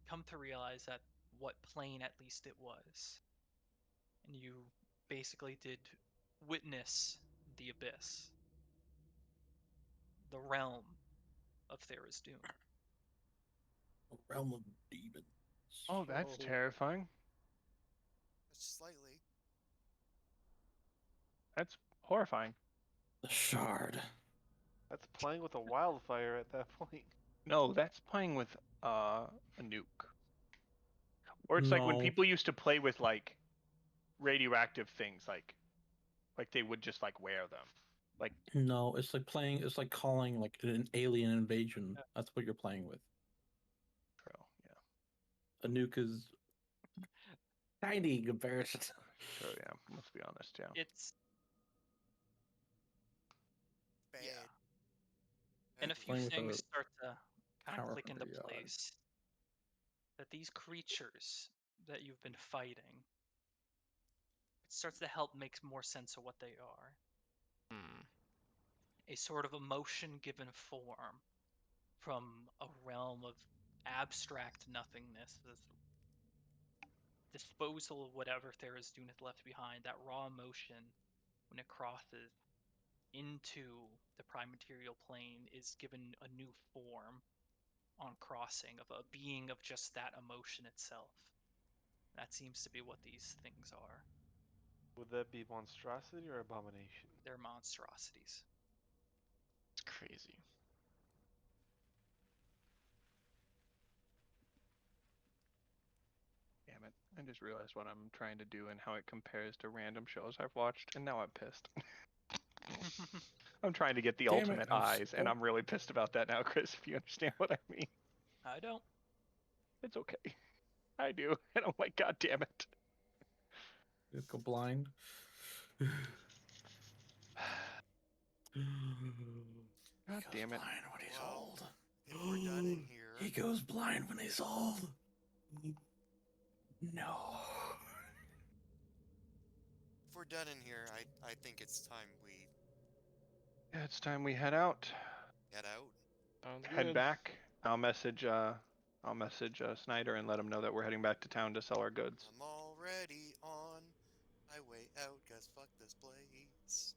come to realize that what plane at least it was. And you basically did witness the abyss, the realm of Thera's Doom. A realm of demons. Oh, that's So- terrifying. Slightly. That's horrifying. The shard. That's playing with a wildfire at that point. No, that's playing with a nuke. Or it's like when No. people used to play with radioactive things, like they would just wear them. No, it's like playing. It's like calling like an alien invasion. That's what you're playing with. True, yeah. A nuke is tiny in comparison. True, yeah. Let's be honest, yeah. It's Bad. Yeah. And a few Playing with things a start to kind of power click into from the yard. place. That these creatures that you've been fighting, it starts to help make more sense of what they are. Hmm. A sort of emotion given form from a realm of abstract nothingness, this disposal of whatever Tharizdun had left behind, that raw emotion when it crosses into the prime material plane is given a new form on crossing of a being of just that emotion itself. That seems to be what these things are. Would that be monstrosity or abomination? They're monstrosities. It's crazy. Damn it. I just realized what I'm trying to do and how it compares to random shows I've watched, and now I'm pissed. I'm trying to get the Damn it, ultimate I'm eyes, and so- I'm really pissed about that now, Chris, if you understand what I mean. I don't. It's okay. I do. And I'm like, God damn it. Just go blind. God damn it. Blind when he's Well, old. if we're done in here, He goes blind when he's old. No. if we're done in here, I think it's time we Yeah, it's time we head out. head out. Sounds Head good. back. I'll message Snyder and let him know that we're heading back to town to sell our goods. I'm already on my way out, cause fuck this place.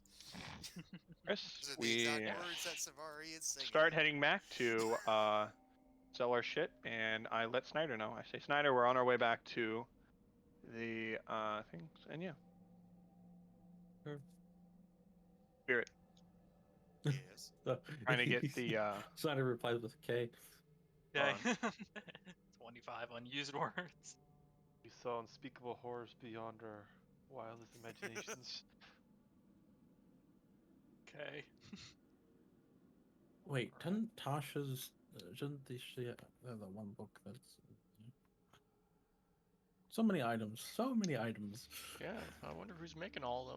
Chris, Those are the we exact words that Savari is singing. start heading back to sell our shit, and I let Snyder know. I say, Snyder, we're on our way back to the things, and yeah. Sure. Spirit. Yes. Trying to get the Snyder replies with a K. Okay. 25 unused words. We saw unspeakable horrors beyond our wildest imaginations. Okay. Wait, didn't Tasha's? Didn't she have that one book that's? So many items. So many items. Yeah, I wonder who's making all of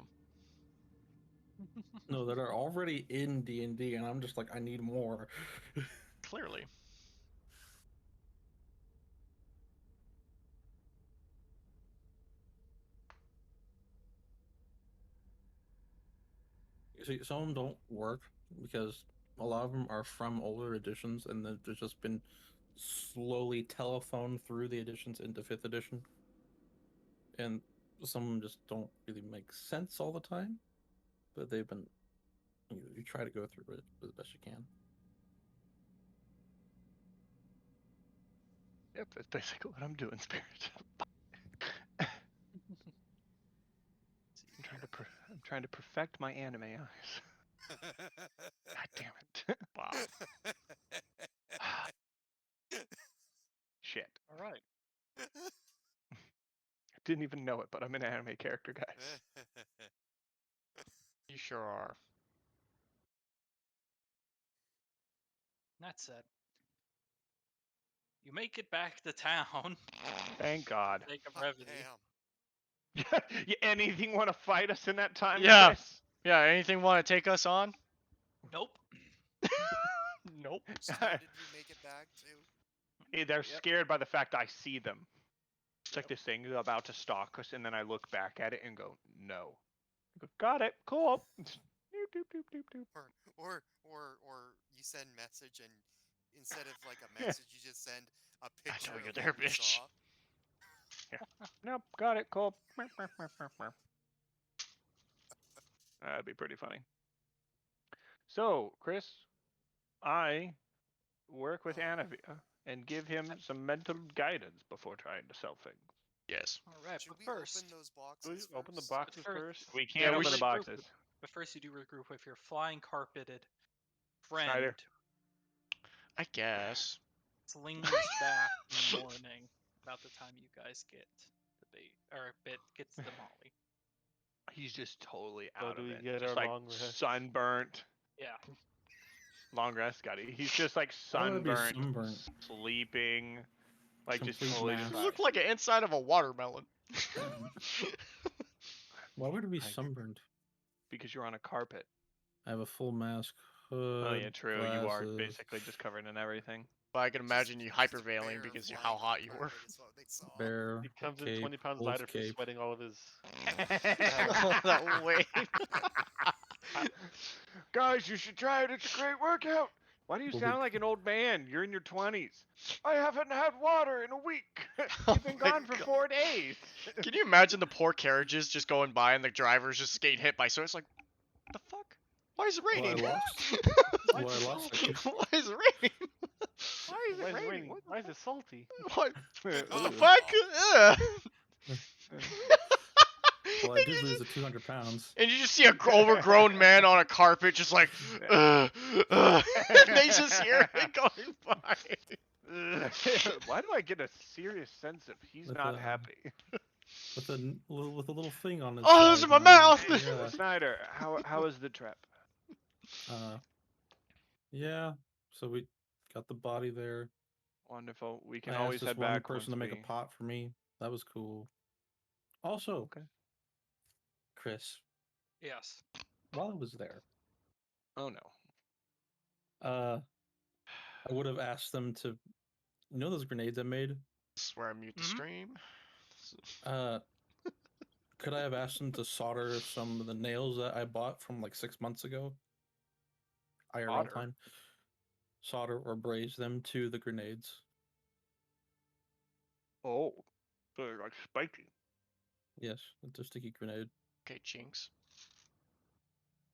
them. No, that are already in D&D, and I'm just like, I need more. Clearly. You see, some of them don't work because a lot of them are from older editions, and they've just been slowly telephoned through the editions into 5th edition. And some of them just don't really make sense all the time, but they've been. You try to go through it as best you can. Yep, that's basically what I'm doing, Spirit. I'm trying to perfect my anime eyes. God damn it. Wow. Shit. All right. I didn't even know it, but I'm an anime character, guys. You sure are. That said, you make it back to town. Thank God. Take a Hot brevity. damn. You anything want to fight us in that time, Yeah. Chris? Yeah, anything want to take us on? Nope. Nope. So did you make it back to? Hey, they're Yep. scared by the fact I see them. It's like this thing is about to stalk us, and then I look back at it and go, no. I go, got it, cool. Doop, doop, doop, doop, doop. Or you send message and instead of like a message, you just send a picture know you're of there, what you bitch. saw. Nope, got it, cool. That'd be pretty funny. So, Chris, I work with Anavia and give him some mental guidance before trying to sell things. Yes. All right, Should but we first, open those Do we boxes? open the first? boxes first- first? We Yeah, can't we open the should- boxes. you do regroup with your flying carpeted friend. Snyder. I guess. Slings back in the morning about the time you guys get the bait or gets the molly. He's just totally So out do of we it. get Just our like long rest? sunburnt. Yeah. Long rest, Scotty. He's just like Why would it be sunburnt, sunburnt? sleeping, like just Complete totally mass. You look like an inside of a watermelon. Why would it be I- sunburned? because you're on a carpet. I have a full mask. Oh yeah, hood, true. You are glasses. basically just covered in everything. But I can imagine you Just a hyperveiling bear because of flying how on hot the you were. carpet is what they saw. Bear. He comes in cape, 20 pounds wolf lighter for cape. sweating all of his. That way. Guys, you should try it. It's a great workout. Why do you We'll sound be- like an old man? You're in your 20s. I haven't had water in a week. Oh You've been my gone for God. 4 days. Can you imagine the poor carriages just going by and the drivers just getting hit by snow? It's like, the fuck? Why is it Well, raining? I lost it. Why is it raining? Why is it raining? What Why is it salty? What the the Ugh. fuck? Ugh. Well, I And did you lose just- the 200 pounds. And you just see a overgrown man on a carpet just like, and they just hear it going by. Why do I get a serious sense of he's With not a- happy? With a little thing on it. Oh, those are my mouth! Yeah. Snyder, how is the trap? Yeah. So we got the body there. Wonderful. We can I always asked this head one back. person to once make a pot for me. That was cool. Also, Okay. Chris, Yes. while I was there, Oh no. I would have asked them to, those grenades I made. This is where I mute the Mhm. stream. Could I have asked them to solder some of the nails that I bought from like 6 months ago? IRL Solder? time. Solder or braze them to the grenades. Oh. So they're like spiky. Yes, it's a sticky grenade. Okay, Jinx.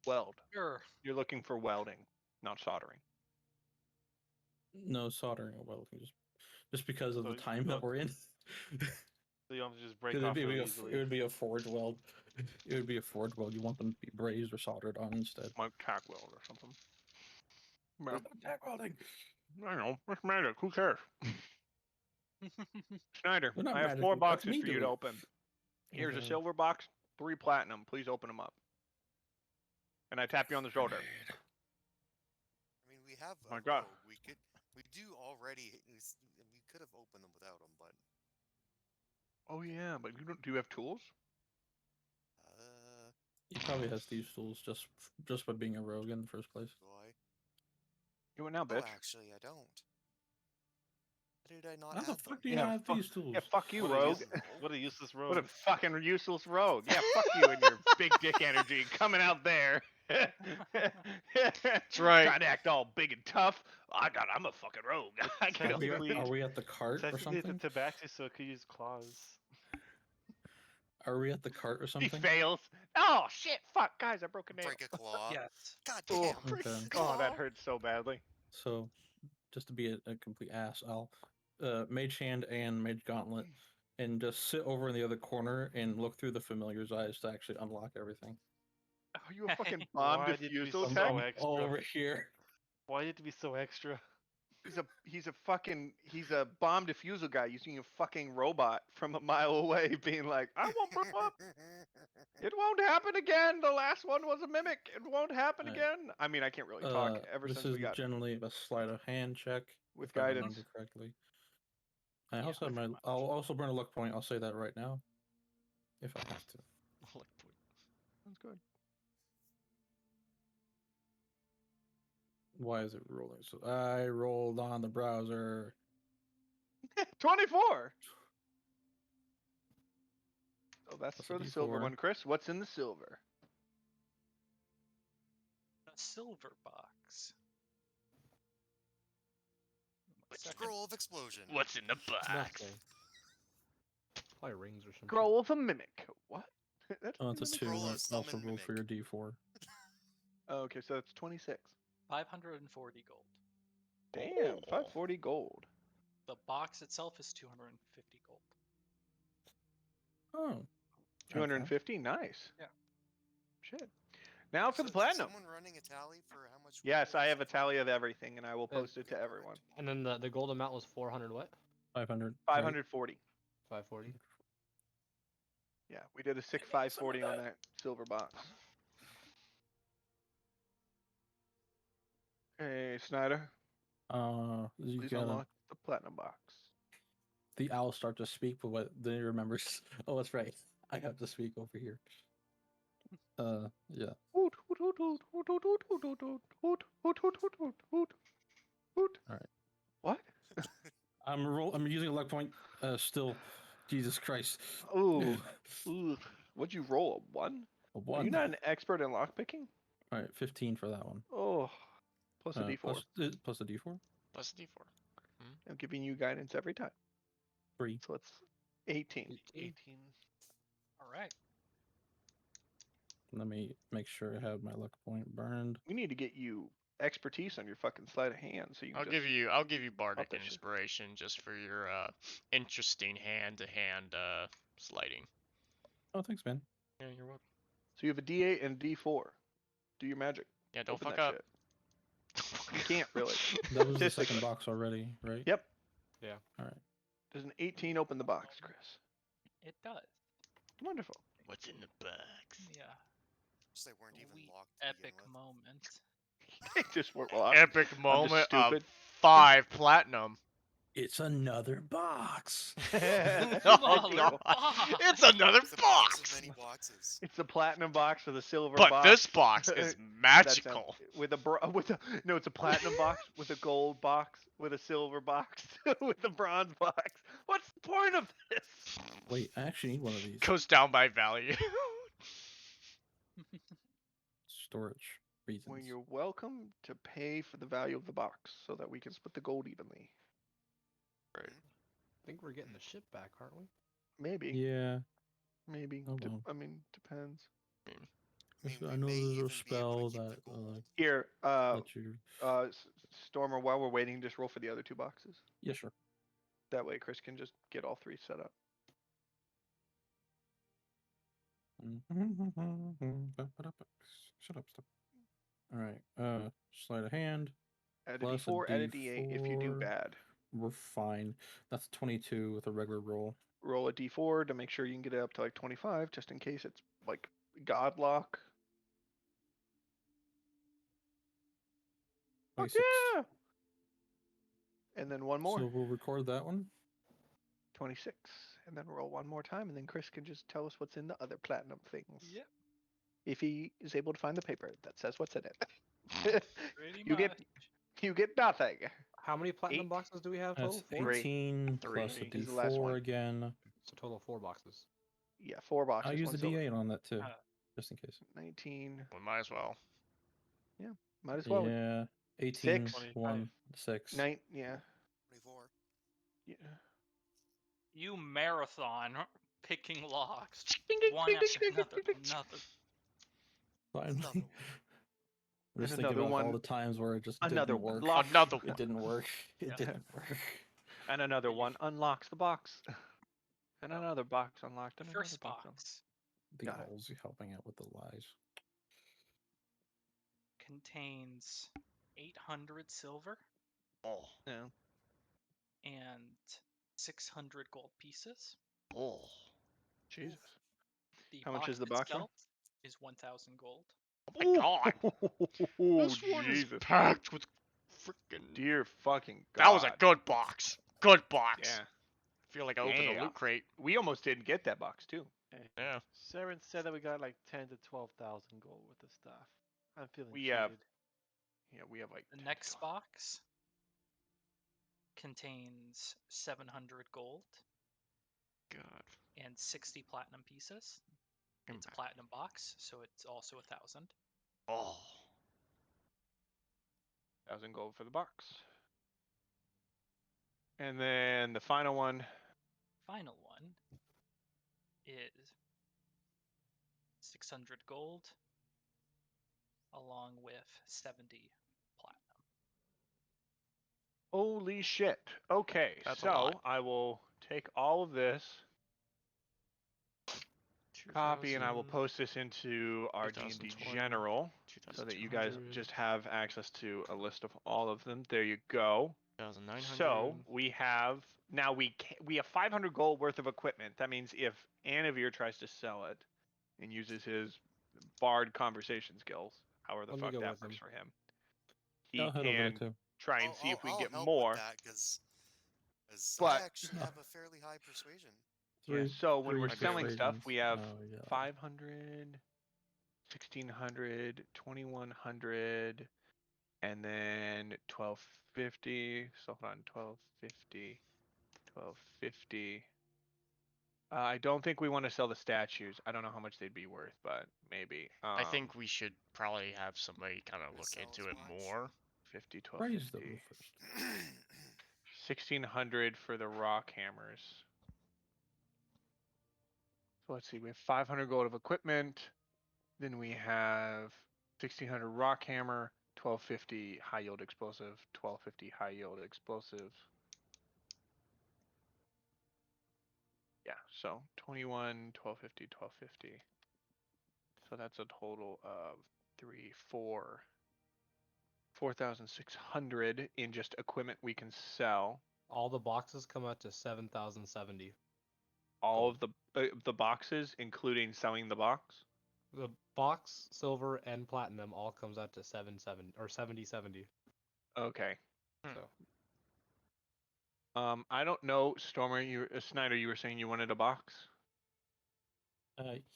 Weld. Sure. You're looking for welding, not soldering. No soldering or welding, just because of So the you time that don't- we're in. So you don't have to just break 'Cause off it really it easily. would be a forge weld. It would be a forge weld. You want them to be brazed or soldered on instead. Like tack weld or something. Well, Tack welding. I don't know. What's magic? Who cares? Schneider, They're not I have magic, 4 that's boxes me for you to doing it. open. Here's a Okay. silver box, 3 platinum. Please open them up. And I tap you on the shoulder. I mean, we have. My a God. rogue. We do already. We could have opened them without them, but Oh yeah, but do you have tools? He probably has these tools just by being a rogue in the first place. do I? Do it now, Oh, bitch. actually, I don't. How did I not How the have them? fuck do you Yeah, not have fuck- these tools? Yeah, fuck you, What a rogue. useless- What a useless rogue. What a fucking useless rogue. Yeah, fuck you and your big dick energy coming out there. That's right. Trying to act all big and tough. I'm a fucking rogue. I can Are we, Technically- are we at the cart or Technically, it's something? a tabaxi, so it could use claws. Are we at the cart or He something? fails. Oh shit! Fuck, guys, I broke a nail. Break a claw. Yes. God Oh, damn. Okay. Oh, that hurts so badly. So, just to be a complete ass, I'll Mage Hand and Mage Gauntlet, and just sit over in the other corner and look through the familiar's eyes to actually unlock everything. Are you a fucking bomb Why did we defusal so tech? extra? All over here. Why did it be so extra? He's a bomb defusal guy using a fucking robot from a mile away, being like, I won't blow up. It won't happen again. The last one was a mimic. It won't happen Right. again. I mean, I can't really talk ever This since is we got generally a sleight of hand check with if I guidance. remember correctly. I Yeah, also have with my. I'll also burn a luck point. I'll say that right now, if I have to. That's good. Why is it rolling? So I rolled on the browser. 24. Oh, that's That's a for the silver D4. one, Chris. What's in the silver? A silver box. Scroll of explosion. What's in the Nothing. Probably rings or something. Scroll of a mimic. What? That's Oh, it's a mimic? 2. Scroll of I also summon rolled for your D4. Oh, okay, so that's 26. 540 gold. Damn, 540 gold. The box itself is 250 gold. Oh. 250, nice. Yeah. Shit. Now for So the is platinum. Someone running a tally for how much? Yes, gold I is have a it? tally of everything, and I will Yeah. post it to everyone. And then the gold amount was 400 what? 500. 540. 540. Yeah, we did a sick 540 on that silver box. Hey, Snyder, You please gotta, unlock the platinum box. the owl start to speak, but what then he remembers. Oh, that's right. I have to speak over here. Yeah. Hoot, hoot, hoot, hoot, hoot, hoot, hoot, hoot, hoot, hoot, hoot, hoot, hoot, hoot, hoot, hoot. Alright. What? I'm using a luck point. Still, Jesus Christ. Ooh, ooh. What'd you roll? A 1? A Are 1. you not an expert in lockpicking? All right, 15 for that one. Oh, plus a d4. Plus a d4. Plus a d4. I'm giving you guidance every time. 3. So it's 18. 18. All right. Let me make sure I have my luck point burned. We need to get you expertise on your fucking sleight of hand, so you can I'll give you bardic that shit. inspiration just for your interesting hand-to-hand sliding. Oh, thanks, man. Yeah, you're welcome. So you have a D8 and a D4. Do your magic. Yeah, don't Open fuck that up. shit. You can't really. That was the Statistically. second box already, right? Yep. Yeah. All right. Does an 18 open the box, Chris? It does. Wonderful. What's in the box? Yeah. Just they weren't even Sweet locked. To epic begin with. moment. They just weren't locked. Epic moment of stupid. 5 platinum. It's another box. That's Oh, fucking God. cool. It's another It's a box box. of many boxes. It's the platinum box with a silver But box. this box is That sounds- magical. No, it's a platinum box with a gold box with a silver box with a bronze box. What's the point of this? Wait, I actually need one of these. Goes down by value. Storage reasons. When you're welcome to pay for the value of the box so that we can split the gold evenly. I think we're getting the ship back, aren't we? Maybe. Yeah. Maybe. Oh, well. I mean, depends. I we know may there's even a be spell able to keep that the gold. Here, lets you. Stormer, while we're waiting, just roll for the other 2 boxes. Yeah, sure. That way Chris can just get all 3 set up. Shut up, stop. All right. Sleight of hand. Add a Plus a D4, add a D8 if you do D4. bad. We're fine. That's 22 with a regular roll. Roll a D4 to make sure you can get it up to like 25, just in case it's like godlock. 26. Yeah! And then one more. So we'll record that one. 26. And then roll one more time, and then Chris can just tell us what's in the other platinum things. Yep. If he is able to find the paper that says what's in it. Pretty You get- much. You get nothing. How many platinum 8. boxes do we have That's total? 4? 18 Three. plus a This is the last one. D4 again. So total of 4 boxes. Yeah, 4 boxes. I'll use one the silver. D8 on that too, Uh, just in case. 19. We might as well. Might as well. Yeah. 18, 6. 1, 6. 9. Yeah. 24. Yeah. You marathon picking locks. Ding, ding, One ding, after ding, ding, another, ding, ding. another. Finally. Another one. I'm just And thinking another about all one. the times where it just Another didn't one. work. Lock. Another It one. didn't work. It Yeah. didn't work. And another one unlocks the box. And another box unlocked. And First another box. box The Got it. owls helping out with the lies. contains 800 silver Oh. Yeah. and 600 gold pieces. Oh. Jesus. The How much box is the box one? itself is 1,000 gold. Oh my god. Oh, This one is Jesus. packed with freaking. Dear fucking God. That was a good box. Good box. Yeah. I feel like I opened a Yeah. loot crate. We almost didn't get that box, too. Yeah. Saren said that we got like 10 to 12,000 gold with this stuff. I'm feeling We, cheated. Yeah, we have like. The 10 next to- box contains 700 gold God. and 60 platinum pieces. It's a Impact. platinum box, so it's also 1,000. Oh. 1,000 gold for the box. And then the final one. Final one is 600 gold along with 70 platinum. Holy shit. Okay, That's a so lot. I will take all of this, copy, and I will 2000, post this into our D&D 2020, General so that you guys 2200, just have access to a list of all of them. There you go. 1900. So we have now we have 500 gold worth of equipment. That means if Anavir tries to sell it and uses his bard conversation skills, however the Let me fuck go that with works him. for him, he I'll head over there can too. try and see if we can get help more. with that because But- I actually have a fairly high persuasion. Yeah, Three- so when three we're selling stuff, persuasions. we have Oh, yeah. 500, 1600, 2100, and then 1250. So hold on, 1250, 1250. I don't think we want to sell the statues. I don't know how much they'd be worth, but maybe. I think we should probably have somebody kind of look Sell into as it much. more 1250, Praise them 1250. first. 1600 for the rock hammers. So let's see, we have 500 gold of equipment. Then we have 1600 rock hammer, 1250 high yield explosive, 1250 high yield explosive. Yeah, so 21, 1250, 1250. So that's a total of 4,600 in just equipment we can sell. All the boxes come out to 7,070. All of the boxes, including selling the box. The box, silver, and platinum all comes out to 770 or 7070. Okay. So I don't know, Stormer. Snyder, you were saying you wanted a box.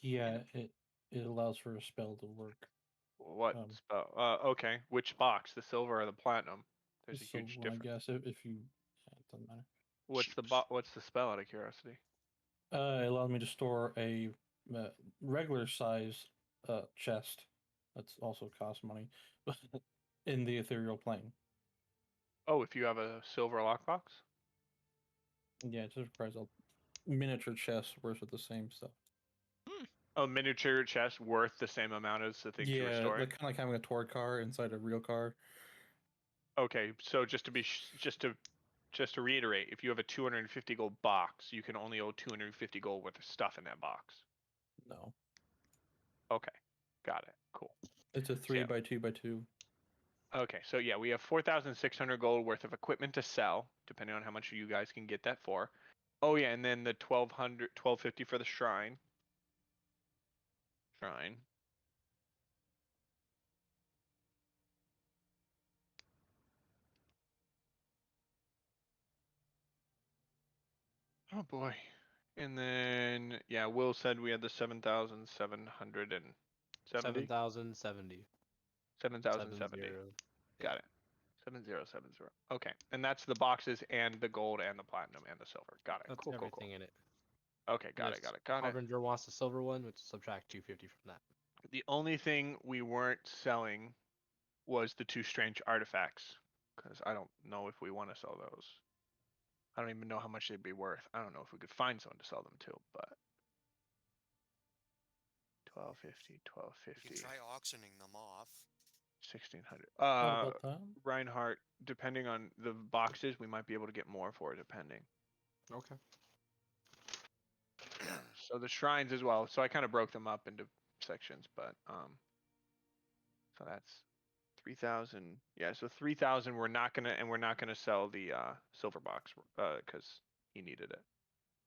Yeah, it allows for a spell to work. What spell? Okay. Which box? The silver or the platinum? There's a So, huge well, difference. I guess if you, it doesn't matter. What's the spell? Out of curiosity. It allows me to store a regular size chest. That's also costs money, in the ethereal plane. Oh, if you have a silver lockbox. Yeah, it just requires a miniature chest worth of the same stuff. A miniature chest worth the same amount as the things you were Yeah, storing. like kind of like having a tour car inside a real car. Okay, so just to reiterate, if you have a 250 gold box, you can only hold 250 gold worth of stuff in that box. No, Okay, got it. Cool. it's a 3x2x2. Okay, so yeah, we have 4,600 gold worth of equipment to sell, depending on how much you guys can get that for. Oh yeah, and then the 1250 for the shrine. Oh boy. And then yeah, Will said we had the 7,770. 7,070. 7,070. Got it. 7070. Okay, and that's the boxes and the gold and the platinum and the silver. Got it. That's Cool. everything in it. Okay, got it. Harbinger wants the silver one, which subtract 250 from that. The only thing we weren't selling was the 2 strange artifacts, because I don't know if we want to sell those. I don't even know how much they'd be worth. I don't know if we could find someone to sell them to, but 1250, 1250. You can try auctioning them off. 1600. About that? Reinhardt, depending on the boxes, we might be able to get more for it, depending. Okay. So the shrines as well. So I kind of broke them up into sections, but so that's 3,000. Yeah, so 3,000. We're not gonna sell the silver box because he needed it.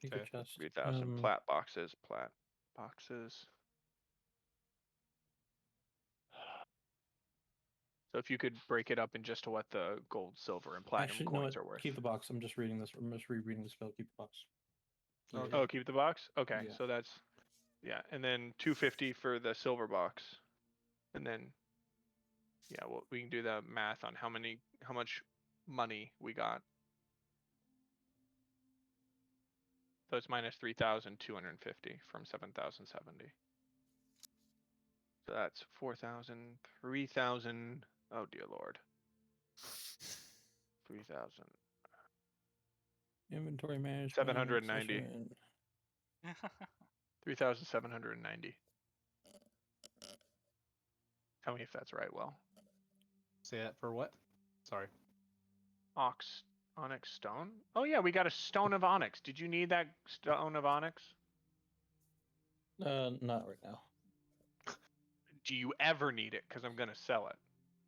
You could just 3,000 plat boxes. So if you could break it up in just to what the gold, silver, and platinum coins are worth. Keep the box. I'm just reading this. I'm just rereading the spell. Keep the box. Oh, keep the box? Okay, Yeah. so that's, yeah, and then 250 for the silver box. And then, yeah, well, we can do the math on how much money we got. So it's minus 3,250 from 7,070. So that's 4,000, 3,000, oh dear lord. 3,000. Inventory management. 790. 3,790. Tell me if that's right, Will. Say that for what? Sorry. Onyx stone? Oh yeah, we got a stone of onyx. Did you need that stone of onyx? Not right now. Do you ever need it? Because I'm gonna sell it.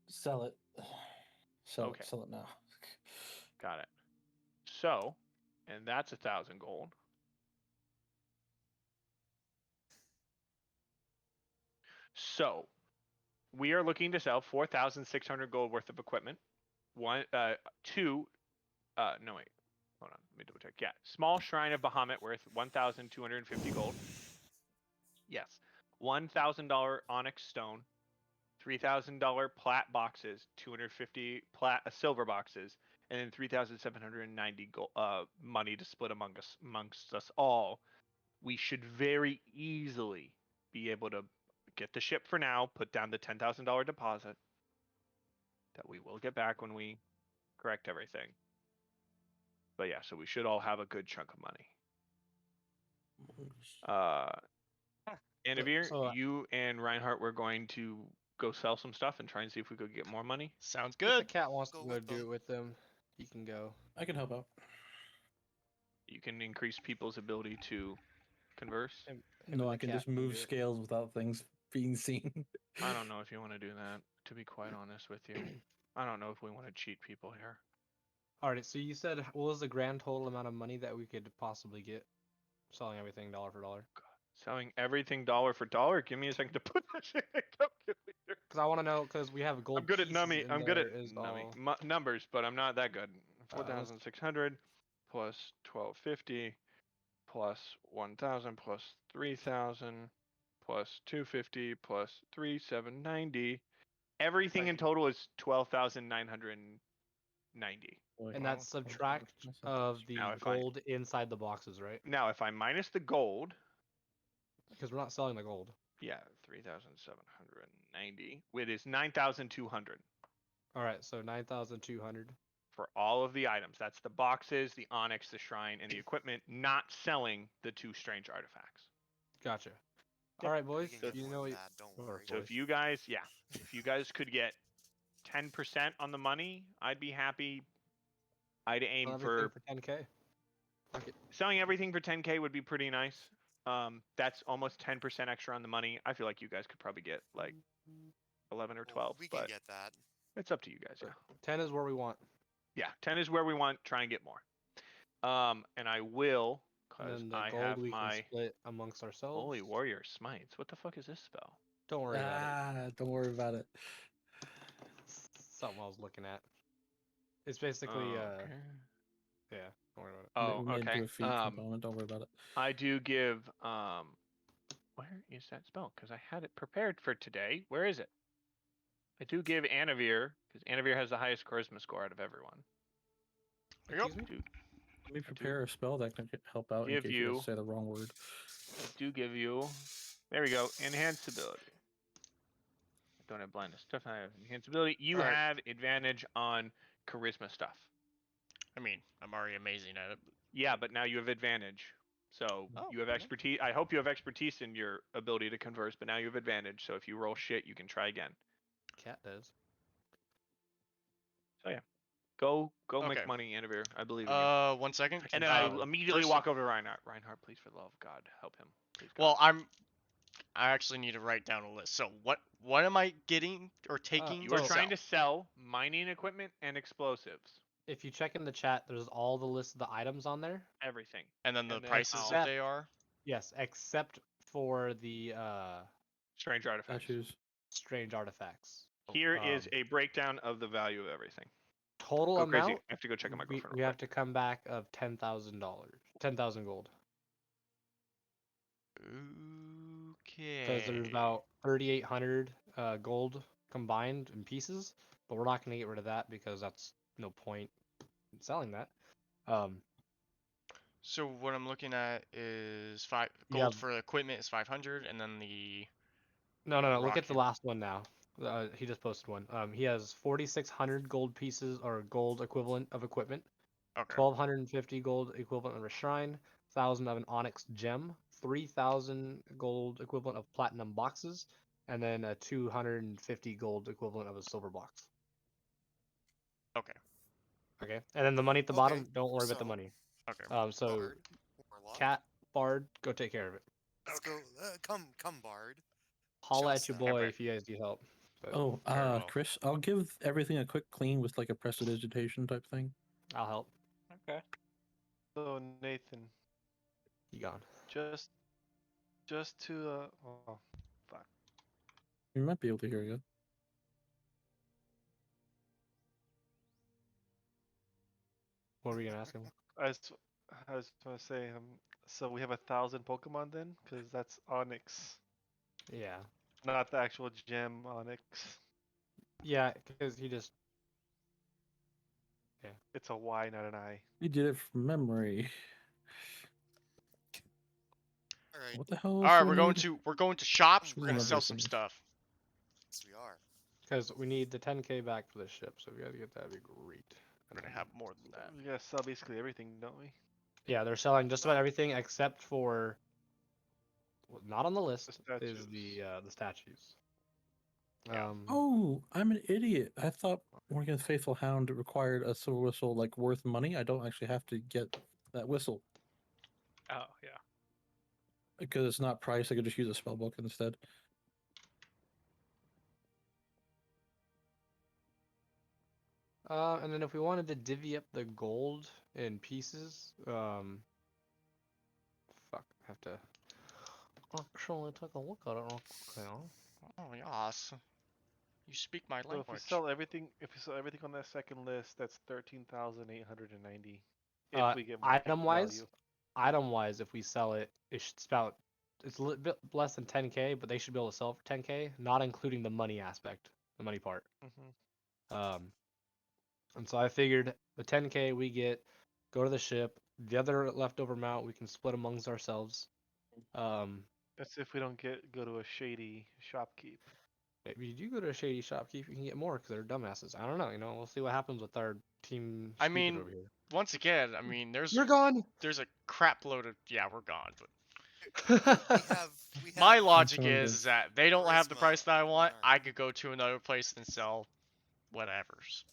Sell it. Sell Okay. it. Sell it now. Got it. So, and that's 1,000 gold. So, we are looking to sell 4,600 gold worth of equipment. No wait, hold on, let me double check. Yeah, small shrine of Bahamut worth 1,250 gold. Yes, $1,000 onyx stone, $3,000 plat boxes, 250 silver boxes, and then 3,790 gold money to split amongst us all. We should very easily be able to get the ship for now, put down the $10,000 deposit. that we will get back when we correct everything. But yeah, so we should all have a good chunk of money. Anavir, So, you and Reinhardt were going to go sell some stuff and try and see if we could get more money. Sounds if the good. cat wants to Go go with do them. it with them, he can go. I can help out. You can increase people's ability to converse. Him No, and I the can cat just move do it. scales without things being seen. I don't know if you want to do that, to be quite honest with you. I don't know if we want to cheat people here. Alright, so you said what was the grand total amount of money that we could possibly get selling everything dollar for dollar? Selling everything dollar for dollar? Give me a second to put that shit in a calculator. Because I want to know, because we have gold I'm good at pieces nummy. in I'm good at there is all... numbers, but I'm not that good. let's- 4,600 plus 1,250 plus 1,000 plus 3,000 plus 250 plus 3,790. Everything in total is 12,990. And that's subtract of the Now, if I- gold inside the boxes, right? Now, if I minus the gold, Because we're not selling the gold. yeah, 3,790. It is 9,200 Alright, so 9,200. for all of the items. That's the boxes, the onyx, the shrine, and the equipment. Not selling the 2 strange artifacts. Gotcha. Yep. Alright, We boys, can get you more know than what... that, don't or worry. So if you guys, if you guys could get 10% on the money, I'd be happy. I'd aim Sell for everything for 10K. Fuck it. selling everything for 10K would be pretty nice. That's almost 10% extra on the money. I feel like you guys could probably get like 11 or 12, We can but get that. it's up to you guys. Yeah. 10 is where we want. Yeah, 10 is where we want. Try and get more. And I will, And because then the I gold have we my can split amongst ourselves. Holy Warrior Smites. What the fuck is this spell? Don't worry about it. Don't worry about it. Something I was looking at. It's basically, Okay. yeah, don't worry about it. Oh, Made into okay. a feat component. Don't worry about it. I do give, where is that spell? Because I had it prepared for today. Where is it? I do give Anavir, because Anavir has the highest charisma score out of everyone. There you go. Excuse me? Let me prepare a spell that can help out in Give case you you- guys say the wrong word. I do give you, there we go, enhanced ability. I don't have blindness stuff. I have enhanced ability. You Alright. have advantage on charisma stuff. I mean, I'm already amazing at it. Yeah, but now you have advantage. So Oh, you have okay. expertise. I hope you have expertise in your ability to converse, but now you have advantage. So if you roll shit, you can try again. Cat does. Go Okay. make money, Anavir. I believe in you. 1 second. And then I Uh, immediately first- walk over to Reinhardt. Reinhardt, please, for the love of God, help him. Please, God. Well, I actually need to write down a list. So what am I getting or taking? you are so- trying to sell mining equipment and explosives. If you check in the chat, there's all the list of the items on there. Everything. and then the and then prices I'll- that they are. Yes, except for the Strange artifacts. Statues. strange artifacts. Here is Um, a breakdown of the value of everything. Total Go amount. crazy. I have to go check on my we, girlfriend. we real have to come back of $10,000, 10,000 gold, Okay. because there's about 3,800 gold combined in pieces. But we're not going to get rid of that because that's no point in selling that. So what I'm looking at is You gold have- for equipment is 500, and then the No. Look at the Rocket. last one now. He just posted one. He has 4,600 gold pieces or gold equivalent of equipment. okay. 1,250 gold equivalent of a shrine, 1,000 of an onyx gem, 3,000 gold equivalent of platinum boxes, and then a 250 gold equivalent of a silver box. Okay. Okay, and then the money at the Okay, bottom. Don't worry about the so- money. Okay. So Bard, Warlock. cat, bard, go take care of it. Let's go. Come, Bard. Holla Just at your that. boy Okay. if you guys need help. But Oh, Very well. Chris, I'll give everything a quick clean with like a prestidigitation type thing. I'll help. Okay. So Nathan, You gone? just to oh fuck. You might be able to hear you. What were you gonna ask him? I was gonna say so we have 1,000 Pokemon then, because that's Onyx, Yeah. not the actual gem Onyx. Yeah, because he just. It's a Y, not an I. We did it from memory. All right. What the hell? All else right, do we we're need? going to shops. We're One gonna of sell those some things. stuff. Yes, we are. Because we need the 10k back for the ship, so if you guys get that, that'd be great. We're gonna have more than that. We gotta sell basically everything, don't we? Yeah, they're selling just about everything except for not on the list is statues. the statues. Yeah. Oh, I'm an idiot. I thought Morgan the Faithful Hound required a silver whistle like worth money. I don't actually have to get that whistle Oh yeah. because it's not priced. I could just use a spell book instead. And then if we wanted to divvy up the gold in pieces, fuck, I have to actually take a look at it real quick. Oh yes. You speak my So if we language. sell everything, on that second list, that's 13,890. If Uh, we get more item-wise, value. if we sell it, it's about it's a bit less than 10k, but they should be able to sell it for 10k, not including the money aspect, the money part. Mhm. And so I figured the 10k we get, go to the ship. The other leftover amount we can split amongst ourselves. That's if we don't go to a shady shopkeep. Maybe you do go to a shady shopkeep, you can get more because they're dumbasses. I don't know. We'll see what happens with our team I stupid mean, over here. once again, I mean, there's You're gone. a crap load of we're gone. But We have my logic Someone is does. that they don't have the charisma price that I on want. our- I could go to another place and sell whatever's.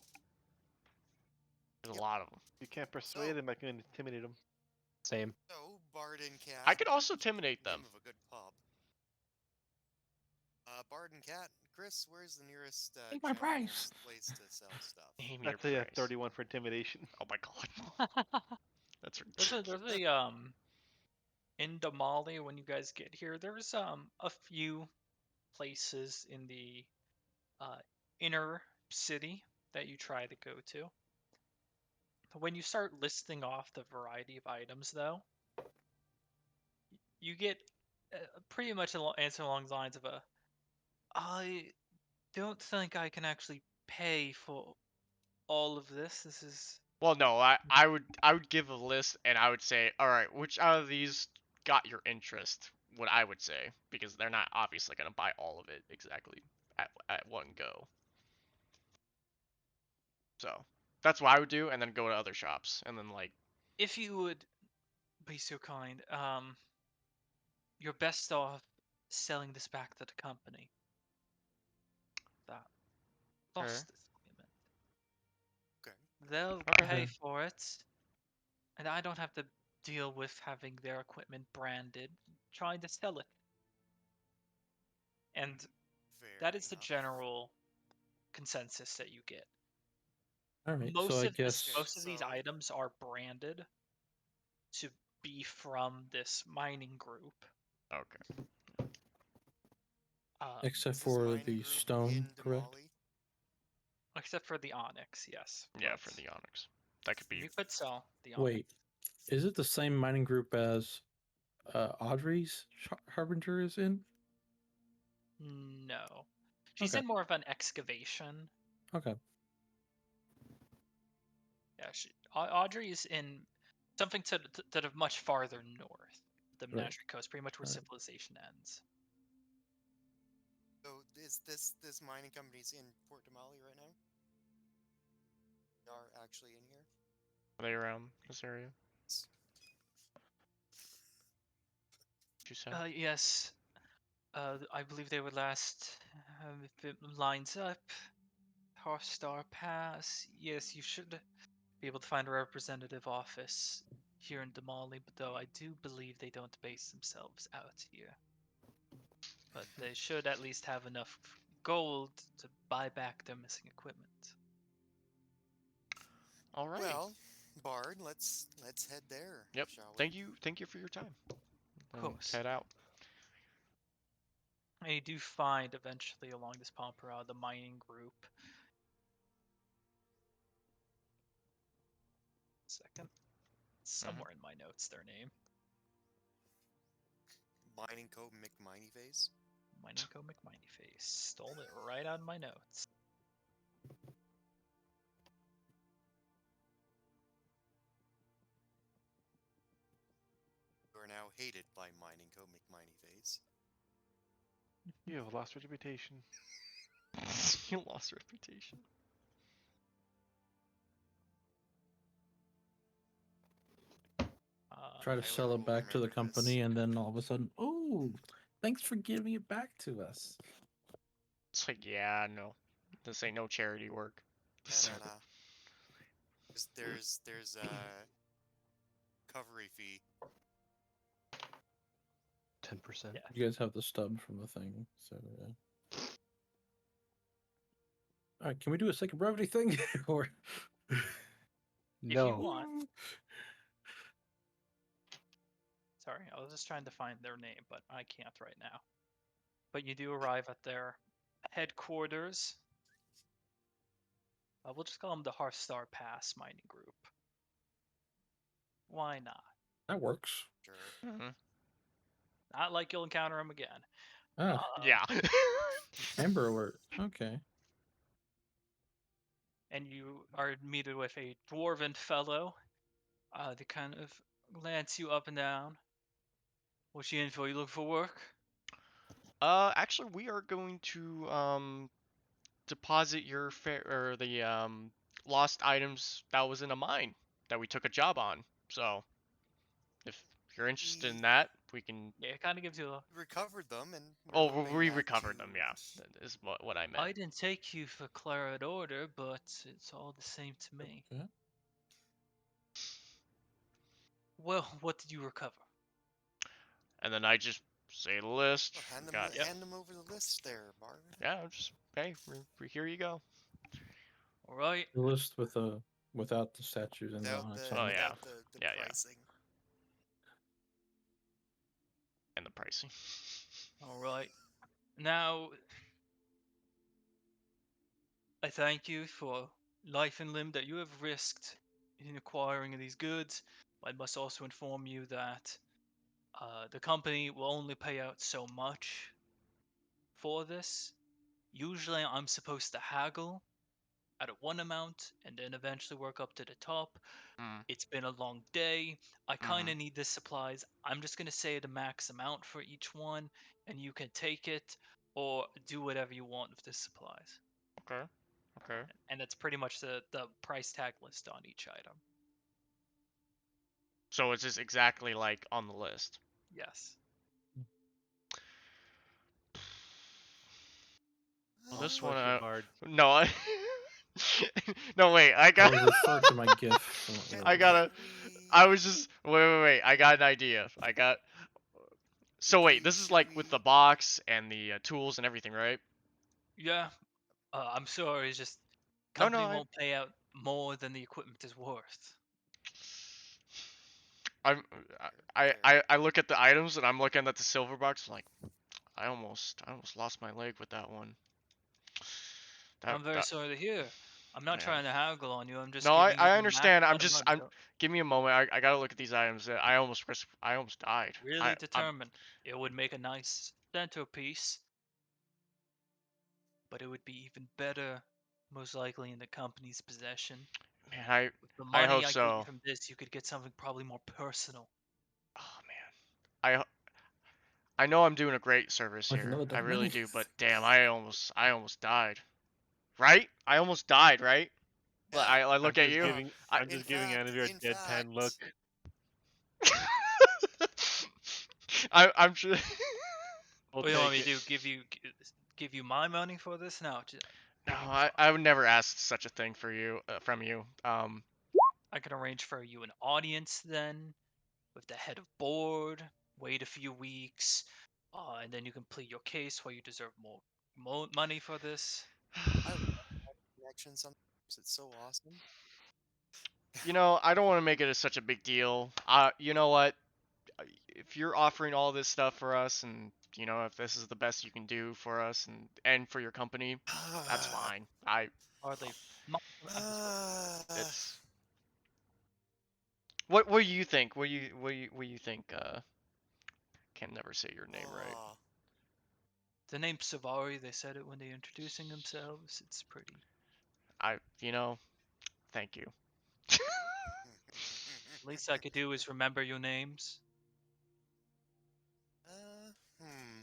There's a Yep. lot of them. You can't persuade them. I can intimidate them. Same. So Bard and Cat. I could also intimidate name them. of a good pub. Bard and Cat. Chris, where's the nearest Take my price. place to sell stuff? Name I your tell you, price. 31 for intimidation. Oh my god. That's There's ridiculous. a in Damali when you guys get here. There's a few places in the inner city that you try to go to. When you start listing off the variety of items, though, you get pretty much an answer along the lines of I don't think I can actually pay for all of this. This is Well, no, I would give a list and I would say, all right, which out of these got your interest? What I would say, because they're not obviously gonna buy all of it exactly at one go. So that's what I would do, and then go to other shops, and then like. if you would be so kind, you're best off selling this back to the company. That Okay. lost this payment. Okay. They'll Okay. pay for it, and I don't have to deal with having their equipment branded, trying to sell it. And that is the enough. general consensus that you get. All right, so I guess Most of these So- items are branded to be from this mining group. Okay. except Is this for mining the group stone, in correct? Damali? Except for the onyx, yes. Yeah, but for the onyx. That could be. you could sell the onyx. Wait, is it the same mining group as Audrey's Harbinger is in? No. She's Okay. in more of an excavation. Okay. Yeah, Audrey is in something to the much farther north. The Right. Menagerie Coast, pretty much where Right. civilization ends. So is this mining company's in Port Damali right now? They are actually in here. Are they around this area? Did you say? Yes. I believe they would last if it lines up. Star Pass. Yes, you should be able to find a representative office here in Damali, but though I do believe they don't base themselves out here. But they should at least have enough gold to buy back their missing equipment. All right. Well, Bard, let's head there. Yep. Shall we? Thank you for your time. Of course. Head out. And you do find eventually along this Pompera the mining group. Second. Somewhere in my notes their name. Mining Co. McMineyface. Mining Co. McMineyface. Stole it right out of my notes. You are now hated by Mining Co. McMineyface. You have lost reputation. You lost reputation. Try to I sell it will back to the remember this. company, and then all of a sudden, oh, thanks for giving it back to us. It's like, yeah, no. This ain't no charity work. No. There's a recovery fee. 10%. Yeah. You guys have the stub from the thing, so yeah. All right, can we do a sake of brevity thing? Or If No. you want. Sorry, I was just trying to find their name, but I can't right now. But you do arrive at their headquarters. We'll just call them the Hearthstar Pass Mining Group. Why not? that works. Sure. Mhm. Not like you'll encounter them again. Ah, Yeah. Amber Alert. Okay. And you are meted with a dwarven fellow. They kind of glance you up and down. What you in for? You looking for work? Actually, we are going to deposit your or the lost items that was in a mine that we took a job on. So, if you're interested in that, we can. Yeah, it kind of gives you a. We recovered them, and Oh, we're hoping we that recovered you- them. Yeah, that is what I meant. I didn't take you for Claret Order, but it's all the same to me. Okay. Well, what did you recover? And then I just say the list. Oh, hand Got them, hand them over the list there, Bard. yeah. Just hey, here you go. All right. The list with without the statues and Without on it. the, so- Oh, yeah. without the Yeah, yeah. pricing. And the pricing. All right. Now, I thank you for life and limb that you have risked in acquiring these goods. I must also inform you that the company will only pay out so much for this. Usually, I'm supposed to haggle at one amount and then eventually work up to the top. Mm. It's been a long day. I kind of need the supplies. I'm just going to say the max amount for each one, and you can take it or do whatever you want with the supplies. Okay. Okay. And that's pretty much the price tag list on each item. So it's just exactly like on the list. Yes. Oh, This bless one, you, Bard. no, no, wait, I I got. was referring to my GIF. from I earlier. gotta. I was just wait. I got an idea. I got. So wait, this is like with the box and the tools and everything, right? Yeah. I'm sorry. It's just No, no, company won't pay out more than the equipment is worth. I'm. I look at the items and I'm looking at the silver box. I'm like, I almost lost my leg with that one. I'm very sorry to hear. I'm not Yeah. trying to haggle on you. I'm just No, giving you I the understand. max I'm amount of just. money. Give me a moment. I gotta look at these items. I almost died. Really I'm, determined. It would make a nice centerpiece, but it would be even better, most likely in the company's possession. man, With the I money hope I get so. you from this, you could get something probably more personal. Oh man. I know I'm doing a great service Like here. another I dead really money? do, but damn, I almost died. Right? I almost died, right? Yeah. I look at you. I'm just giving Andrea a in deadpan look. I'm sure. We'll What do you want me take to it. do? Give you my money for this? No, No, I would never ask such a thing for you from you. I can arrange for you an audience then, with the head of board. Wait a few weeks, and then you can plead your case why you deserve more money for this. I love connection sometimes. It's so awesome. You know, I don't want to make it such a big deal. You know what? If you're offering all this stuff for us, and you know, if this is the best you can do for us and for your company, that's fine. Hardly. It's. What do you think? What do you think? Can never say your name right. Aw. The name Savari, they said it when they introducing themselves. It's pretty. You know, thank you. Least I could do is remember your names. Hmm.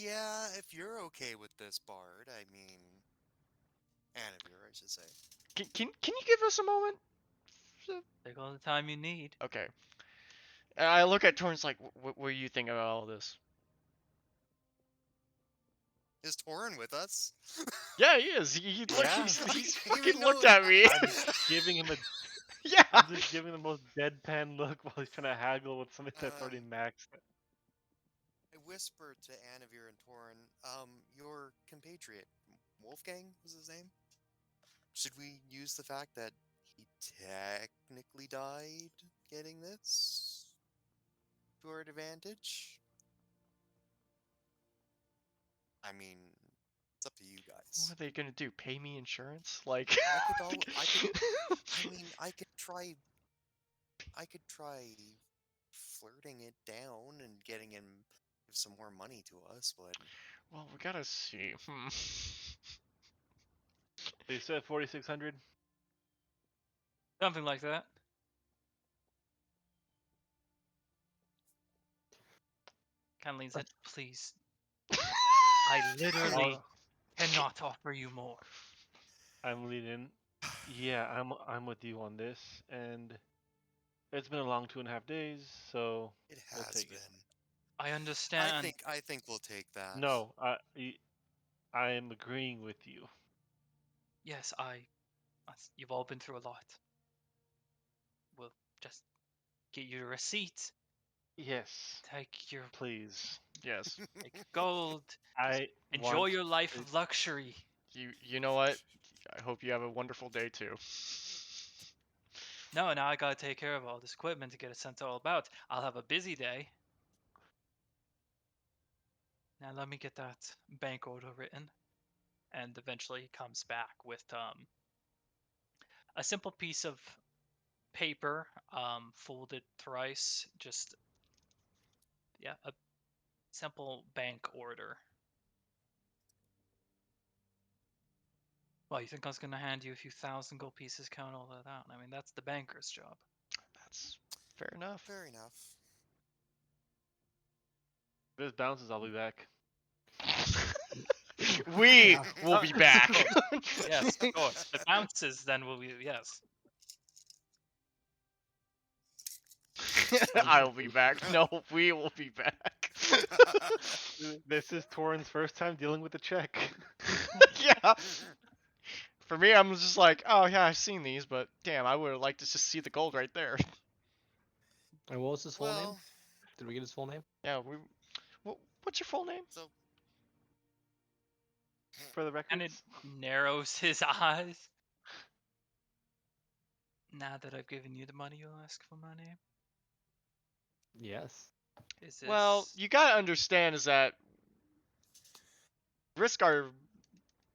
Yeah, if you're okay with this, Bard, I mean, Anavir, I should say. Can you give us a moment? Take all the time you need. Okay. And I look at Torrance like, what do you think about all this? Is Torin with us? Yeah, he is. He Yeah. he's I didn't fucking even looked know at me. I'm giving him a Yeah. I'm just giving the most deadpan look while he's trying to haggle with something that's already maxed. I whispered to Anavir and Torin, your compatriot, Wolfgang was his name? Should we use the fact that he technically died getting this to our advantage? I mean, it's up to you What guys. are they gonna do? Pay me insurance? Like. I could try flirting it down and getting him give some more money to us, but Well, we gotta see. So you said 4,600? Something like that. Kind of leans in. Please. I literally cannot offer you more. I'm leading. Yeah, I'm with you on this, and it's been a long 2.5 days, so it we'll has take been. it. I understand. I think we'll take that. No, I am agreeing with you. Yes, you've all been through a lot. We'll just get you a receipt. Yes, Take your please. Yes. take gold. Enjoy want your life to- of luxury. You know what? I hope you have a wonderful day too. No, now I gotta take care of all this equipment to get it sent all about. I'll have a busy day. Now let me get that bank order written. And eventually he comes back with a simple piece of paper, folded thrice, just a simple bank order. Well, you think I was gonna hand you a few thousand gold pieces, count all that out? I mean, that's the banker's job. That's fair enough. Fair enough. If this bounces, I'll be back. We Yeah. will be back. Yes, of course. The bounces then will be yes. I'll be back. No, we will be back. This is Torin's first time dealing with a check. Yeah. For me, I'm just like, oh yeah, I've seen these, but damn, I would have liked to just see the gold right there. And what was his full name? Well, Did we get his full name? Yeah, what's your full name? so For the record, And it narrows his eyes. Now that I've given you the money, you'll ask for my name? Yes. Is this... Well, you gotta understand is that risk our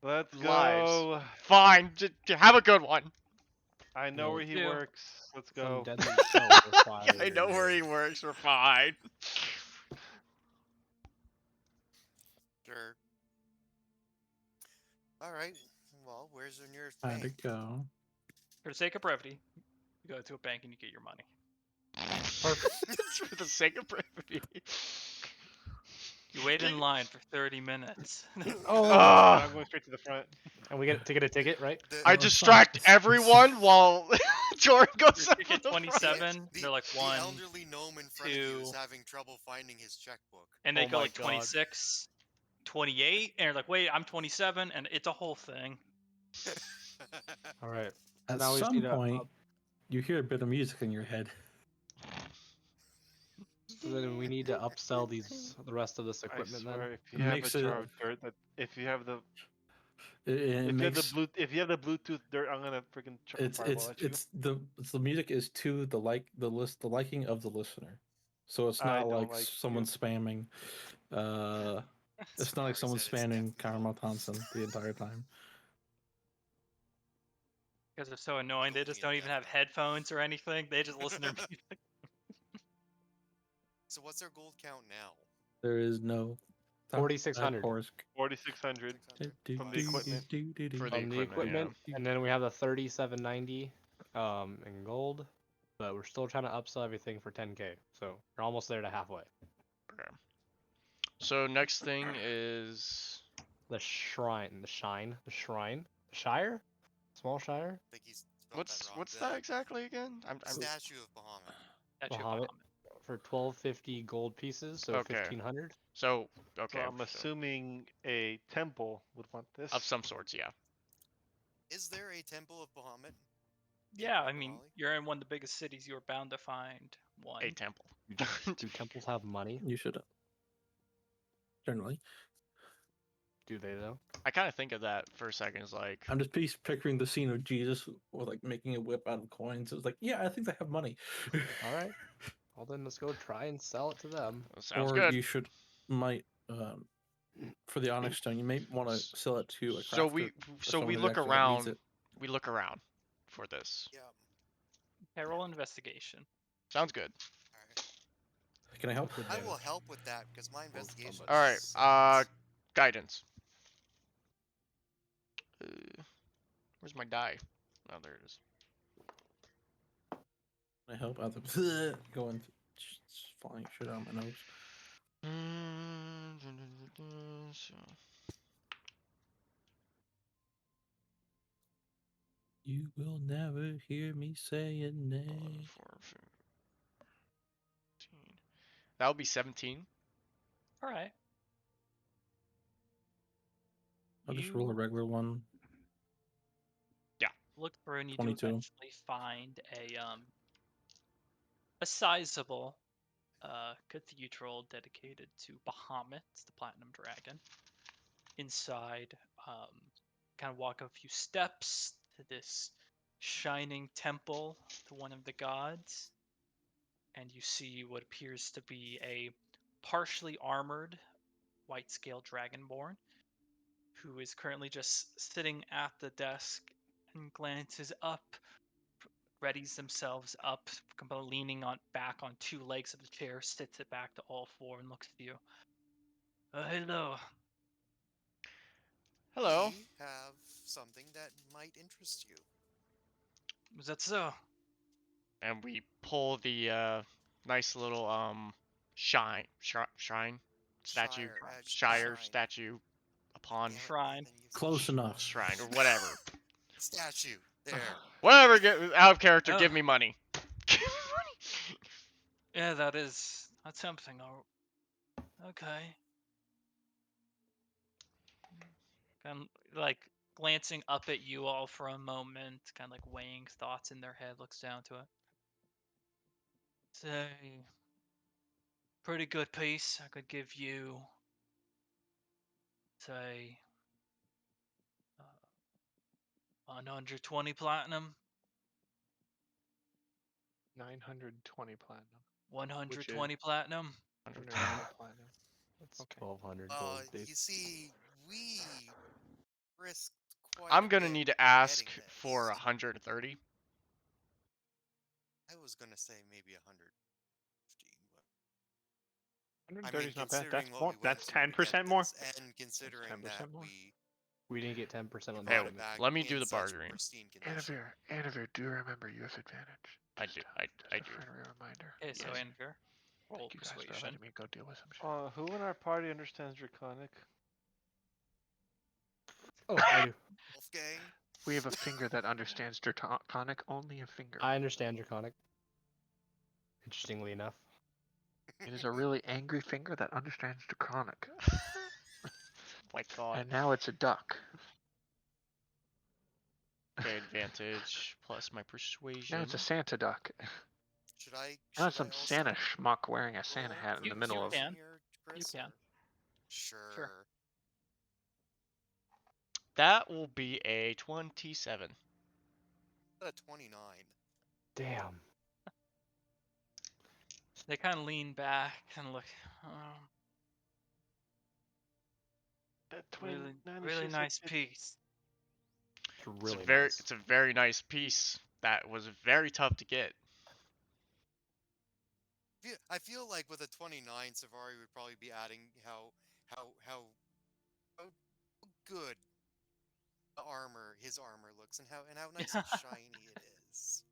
let's lives. go. Fine, have a good one. I know Well, where he do. works. Let's Some go. deadly oh, we're fine. Yeah, I know where he works. We're fine. sure. All right. Well, where's the nearest How'd bank? it go? For the sake of brevity, you go to a bank and you get your money. For the sake of brevity. You wait in line for 30 minutes. Oh, I'm going straight to the front. and we get to get a ticket, right? I distract everyone while Jordan goes Your up ticket the front. 27, they're like the 1, elderly gnome in front of you is 2, having trouble finding his checkbook. and they Oh go my like God. 26, 28, and you're like, wait, I'm 27, and it's a whole thing. All right. At Now we just some need to point, you hear a bit of music in your head. So then we need to upsell the rest of this I equipment then. swear, if you have a Makes it- jar of dirt, if you have the It if you have the Bluetooth dirt, I'm gonna freaking chuck a fireball at you. it's the music is to the liking of the listener, so it's I not don't like like someone you. spamming. It's not like someone Sorry, said it's spamming definitely Caramel not. Thompson the entire time. Because they're so annoying, they just don't even have headphones or anything. They just listen to music. So what's our gold count now? There is no 4,600 4,600 from the equipment. For from the equipment, yeah. and then we have the 3,790 in gold, but we're still trying to upsell everything for 10k. So we're almost there to halfway. So next thing is The shrine. The shine. The shrine. Shire? Small shire? I think he's spelled that wrong. what's The that exactly again? I'm statue of Bahamut. Statue of Bahamut. Bahamut. For 1250 gold pieces, so Okay. 1500. So So okay. I'm assuming a temple would want this. Of some sorts, yeah. Is there a temple of Bahamut? Yeah, I Greater mean, Raleigh? you're in one of the biggest cities. You're bound to find one. A temple. Do temples have money? You should. Generally, Do they though? I kind of think of that for a second. It's like, I'm just picturing the scene of Jesus or like making a whip out of coins. It was like, yeah, I think they have money. All right. Well then, let's go try and sell it to them. sounds or good. you might for the onyx stone, you may want to sell it to a crafter. So we or so we someone who look actually needs around. it. We look around for this. Yeah. Okay, roll investigation. Sounds good. Alright. Can I help? Good I damage. will help with that because my investigation. All right. sucks. Guidance. Where's my die? Oh, there it is. Can I help out the going flying shit out of my nose? So, You will never hear me saying nay. 4, 15. That would be 17. All right. I'll just roll a You regular one. look through and you do 22. eventually find a sizable cathedral dedicated to Bahamut, the Platinum Dragon. Inside, kind of walk a few steps to this shining temple to one of the gods, and you see what appears to be a partially armored white scale dragonborn who is currently just sitting at the desk and glances up, readies themselves up, leaning on back on two legs of the chair, sits it back to all four, and looks at you. Hello. Hello. We have something that might interest you. Is that so? And we pull the nice little shrine statue Shire. statue upon Damn it, Shrine. Nathan, you Close enough. shrine or whatever. Statue. There. Whatever. Get out of character. Oh. Give me money. Yeah, that's tempting. Oh, okay. Kind of like glancing up at you all for a moment, kind of like weighing thoughts in their head, looks down to it. Say, pretty good piece. I could give you, say, 120 platinum, 920 platinum. 120 platinum. 120 platinum. That's Okay. 1200 gold, dude. You see, we risked quite I'm a gonna bit need to ask getting for this. 130. I was gonna say maybe 115, but 130 is not bad. considering That's what more. we went That's through to 10% get more. this, and considering 10% that more. We didn't get 10% on we Hey, brought the it back let me in do the such bartering. pristine condition. Anavir, do you remember youth advantage? I do. I Just a do. friendly reminder. Okay, so Yes. Anvir, roll Thank you guys for persuasion. letting me go deal with some shit. Who in our party understands Draconic? Oh, I do. Wolfgang. We have a finger that understands Draconic, only a finger. I understand Draconic. Interestingly enough. It is a really angry finger that understands Draconic. My God. And now it's a duck. Okay, advantage plus my persuasion. Now it's a Santa duck. Should I? Now should it's some I also Santa schmuck wearing a Santa roll hat in You- the middle you of. can. here, You Chris, can. or- Sure. That will be a 27. A 29. Damn. They kind of lean back and look. That Really, 29 is really just a nice bit- piece. It's really It's a very nice piece that was very tough to get. I feel like with a 29, Savari would probably be adding how good his armor looks, and how nice and shiny it is.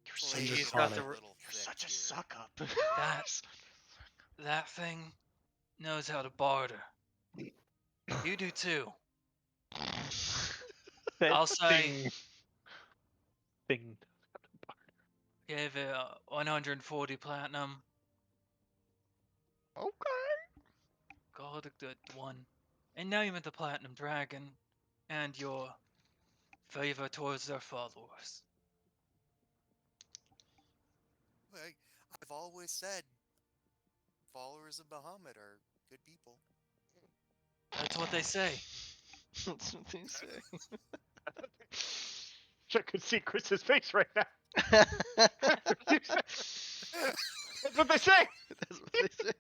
You're Blade such a, He's is got a the little you're thick such a here. suck up. That thing, knows how to barter. You do too. That I'll say thing. gave it 140 platinum. Okay. God, a good one. And name of the Platinum Dragon, and your favor towards their followers. Like, I've always said followers of Bahamut are good people. That's what they say. That's what they say. I could see Chris's face right now. That's what they say. That's what they say.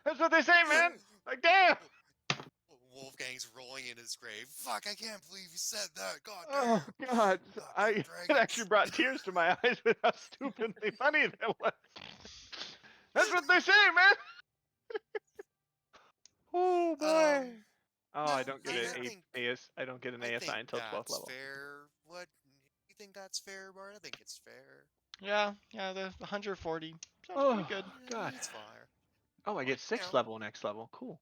That's what they say, man. Like, damn. Wolfgang's rolling in his grave. Fuck, I can't believe you said that. God Oh damn. God, Goddamn it dragons. actually brought tears to my eyes with how stupidly funny that was. That's what they say, man. Oh boy. Oh, I don't get I don't get an I ASI think until 12th that's level. fair. What? You think that's fair, Bart? I think it's fair. Yeah, the 140 sounds Oh pretty good. God. It's fire. Oh, I get 6th level next level. Cool.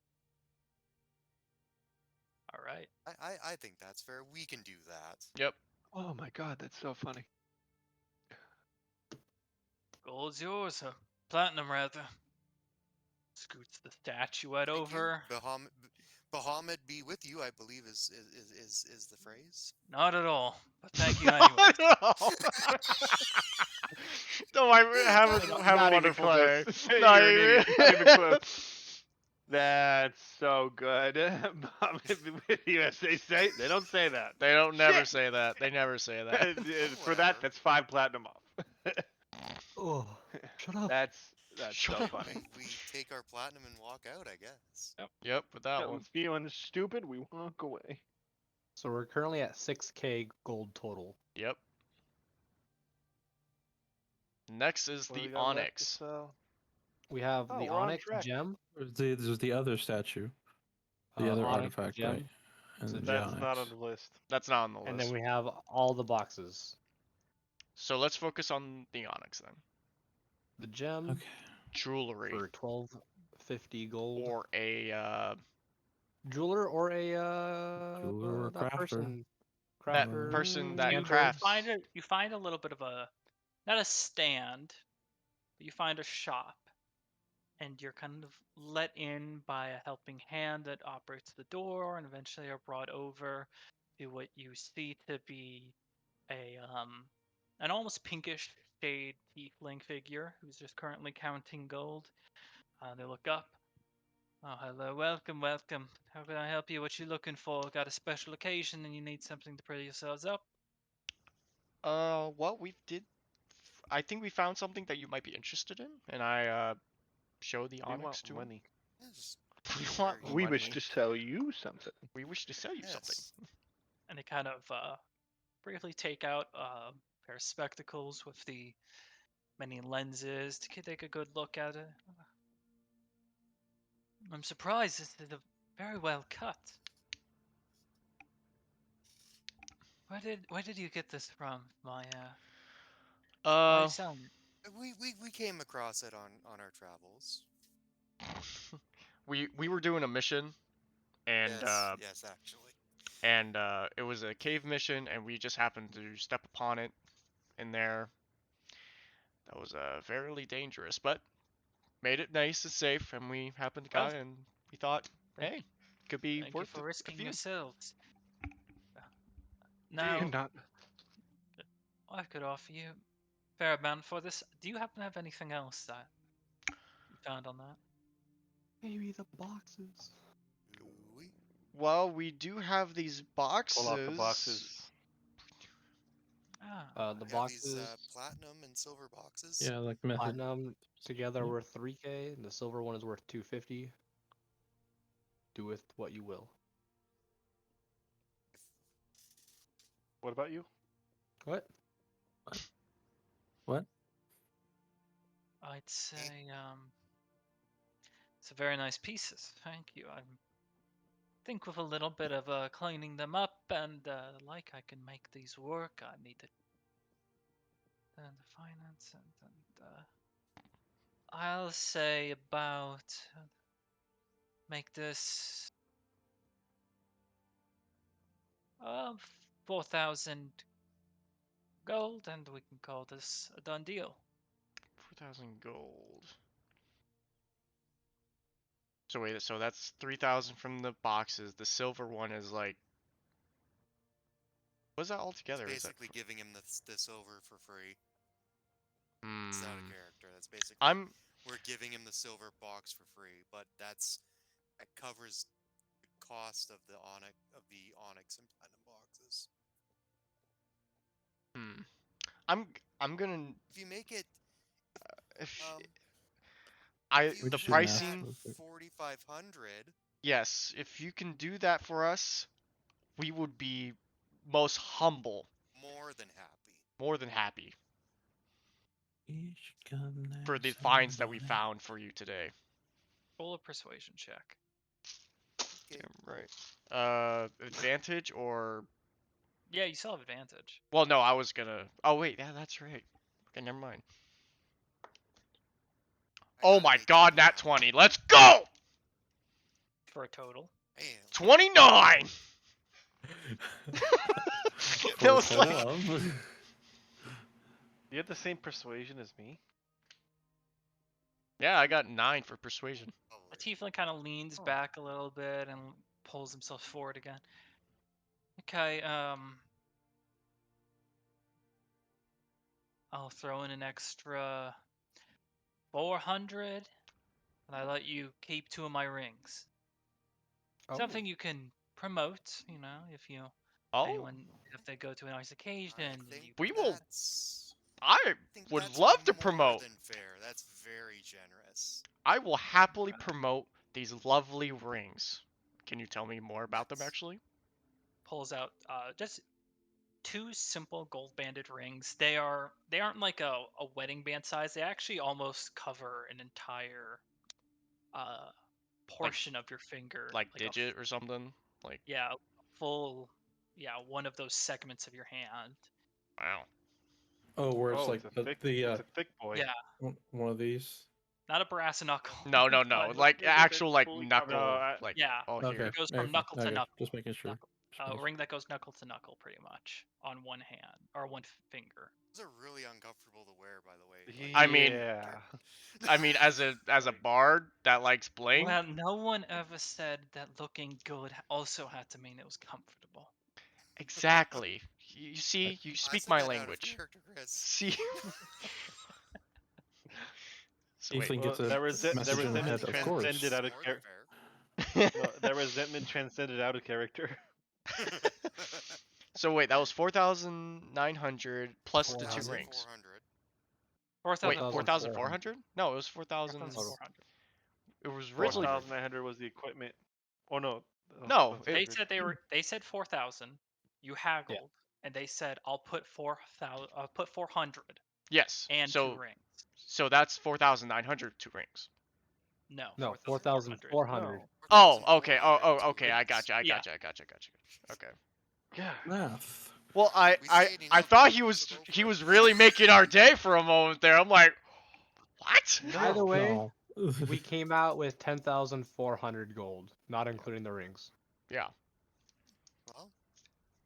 All right. I think that's fair. We can do that. Yep. Oh my God, that's so funny. Gold's yours, or platinum rather. Scoots the statuette Thank over. you. Bahamut be with you, I believe is the phrase. Not at all, but thank you anyway. No, I have a Not even wonderful day. close. No, You're an idiot. Not even close. That's so good. With you, as they say, they don't say that. They don't never Shit. say that. They never say that. For that, that's 5 platinum off. Oh, shut up. That's Shut so up. funny. We take our platinum and walk out, I guess. Yep, with that I'm one. feeling stupid. We walk away. So we're currently at 6k gold total. Yep. Next is What do the we got left to Onyx. sell? We have Oh, the we're on Onyx track. gem. There's the other statue, the other Onyx artifact, gem. right? And So then the That's not on onyx. the list. That's not on the list. And then we have all the boxes. So let's focus on the Onyx then. The gem Okay. Jewelry. for 1250 gold. Or a Jeweler or a Jeweler or that crafter. person. that Crafter. person that You crafts. you find a little bit of a, not a stand, but you find a shop, and you're kind of let in by a helping hand that operates the door, and eventually are brought over to what you see to be a an almost pinkish shade tiefling figure who's just currently counting gold. They look up. Oh, hello, welcome. How can I help you? What you looking for? Got a special occasion and you need something to pretty yourselves up? Well, I think we found something that you might be interested in, and I show the We Onyx want to him. money. Yeah, just We very want easy. We money. wish to sell you something. We wish to sell you something. Yes. And they kind of briefly take out a pair of spectacles with the many lenses to take a good look at it. I'm surprised this is a very well cut. Where did you get this from, my why are you selling it? We came across it on our travels. we were doing a mission, and yes, actually. it was a cave mission, and we just happened to step upon it in there. That was fairly dangerous, but made it nice and safe, and we happened to Well, got it, and we thought, hey, could be Thank you worth for a risking few. yourselves. Do you Now, not? I could offer you a fair amount for this. Do you happen to have anything else that you found on that? Maybe the boxes. Ooh-wee. Well, we do have these boxes. Pull out the boxes. Ah, The We have boxes, these platinum and silver boxes. Yeah, like method. platinum together Mhm. worth 3k. And the silver one is worth 250. Do with what you will. What about you? What? What? I'd say it's a very nice pieces. Thank you. I think with a little bit of cleaning them up and like I can make these work. I need to the finance and I'll say about make this 4,000 gold, and we can call this a done deal. 4,000 gold. So wait, so that's 3,000 from the boxes. The silver one is like, what's that all together? It's Is that basically giving him the silver for free. It's not a Hmm. character. That's basically we're giving him the silver box for free, but that covers the cost of the onyx and platinum boxes. I'm gonna If you make it, if if you the just do math pricing. real quick. 4,500. Yes, if you can do that for us, we would be most humble, More than happy. more than happy Each come for the next finds that we Sunday. found for you today. Roll a persuasion check. Okay, Damn right. Advantage or Yeah, you still have advantage. well, no, I was gonna. Oh wait, yeah, that's right. Okay, never mind. I Oh got an my 18 God, now. nat 20. Let's go. For a total. Damn. 29. For That a was like total of- You have the same persuasion as me? yeah, I got 9 for persuasion. The tiefling kind of leans back a little bit and pulls himself forward again. Okay, I'll throw in an extra 400, and I let you keep 2 of my rings. Oh. Something you can promote, you know, if Oh, if they go to a nice occasion. I and think you, we will. that's- I think would that's love to more promote. than fair. That's very generous. I will happily promote these lovely rings. Can you tell me more about them That's- actually? pulls out just 2 simple gold banded rings. They aren't like a wedding band size. They actually almost cover an entire portion of your finger, Like a digit or something? Like yeah, full, yeah, one of those segments of your hand. wow. Oh, where it's Oh, like it's a thick, the it's a thick boy. Yeah, one of these. not a brass knuckle. No, no, but no. Look, Like look at actual it like fully knuckle. covered. Like Yeah, oh Okay. here. it goes Yeah, from knuckle to okay, knuckle. just making sure. A ring that goes knuckle to knuckle, pretty much, on one hand or one finger. Those are really uncomfortable to wear, by the way. Yeah. I mean as a bard that likes bling. Well, no one ever said that looking good also had to mean it was comfortable. Exactly. You see, you I speak said my that out of language. character, Chris. See. So wait. Tiefling Well, gets a that message in the head, of course. transcended out of More than character. No, that resentment transcended out of character. fair. So wait, that was 4,900 plus the 2 400. rings. 400. Wait, 4,400. 4,400? No, it was 4,000. 4,400. It was originally 4,900 was the equipment. Oh no. No, that's it- They 100. said they said 4,000. You haggled, and they said I'll put 4,000. I'll put 400 yes. and So 2 rings. so that's 4,900 2 rings. No, No, 4,400. 4,400. Oh, okay. 4,400 Okay. I gotcha. I Yeah. gotcha. I gotcha. Gotcha. Okay. Yeah. Math. Well, We stayed I enough thought minutes to go he for was it. really making our day for a moment there. I'm like, what? Either way, No. we came out with 10,400 gold, not including the rings. Yeah. Well,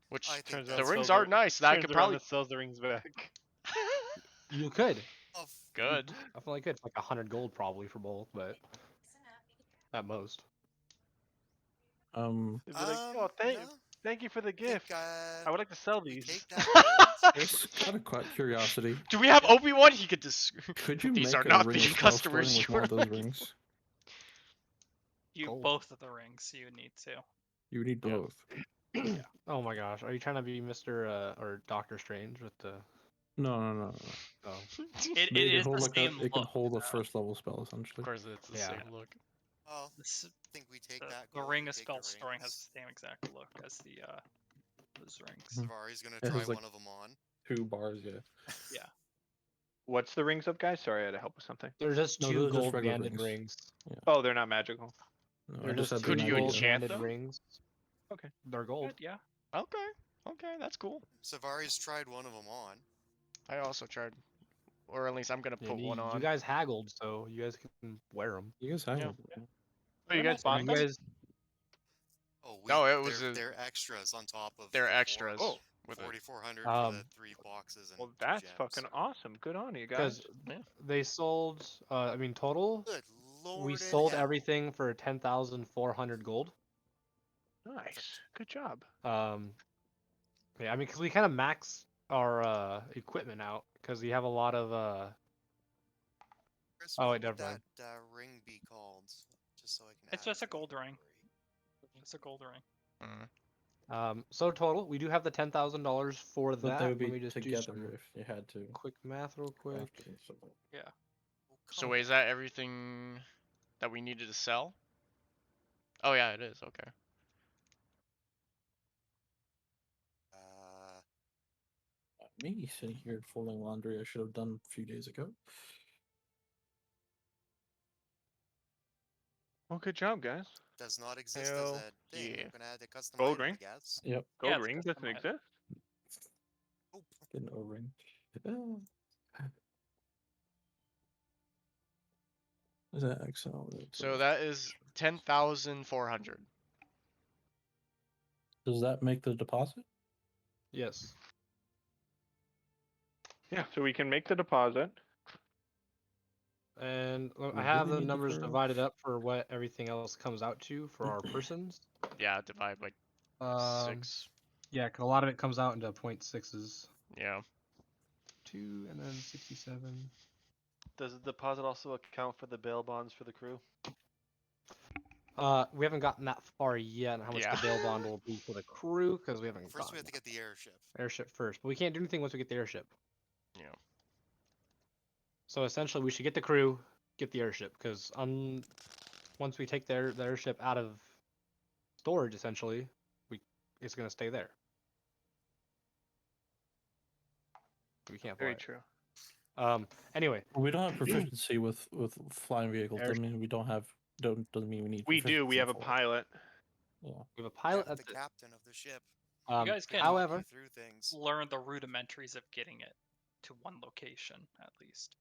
Which I think Turns that's the around rings sells are nice. That I turns could around probably and sells the rings back. You could. of good. Definitely could. Like 100 gold probably for both, but at most. They'd be like, oh, no, thank you for the I think, gift. I would like to sell we these. take that Just out of curiosity, Do we have Obi-Wan? He could just. could you These make are a not ring the of customers spellstoring you with one were of those looking rings? You Gold. both of the rings. You need to. You need Yeah. both. Oh my gosh, are you trying to be Mr. Or Doctor Strange with the? No. Oh, It They can is hold the like same it can look. hold a first level spell Of essentially. course, it's the Yeah. same look. Oh, This, I think we take the, that. the gold, ring we of take spell the storing has rings. the same exact look as the those rings. Mhm. Savari's gonna It try has, like- one of them on. 2 bars, yeah. Yeah. What's the rings of, guys? Sorry, I had to help with something. they're just No, 2 those are just gold regular banded rings. rings. Oh, they're not magical. No, They're I just just had 2 the Could you idea. gold enchant banded them? rings. Okay. They're gold. Good, yeah. Okay, that's cool. Savari's tried one of them on. I also tried or at least I'm gonna put one on. You guys haggled, so you guys can wear them. You guys have Yeah. it. Oh, you guys bought You them? guys, Oh, No, it was they're extras on top of they're the extras Oh. with it. 4,400 for the 3 boxes and Well, 2 that's gems. fucking awesome. Good on you guys. because Yeah. they sold. I mean, total. Good lord We in sold hell. everything for 10,400 gold. Nice. Good job. Yeah, I mean, because we kind of max our equipment out because we have a lot of. Chris, Oh, what wait, would never mind. that ring be called? Just so I can It's add it just a to the gold ring. inventory. It's a gold ring. So total, we do have the $10,000 for But that. they would be Let me just do together some if you had to. quick math real quick. After and stuff like Yeah. Oh, So come wait, is on. that everything that we needed to sell? Oh yeah, it is. Okay. Me sitting here folding laundry I should have done a few days ago. Well, good job, guys. Does not exist as Hell a thing. yeah. I'm gonna add a custom Gold item, ring? I guess. Yep, Gold it's ring custom doesn't item. exist. Oh, get an O-ring. Is that XL? So that is 10,400. Does that make the deposit? Yes. Yeah, so we can make the deposit. And We I have really the need numbers deferral. divided up for what everything else comes out to for our persons. Yeah, divide by Um, 6. Yeah, 'cause a lot of it comes out into 0.6s. Yeah. 2 and then 67. Does the deposit also account for the bail bonds for the crew? We haven't gotten that far yet on how much Yeah. the bail bond will be for the crew because we haven't first gotten we have to get the airship. airship first. But we can't do anything once we get the airship. Yeah. So essentially, we should get the crew, get the airship, because once we take the airship out of storage, essentially, it's gonna stay there. We can't fly Very it. true. Anyway, We don't have proficiency with flying vehicles. Airship. Doesn't mean we don't have. Doesn't mean we need. We do. We proficiency have a for it. pilot. Yeah. we have a We pilot. have That's the it. captain of the ship. You guys Can can walk However, you through things. learn the rudimentaries of getting it to one location at least.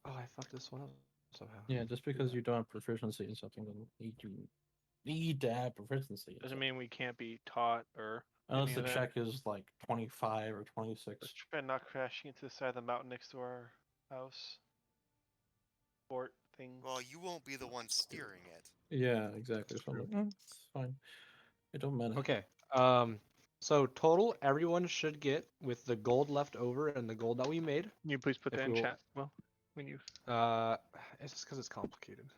oh, I fucked this one up somehow. Yeah. Just because you don't have proficiency in something doesn't you need to have proficiency. in Doesn't something. mean we can't be taught or. Unless any the of that. check is like 25 or 26. Let's try not crashing into the side of the mountain next to our house. Fort thing. Well, you won't be the one steering it. Yeah, exactly. So I'm like, it's fine. It don't matter. Okay. So total, everyone should get with the gold left over and the gold that we made. Can you please put If that in we will- chat? Well, when you. It's just because it's complicated.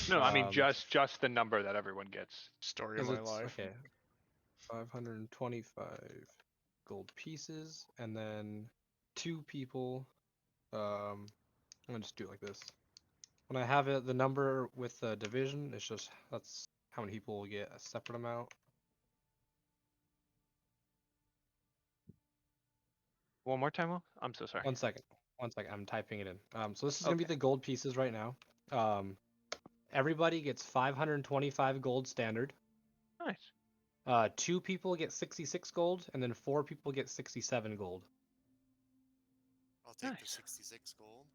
No, I mean Um, just the number that everyone gets. Story of 'Cause my it's- life. Okay. 525 gold pieces, and then 2 people. I'm gonna just do it like this. When I have it, the number with the division, it's just that's how many people will get a separate amount. One more time, Will? I'm so sorry. 1 second. 1 second. I'm typing it in. So this is gonna be Okay. the gold pieces right now. Everybody gets 525 gold standard. Nice. 2 people get 66 gold, and then 4 people get 67 gold. I'll take the Nice. 66 gold.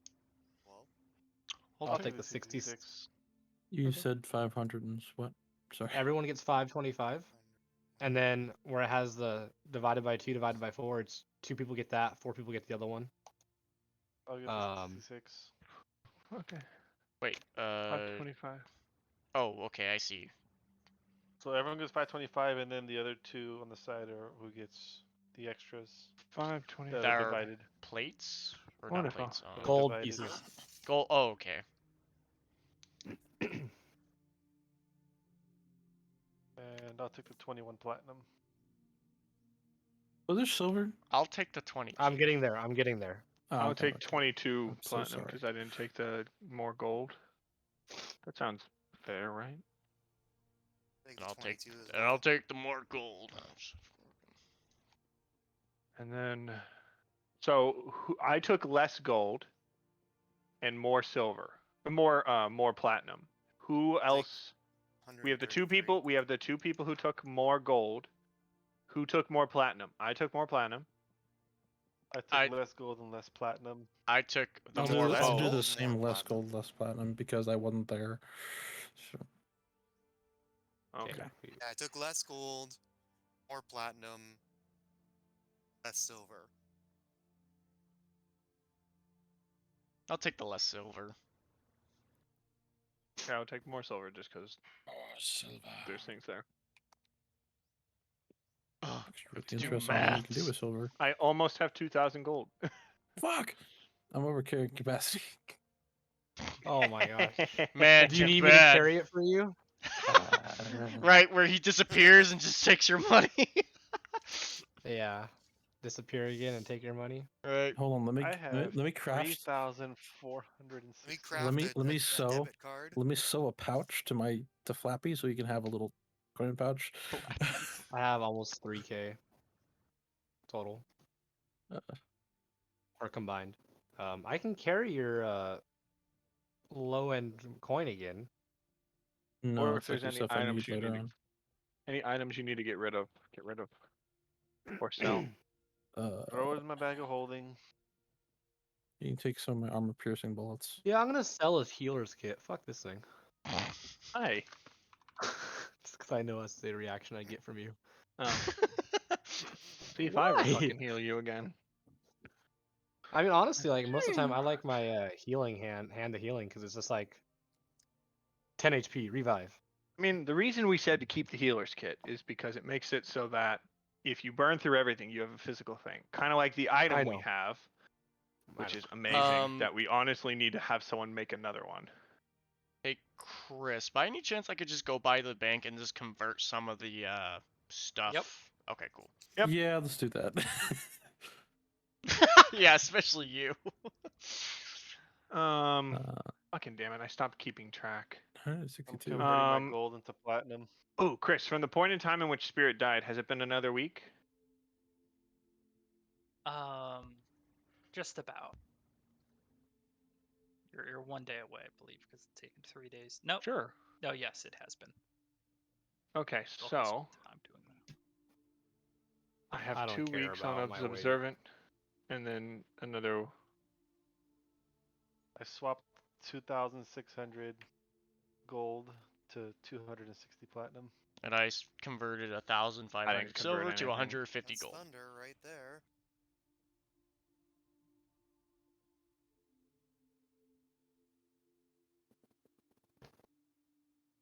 Well, I'll take the 66. You Okay. said 500 and what? Sorry. Everyone gets 525, and then where it has the divided by 2 divided by 4, it's 2 people get that, 4 people get the other one. I'll get the 66. Okay. Wait. 525. Oh, okay. I see. So everyone gets 525, and then the other 2 on the side are who gets the extras. 525. That are That are divided. plates or Wonderful. not plates? Gold divided. pieces. Gold. Oh, okay. And I'll take the 21 platinum. Was there silver? I'll take the 20. I'm getting there. I'm getting there. Oh, I'll okay, take okay. 22 I'm so platinum sorry. because I didn't take the more gold. That sounds fair, right? I think And the I'll take 22 as and well. I'll take the more gold. And then, so I took less gold and more silver, more platinum. Who else? We have the 2 133. people. We have the 2 people who took more gold. Who took more platinum? I took more platinum. I took I- less gold and less platinum. I took the I'll more do, less I'll gold. do gold, the more same less platinum. gold, less platinum because I wasn't there. So, Okay. Yeah. Yeah, I took less gold, more platinum, less silver. I'll take the less silver. Yeah, I'll take more silver just because oh, silver. there's things there. Ugh, It's really do interesting what you can do maths. with silver. I almost have 2,000 gold. Fuck! I'm over carrying capacity. Oh my gosh. Man, Do you too need me to bad. carry it for you? Right, where he disappears and just takes your money. Yeah. Disappear again and take your money. Right. Hold on, I have let me craft. 3,460. Let me craft let me a sew. debit card. Let me sew a pouch to Flappy so you can have a little coin pouch. I have almost 3k total. Uh. Or combined. I can carry your low end coin again. No, Or if it's there's actually any stuff I items need you later need, on. any items you need to get rid of, or sell. Throw it in my bag of holding. You can take some of my armor piercing bullets. Yeah, I'm gonna sell his healer's kit. Fuck this thing. Hi. Just because I know that's the reaction I get from you. Oh, see if I ever Why? fucking heal you again. I mean, honestly, like most of the time, I like my healing hand to healing because it's just like 10 HP revive. I mean, the reason we said to keep the healer's kit is because it makes it so that if you burn through everything, you have a physical thing. Kind of like the I item we know. have, I which know. is amazing, that we honestly need to have someone make another one. Hey, Chris, by any chance I could just go by the bank and just convert some of the stuff? Okay, cool. Yep. Yeah, let's do that. Yeah, especially you. Fucking damn it, I stopped keeping track. I'm 162. converting my Um, gold into platinum. Oh, Chris, from the point in time in which Spirit died, has it been another week? Just about. You're 1 day away, I believe, because it's taken 3 days. No. Sure. No, yes, it has been. Okay, Still have so some time doing that. I have I don't 2 care weeks on about my weight. Observant, and then another. I swapped 2,600 gold to 260 platinum. And I converted 1,500 convert silver to anything. 150 That's gold. thunder right there.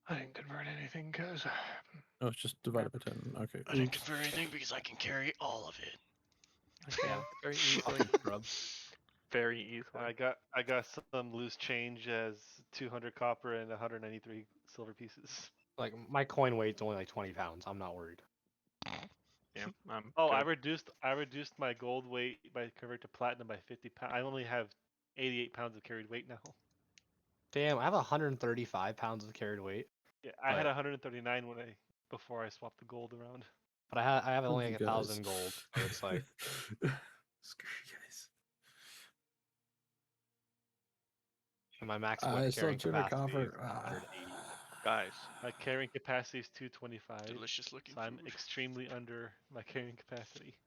I didn't convert anything because Oh, it's just divided by 10. Okay. I didn't Oops. convert anything because I can carry all of it. Yeah. very easily. Fucking scrub. Very easily. I got some loose change as 200 copper and 193 silver pieces. Like my coin weight's only like 20 pounds. I'm not worried. Yeah. Oh, good. I reduced my gold weight by convert to platinum by 50 pounds. I only have 88 pounds of carried weight now. Damn, I have 135 pounds of carried weight, Yeah, I had But- 139 before I swapped the gold around. but I have Fuck only you like guys. 1,000 gold, so it's like Screw you guys. and my max I still carrying have 200 capacity is copper. 180. Guys, My carrying capacity is 225. Delicious looking So I'm food. extremely under my carrying capacity.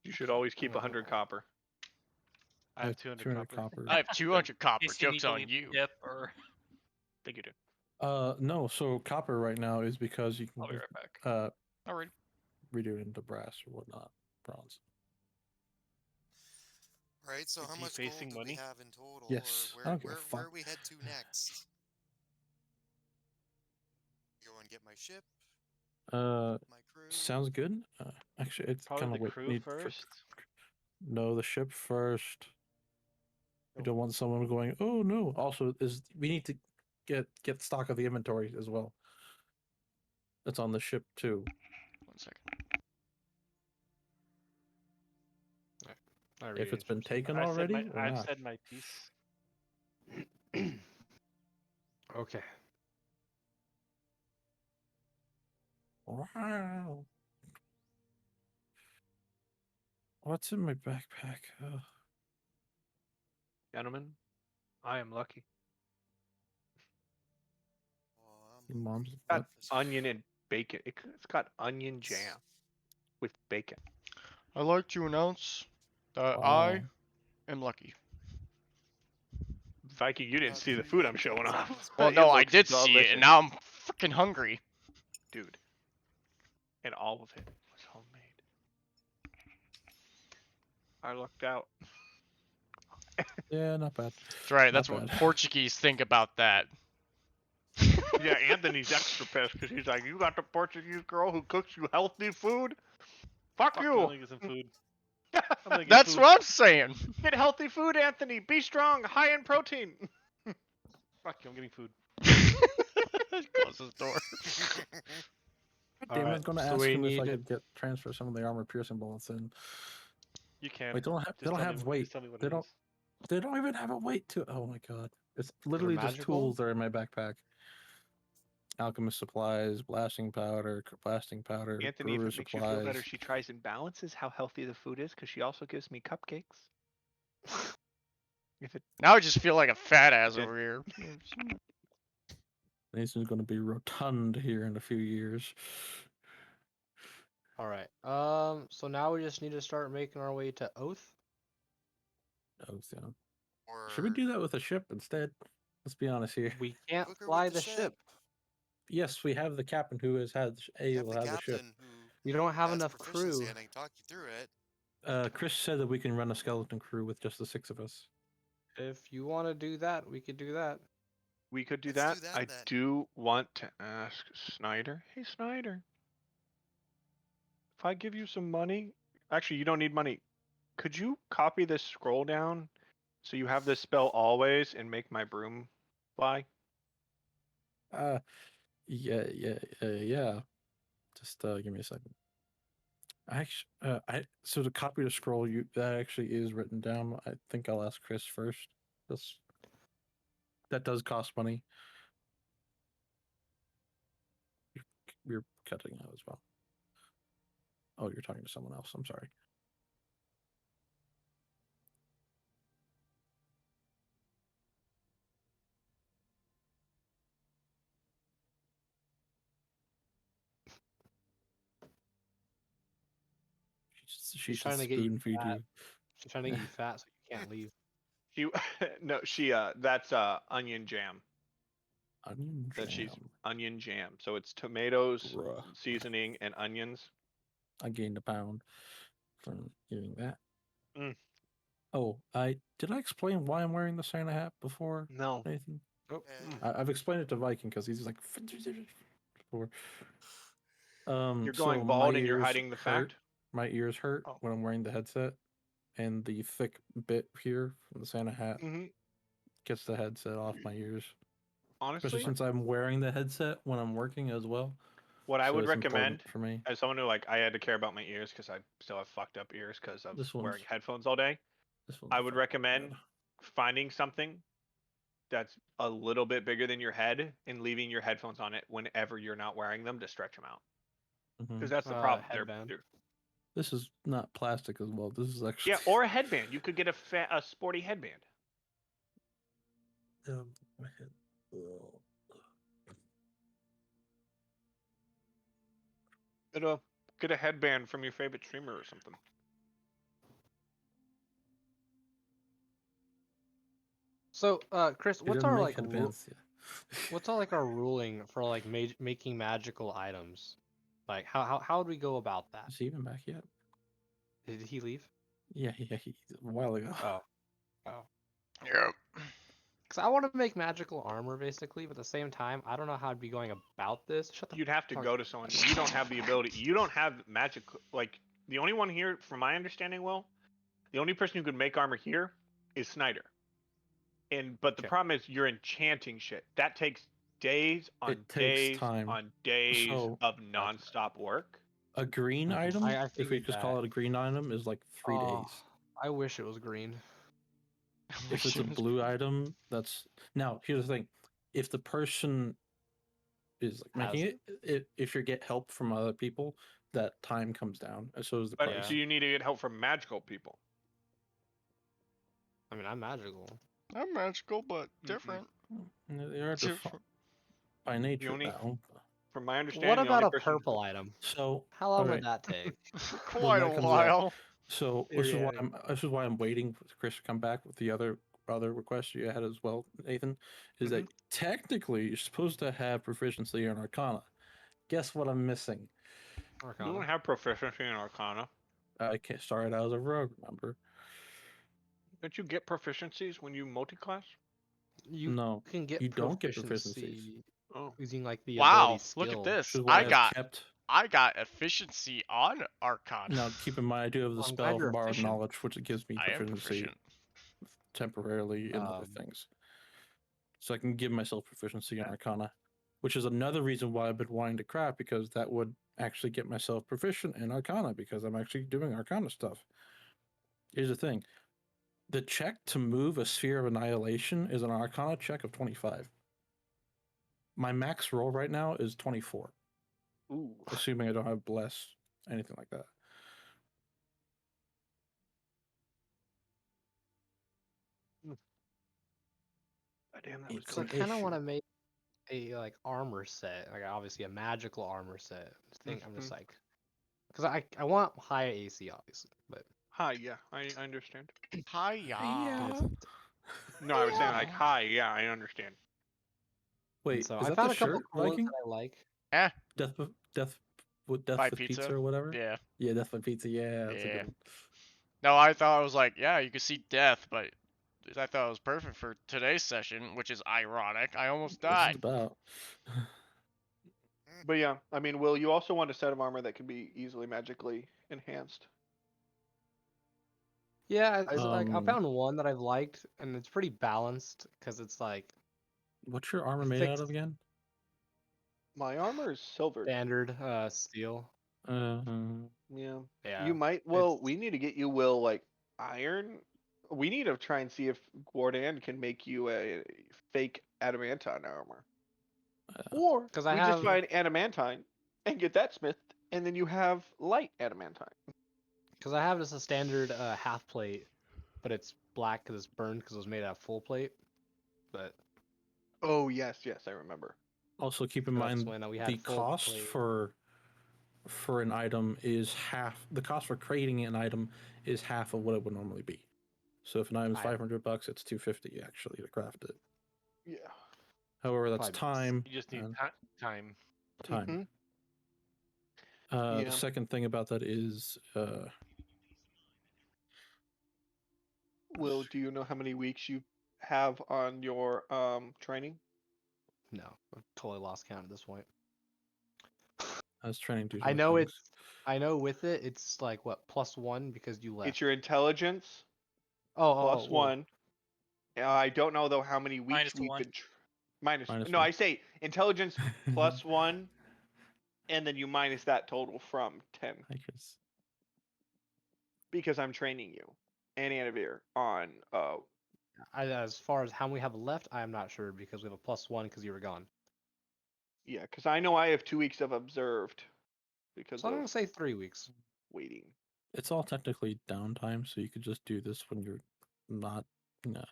you should always keep 100 copper. I have 200 copper. I have 200 copper. In case you need Joke's to on leave you. Dip or I think you do. No, so copper right now is because you I'll be can right back. Alright. redo it into brass or whatnot. Bronze. Right, so Is how he much gold facing do we money? have in total? Yes, Or I don't give a where fuck. we head to next? Go and get my ship, my crew. Sounds good. Actually, it's Probably kind the of what crew need first. No, the ship first. We Oh. don't want someone going, oh no. Also, we need to get stock of the inventory as well. That's on the ship too. 1 second. If it's been taken already or I've not. said my piece. Okay. Wow. What's in my backpack? Oh, Gentlemen, I am lucky. Oh, your mom's Got butt. onion and bacon. It's got onion jam with bacon. I'd like to announce I am lucky. Viking, you didn't see the Three food I'm red showing dots on off. this Well, It no, I looks did see it, and delicious. now I'm freaking hungry. Dude. And all of it was homemade. I lucked out. Yeah, not bad. That's right. Not That's what bad. Portuguese think about that. Yeah, Anthony's extra pissed because he's like, you got the Portuguese girl who cooks you healthy food? Fuck Fuck, you! I'm gonna get some food. I'm gonna get That's food. what I'm saying. Get healthy food, Anthony. Be strong, high in protein. Fuck you, I'm getting food. Close his door. Damn, I was Alright, going to so ask we him if I need could get transfer some of the armor piercing bullets in. You can. Wait, they don't Just tell me have what- weight. Just tell me what They it don't. is. They don't even have a weight to. Oh my god! It's literally just magical? tools that are in my backpack. Alchemist supplies, blasting powder, Anthony, if brewer it makes you feel better, supplies. she tries and balances how healthy the food is because she also gives me cupcakes. If it Now I just feel like a fat ass Did- over here. Nathan's going to be rotund here in a few years. Alright. So now we just need to start making our way to Oath. Oh, yeah. Or Should we do that with a ship instead? Let's be honest here. We can't quicker with fly the ship. Yes, we have the captain who has had You have will the have the ship. captain who You don't have has enough proficiency crew. and I can talk you through it. Chris said that we can run a skeleton crew with just the 6 of us. If you want to do that, we could do that. we could do Let's that, do that I then. do want to ask Snyder. Hey, Snyder. If I give you some money, actually, you don't need money. Could you copy this scroll down so you have this spell always and make my broom fly? Yeah. Just give me a second. So to copy the scroll, that actually is written down. I think I'll ask Chris first. That does cost money. You're cutting out as well. Oh, you're talking to someone else. I'm sorry. She's trying just to get you spoon feed fat. you. She's trying to get you fat so you can't leave. She no, she that's onion jam. Onion That she's jam. onion jam. So it's tomatoes, Bruh. seasoning, and onions. I gained a pound from eating that. Mm. Oh, did I explain why I'm wearing the Santa hat before, No. Nathan? Oh, I've explained it to Viking because he's like before. You're So going my bald and you're ears hiding the hurt. fact? My ears hurt Oh. when I'm wearing the headset, and the thick bit here from the Santa hat Mm-hmm. gets the headset off my ears. Honestly, Especially since I'm wearing the headset when I'm working as well. what I so would it's important recommend for me. as someone who I had to care about my ears because I still have fucked up ears because of This wearing one's- headphones all day. This one's I would fucking recommend bad. finding something that's a little bit bigger than your head and leaving your headphones on it whenever you're not wearing them to stretch them out. Mhm. Because that's the problem. Headband. This is not plastic as well. This is actually Yeah, or a headband. You could get a sporty headband. my head. Ugh. Get a headband from your favorite streamer or something. So, Chris, He what's doesn't our make like headbands yet. what's our ruling for like making magical items? Like how would we go about that? Is he even back yet? Did he leave? Yeah, a while ago. Oh. Yep. Because I want to make magical armor basically, but at the same time, I don't know how I'd be going about this. Shut the You'd have to fuck go up. to someone. You don't have the ability. You don't have magic. Like the only one here, from my understanding, Will, the only person who could make armor here is Snyder. But the Okay. problem is you're enchanting shit. That takes days on It takes days time. on days So- of nonstop work. A green item, I if we figured just call that. it a green item, is like 3 Oh, days. I wish it was green. If it's a blue item, that's now. Here's the thing: if the person is like making it, if you get help from other people, that time comes down, and so is the But price. do you need to get help from magical people? I mean, I'm magical. I'm magical, but different. They are Different. by nature only- now. From my understanding, What the about only a person... purple item? So How long alright. would that take? Quite that a comes out- while. So this is why I'm waiting for Chris to come back with the other request you had as well, Nathan. Is that technically you're supposed to have proficiency in Arcana. Guess what I'm missing? You Arcana. don't have proficiency in Arcana. I can't start out as a rogue, remember? Don't you get proficiencies when you multi-class? You No, can get you don't get proficiencies. proficiency Oh. using like the Wow, ability skill. look at this. Which is why I've kept. I got efficiency on Arcana. Now, keep in mind, I do have the I'm spell glad you're of Borrowed efficient. Knowledge, which gives me I am proficiency proficient. temporarily in other things. So I can give myself proficiency in Arcana, which is another reason why I've been wanting to craft, because that would actually get myself proficient in Arcana, because I'm actually doing Arcana stuff. Here's the thing. The check to move a Sphere of Annihilation is an Arcana check of 25. My max roll right now is 24. Ooh. Assuming I don't have Bless, anything like that. Damn, that was It's So I an kind of issue. want to make a like armor set, like obviously a magical armor set. I'm just like, because I want high AC obviously, but Hi, yeah, I understand. Hiya. No, I was saying like hi, yeah, I understand. Wait, so is I that found the a couple shirt, cool ones Viking? that I like. Death with By pizza pizza? or whatever? Yeah. Yeah, Death by Pizza. Yeah, that's a Yeah. good one. No, I thought I was like, yeah, you could see death, but I thought it was perfect for today's session, which is ironic. I almost What's died. it about? But yeah, I mean, Will, you also want a set of armor that can be easily magically enhanced. Yeah, I Um, found one that I've liked, and it's pretty balanced because it's like What's your armor made out fixed of again? My armor is silver. standard steel. Uh, Yeah. Yeah, You might. Well, we need to get you, Will, like iron. We need to try and see if Gordon can make you a fake adamantine armor. Or 'Cause I we just have- find adamantine and get that smithed, and then you have light adamantine. because I have just a standard half plate, but it's black because it's burned because it was made out of full plate. But Oh yes, yes, I remember. also, keep in that's mind when we had the full cost plate. for an item is half. The cost for creating an item is half of what it would normally be. So if an item's $500, it's $250 actually to craft it. Yeah. However, that's time. You just need and time. time. Yeah. The second thing about that is Will, do you know how many weeks you have on your training? No, I've totally lost count at this point. I was trying to do. I know with it, it's like what +1 because you left. It's your intelligence plus +1. I don't know though how many weeks we've -1. been minus. Minus No, one. I say intelligence +1, and then you minus that total from 10 I guess. because I'm training you and Anavir on. As far as how many we have left, I am not sure because we have a +1 because you were gone. Yeah, because I know I have 2 weeks of observed because So I'm of gonna say 3 weeks. waiting. It's all technically downtime, so you could just do this when you're not. No,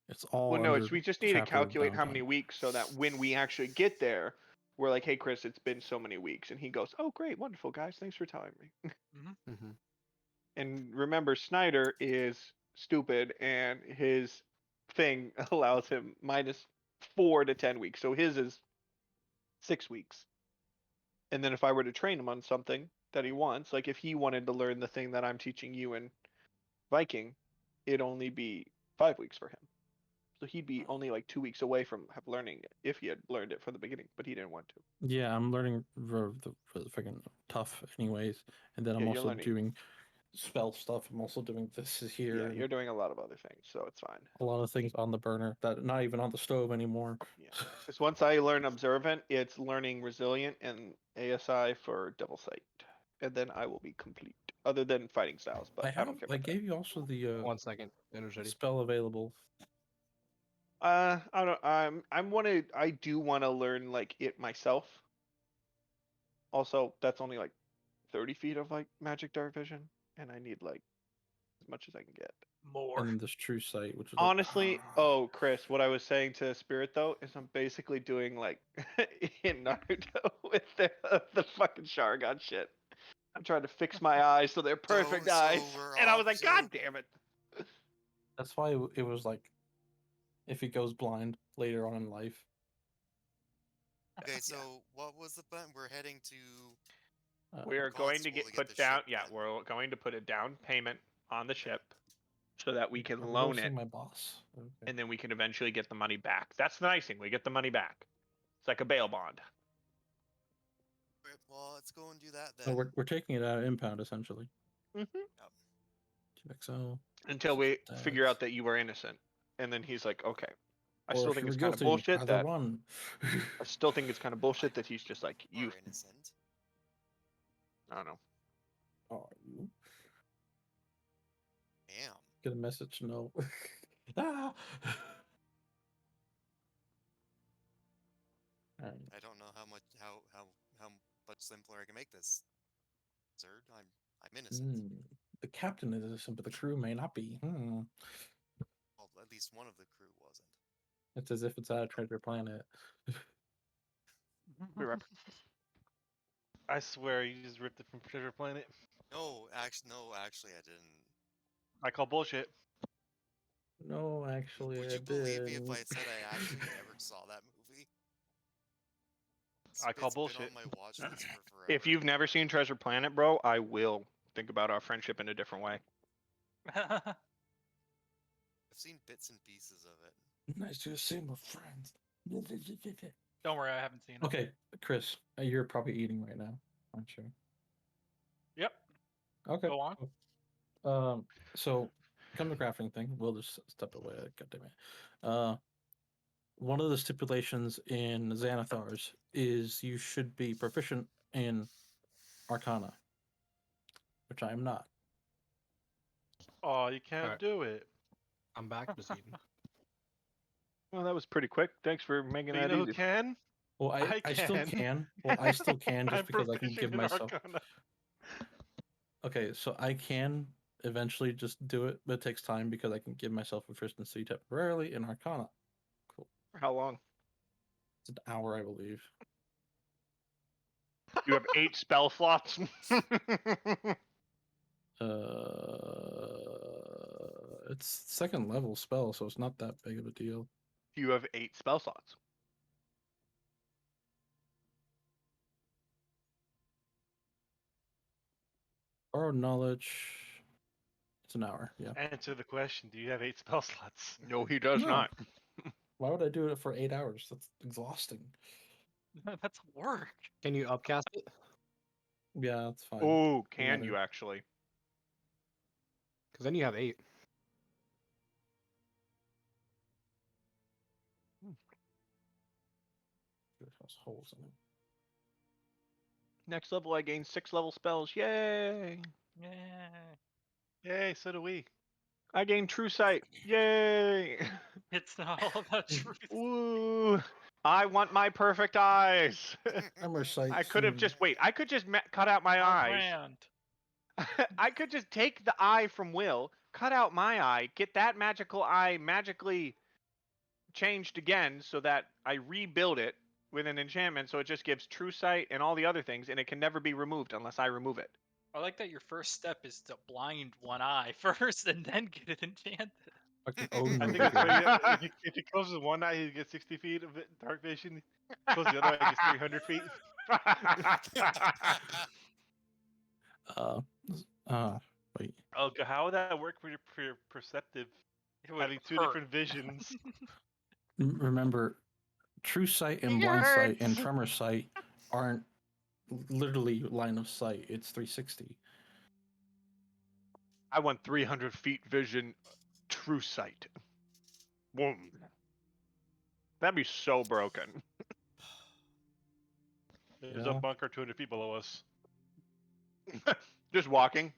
it's all. Well, no, under it's we just need to chapter of calculate how many downtime. weeks so that when we actually get there, we're like, "Hey, Chris, it's been so many weeks," and he goes, "Oh, great, wonderful, guys, thanks for telling me." Mm-hmm. And remember, Snyder is stupid, and his thing allows him -4 to 10 weeks, so his is 6 weeks. And then if I were to train him on something that he wants, like if he wanted to learn the thing that I'm teaching you in Viking, it'd only be 5 weeks for him. So he'd be only like 2 weeks away from learning it if he had learned it from the beginning, but he didn't want to. Yeah, I'm learning for the freaking tough, anyways, and then I'm Yeah, you're also learning. doing spell stuff. I'm also doing this here. Yeah, and you're doing a lot of other things, so it's fine. a lot of things on the burner that not even on the stove anymore. Yeah, because once I learn Observant, it's learning Resilient and ASI for Devil Sight, and then I will be complete. Other than fighting styles, but I don't care I about that. gave you also the 1 second. Ender's ready. spell available. I don't. I do want to learn like it myself. Also, that's only like 30 feet of like magic dark vision, and I need like as much as I can get. And then this true sight, which is Honestly, oh Chris, what I was saying to Spirit though is I'm basically doing like in Naruto with the fucking Sharingan shit. I tried to fix my eyes so they're perfect So eyes, we're and I off, was like, so- God damn it! That's why it was like, if he goes blind later on in life. Okay, so what was the plan? We're heading to. We are going to Constable get the put down. ship Yeah, then. we're going to put a down payment on the ship so that we can I'm loan roasting it, my boss. Okay. and then we can eventually get the money back. That's the nice thing. We get the money back. It's like a bail bond. Right, well, let's go and do that So then. we're taking it out of impound essentially. Mm-hmm. XO. Until we figure Tags. out that you were innocent, and then he's like, okay. I Or still if think you it's were kind of guilty, bullshit either that one. I still think it's kind of bullshit that he's just like you. Or innocent. I don't know. Are you? Damn. Get a message? No. Ah! Alright. I don't know how much simpler I can make this. Sir, I'm innocent. The captain is innocent, but the crew may not be. Well, at least one of the crew wasn't. It's as if it's out of Treasure Planet. Be right back. I swear you just ripped it from Treasure Planet. No, actually, I didn't. I call bullshit. No, actually, Would I you believe me if I didn't. said I actually never saw that movie? I call It's been bullshit. on my watch list for forever. If you've never seen Treasure Planet, bro, I will think about our friendship in a different way. I've seen bits and pieces of it. Nice to see my friends. Don't worry, I haven't seen it. Okay, Chris, you're probably eating right now, aren't you? Yep. Okay. Go on. So come the crafting thing. We'll just step away. God damn it. One of the stipulations in Xanathar's is you should be proficient in Arcana, which I am not. Oh, you can't Alright. do it. I'm back this evening. Well, that was pretty quick. Thanks for making But you that know who easy. can? Well, I still can. can. Well, I still can just I'm because I can proficient give in myself. Arcana. Okay, so I can eventually just do it, but it takes time because I can give myself proficiency temporarily in Arcana. Cool. For how long? It's an hour, I believe. You have 8 spell slots. It's second level spell, so it's not that big of a deal. You have 8 spell slots. Borrowed knowledge. It's an hour. Yeah. Answer the question. Do you have 8 spell slots? No, he does No. not. Why would I do it for 8 hours? That's exhausting. That's work. Can you upcast it? Yeah, that's fine. Oh, can Matter. you actually? Because then you have 8. It has holes in it. Next level, I gain 6 level spells. Yay! Yeah. Yay, so do we. I gain True Sight. Yay! It's not all about truth. Woo! I want my perfect eyes. Armor sight. I could have just I could just cut out my On eyes. brand. I could just take the eye from Will, cut out my eye, get that magical eye magically changed again so that I rebuild it with an enchantment so it just gives True Sight and all the other things and it can never be removed unless I remove it. I like that your first step is to blind one eye first and then get it enchanted. Fucking Odin I over think it's here. funny, if he closes one eye, he gets 60 feet of dark vision. Close the other eye, he gets 300 feet. Wait. Oh, how would that work for your perceptive? It would Having 2 hurt. different visions. Remember, True Sight and Blind Sight and Tremor Sight aren't literally line of sight. It's 360. I want 300 feet vision, True Sight. Boom. That'd be so broken. There's Yeah. a bunker 200 feet below us. Just walking.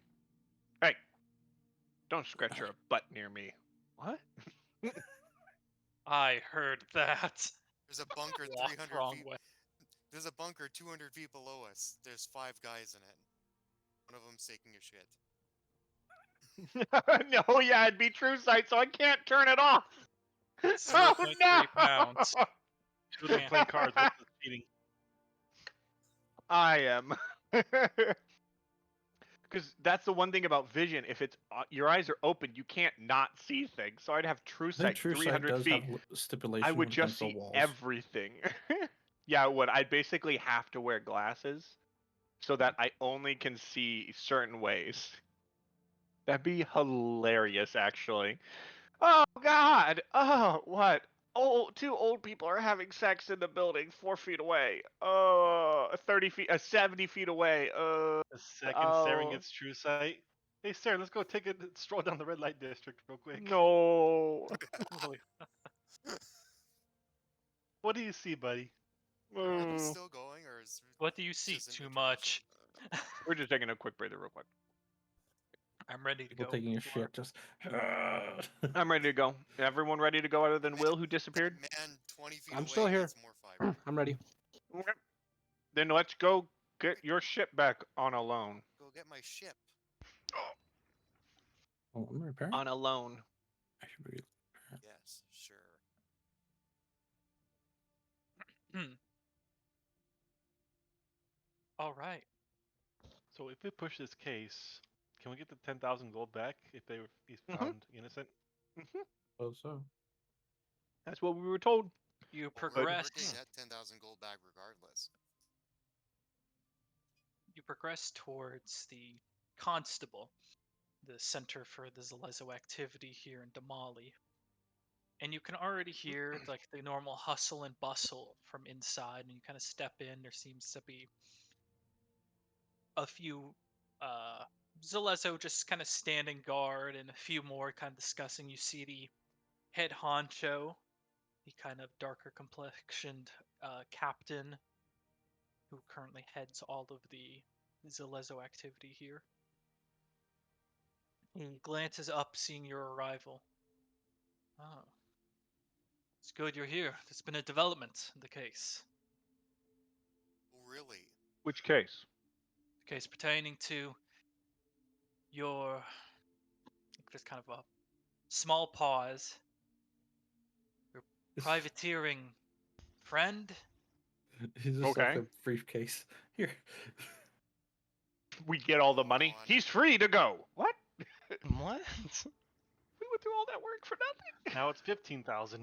Hey, don't scratch your butt near me. What? I heard that. There's a bunker Walk 300 wrong feet. way. There's a bunker 200 feet below us. There's 5 guys in it. One of them's taking a shit. No, yeah, it'd be True Sight, so I can't turn it off. It's Oh 0.3 no! pounds. Who doesn't play cards? What's the cheating? I am. because that's the one thing about vision. If it's your eyes are open, you can't not see things. So I'd have true I think sight, True Sight 300 does feet. have stipulation I would just against the see walls. everything. Yeah, it would. I'd basically have to wear glasses so that I only can see certain ways. That'd be hilarious, actually. Oh God! Oh, what? Oh, two old people are having sex in the building 4 feet away. 30 feet, 70 feet away. A second staring its true sight. Hey, Sarah, let's go take a stroll down the red light district real quick. No. Holy- What do you see, buddy? Are we still going, or is What do you see? just Too intermission? much. We're just taking a quick breather, real quick. I'm ready to People go. taking a before- shit, just. I'm ready to go. Everyone ready to go other than Will, who disappeared? Man, 20 feet I'm away still here. needs more fiber. I'm ready. Okay. Then let's go get your ship back on a loan. Go get my ship. Oh, I'm repairing. On a loan. I should be. Yes, sure. All right. So if we push this case, can we get the 10,000 gold back if he's found innocent? Oh, so. That's what we were told. You Well, progress. We're getting that 10,000 gold back regardless. You progress towards the constable, the center for the Zalezo activity here in Damali. And you can already hear like the normal hustle and bustle from inside, and you kind of step in. There seems to be a few Zalezo just kind of standing guard, and a few more kind of discussing. You see the head honcho, the kind of darker complexioned captain who currently heads all of the Zalezo activity here. He glances up, seeing your arrival. Oh. It's good you're here. There's been a development in the case. Oh, really? Which case? The case pertaining to your... There's kind of a small pause. Your privateering friend? He's just Okay. like a briefcase. Here. We get all the money. on. He's free to go. What? What? We went through all that work for Now it's 15,000.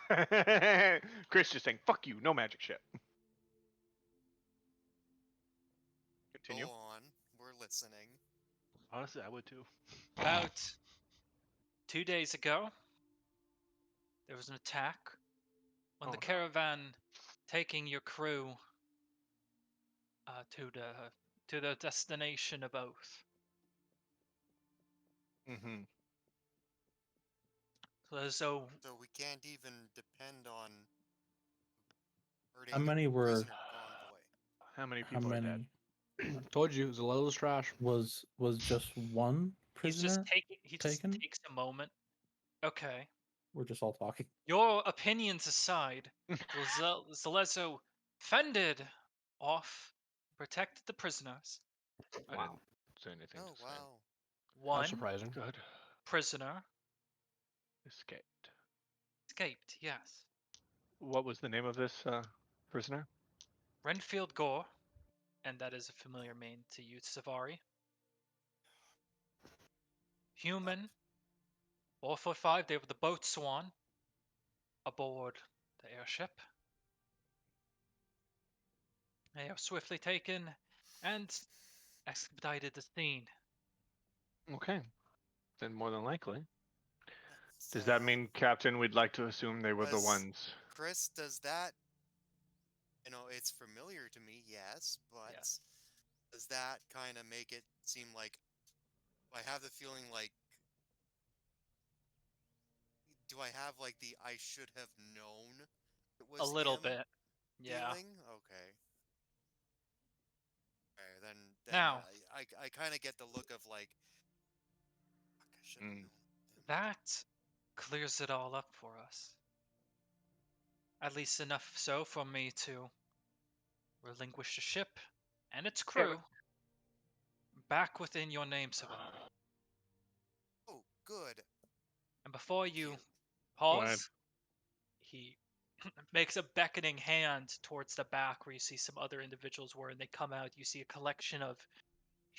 nothing. Chris just saying, "Fuck you, no magic shit." Continue. Go on. We're listening. Honestly, I would too. About 2 days ago, there was an attack on Oh, the no. caravan taking your crew to the destination of Oath. Mm-hmm. So So we can't even depend on hurting How many the were? prisoner convoy. How many How people are many? dead? Told you, Zalezo's trash. Was just one he's just prisoner? he just taken? takes a moment. Okay. We're just all talking. Your opinions aside, Zalezo fended off, protected the prisoners. I Wow. didn't say anything. Oh, to say. wow. One That's surprising. Good. prisoner Escaped. escaped, yes. What was the name of this prisoner? Renfield Gore, and that is a familiar name to you, Savari. Human, 4'5", they were the boat swan aboard the airship. They are swiftly taken and expedited the scene. Okay. Then more than likely. That's, Does that mean, Captain, we'd like to assume they were the does- ones? Chris, does that... You know, it's familiar to me, yes, but Yes. does that kind of make it seem like... I have the feeling like... Do I have, like, the I should have known it was A little him bit. Yeah. feeling? Okay. Okay, then Now- I kind of get the look of, like... Fuck, I should have known him. That clears it all up for us. At least enough so for me to relinquish the ship and its crew back within your name, Savari. Oh, good. And before you Phew. pause, he makes a beckoning hand towards the back where you see some other individuals were, and they come out. You see a collection of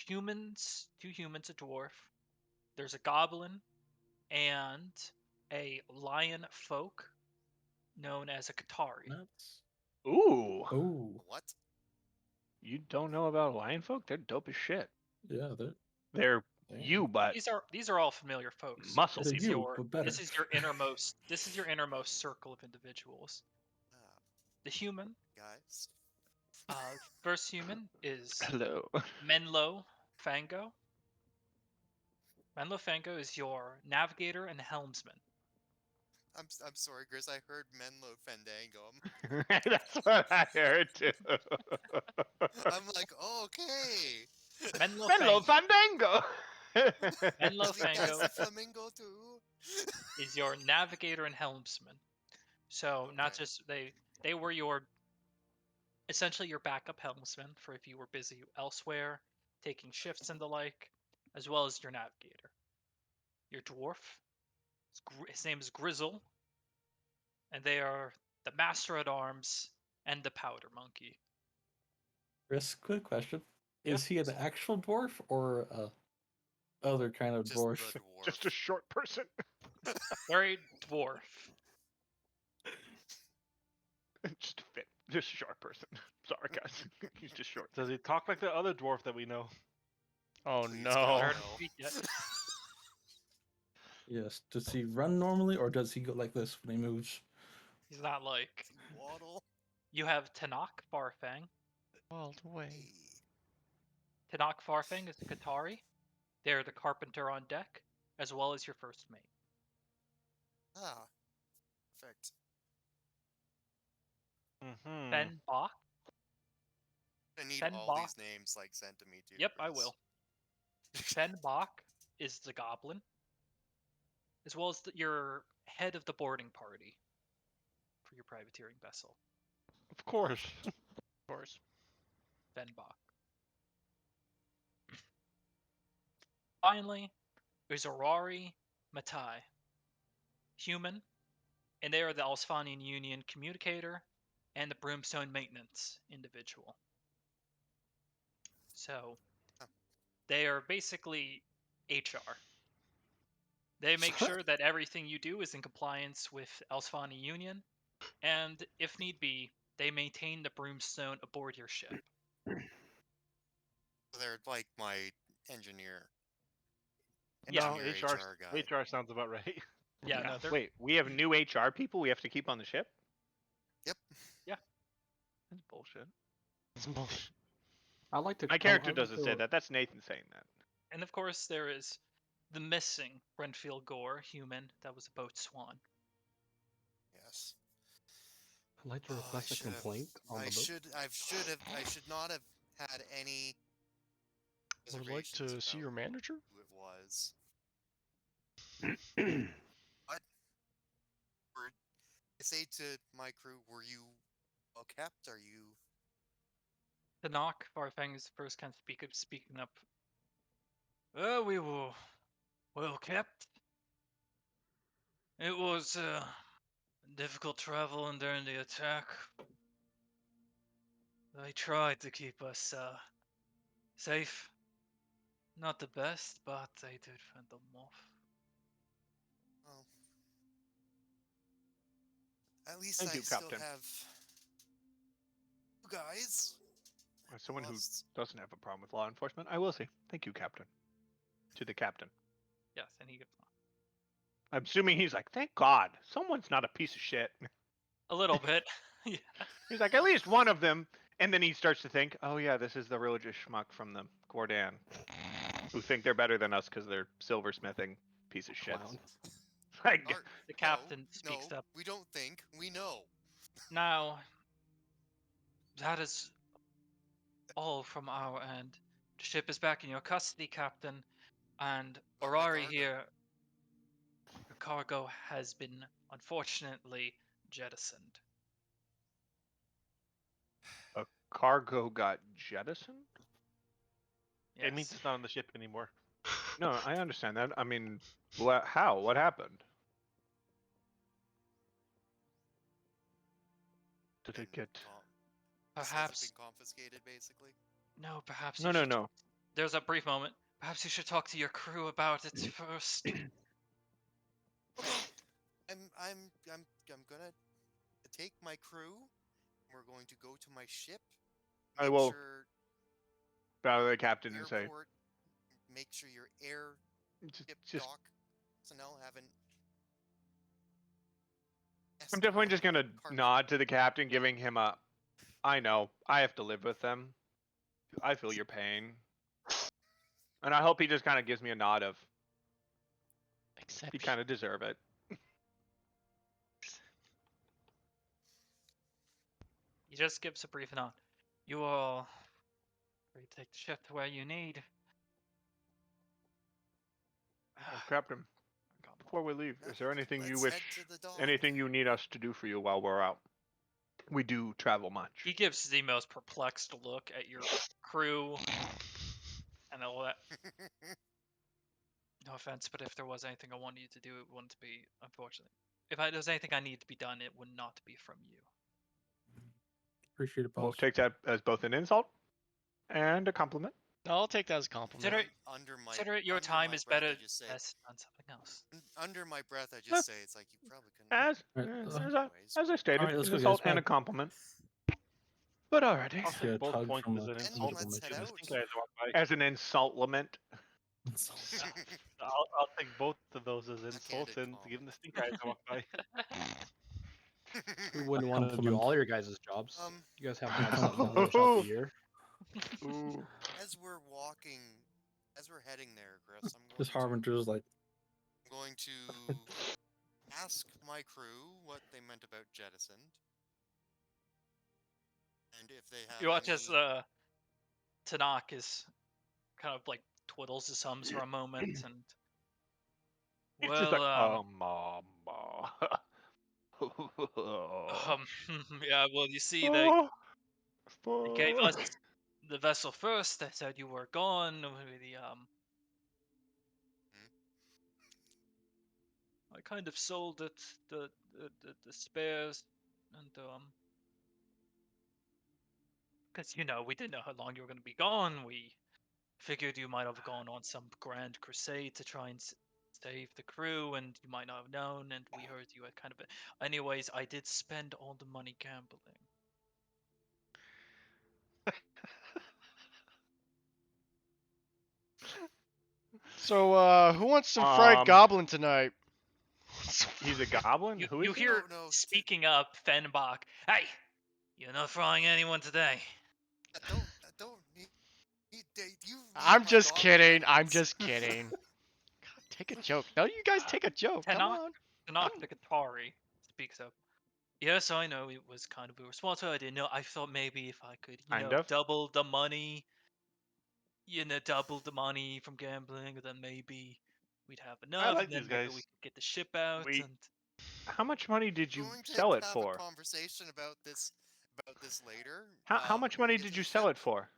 humans, 2 humans, a dwarf. There's a goblin and a lion folk known as a Qatari. Nuts. Ooh. Oh, What? You don't know about lion folk? They're dope as shit. yeah, they're They're Damn. you, but These are all familiar folks. muscle This They're is people. you, your but better. this is your innermost circle of individuals. Ah, The human, guys. first human is Hello. Menlo Fango. Menlo Fango is your navigator and helmsman. I'm sorry, Grizz. I heard Menlo Fandango. That's what I heard too. I'm like, oh, okay. Menlo Hello, Fango, Fandango. Menlo Sweet as Fango the flamingo too. is your navigator and helmsman. So not Okay. just they were your essentially your backup helmsman for if you were busy elsewhere, taking shifts and the like, as well as your navigator. Your dwarf, his name is Grizzle, and they are the master at arms and the powder monkey. Chris, quick question: Is he an actual dwarf or a other kind of Just dwarf? the dwarf. Just a short person. They're a dwarf. Just a fit. Just a short person. Sorry, guys. He's just short. Does he talk like the other dwarf that we know? Oh Please, no. God, They're no. feet yet. Yes. Does he run normally, or does he go like this when he moves? He's not like. Waddle. You have Tanakh Farfang. Wild way. Hey. Tanakh Farfang is a Qatari. They're the carpenter on deck, as well as your first mate. Ah. Perfect. Mm-hmm. Ben Bach. I need Ben all Bach. these names like sent to me too. Yep, I Chris. will. Ben Bach is the goblin, as well as your head of the boarding party for your privateering vessel. Of course. Of course. Ben Bach. Finally, there's Aurari Matai, human, and they are the Alsfanian Union communicator and the Broomstone maintenance individual. So, they are basically HR. They make sure that everything you do is in compliance with Alsfani Union, and if need be, they maintain the Broomstone aboard your ship. They're like my engineer. No, Engineer HR, HR guy. HR sounds about right. Yeah, no, they're Wait, we have new HR people we have to keep on the ship? Yep. That's bullshit. It's bullshit. I like to. My character doesn't say that. That's Nathan saying that. and of course there is the missing Renfield Gore human that was a boat swan. Yes. I'd like to Oh, request a complaint on the boat. I should not have had any. I would like to reservations see about your manager. who it was. What? I say to my crew, were you well kept? Are you? Tanakh Farfang is the first kind of speaking up. We were well kept. It was difficult travel during the attack. They tried to keep us safe. Not the best, but they did fend them off. Well, at least Thank I you, still Captain. have you guys. As someone who Lost- doesn't have a problem with law enforcement, I will say thank you, Captain. To the captain. Yes, and he gets I'm assuming he's like, thank God, someone's not a piece of shit. a little bit. Yeah. He's like, at least one of them. And then he starts to think, oh yeah, this is the religious schmuck from the Gordan, who think they're better than us because they're silversmithing piece of shit. Clown. Like, Ar- The captain speaks no, up. we don't think. We know. Now, that is all from our end. The ship is back in your custody, Captain, and But my Orari cargo? here, your cargo has been unfortunately jettisoned. a cargo got jettisoned? It means Yes. it's not on the ship anymore. No, I understand that. I mean, how? What happened? Did it get? Has it Perhaps been confiscated, basically? no, perhaps No, you no, should no. there's a brief moment. Perhaps you should talk to your crew about it first. Okay. I'm gonna take my crew. We're going to go to my ship. I Make will sure bow to the captain and say, airport. Make sure your air ship just dock personnel haven't. I'm definitely just gonna Carpet. nod to the captain, giving him a. I know. I have to live with them. I feel your pain, and I hope he just kind of gives me a nod of. Except You kind of deserve it. He just gives a brief nod. You all free to take the ship to where you need. Captain, before we leave, is there anything you Let's head wish, to the dock. anything you need us to do for you while we're out? We do travel much. He gives the most perplexed look at your crew and all that. No offense, but if there was anything I wanted you to do, it wouldn't be, unfortunately. If there was anything I needed to be done, it would not be from you. Appreciate it, We'll boss. take that as both an insult and a compliment. I'll take that as a compliment. Consider it your time is better as on something else. Under my breath, I just say it's like you probably couldn't. As I stated, Alright, let's an go, insult guys. and a Bye. compliment. But alrighty. I'll Yeah, take both tug points from as a an And insult. let's head compliment. out. Distinct guys walk by. As an insultlement. I'll take both of those as insults Backhanded and give them the stink eyes to walk by. We wouldn't want to do Compliment. all your guys' jobs. You guys have to have Compliment. something to finish out the year. Ooh. As we're walking, as we're heading there, Chris, This Harbinger's like, I'm going to ask my crew what they meant about jettisoned, and if they have. You watch any... as Tanakh is kind of like twiddles his thumbs for a moment and. It's just like, Well, yeah, well, you see, they gave us the vessel first. They said you were gone. I kind of sold it, the spares, and because we didn't know how long you were going to be gone. We figured you might have gone on some grand crusade to try and save the crew, and you might not have known. And we heard you had kind of. Anyways, I did spend all the money gambling. So, who wants some fried goblin tonight? He's a goblin? Who is You he? hear, speaking up, Fenbach, hey, you're not frying anyone today. Don't I'm just kidding. I'm just kidding. God, take a joke. No, you guys take a joke. Come on. Tanakh the Qatari speaks up. Yes, I know it was kind of irresponsible. I didn't know. I thought maybe if I could, double the money, double the money from gambling, then maybe we'd have enough. like and then these maybe guys. we could get the ship out. Wait. And How much money did you going to sell it have for? A conversation about this later. How much money did you sell it for?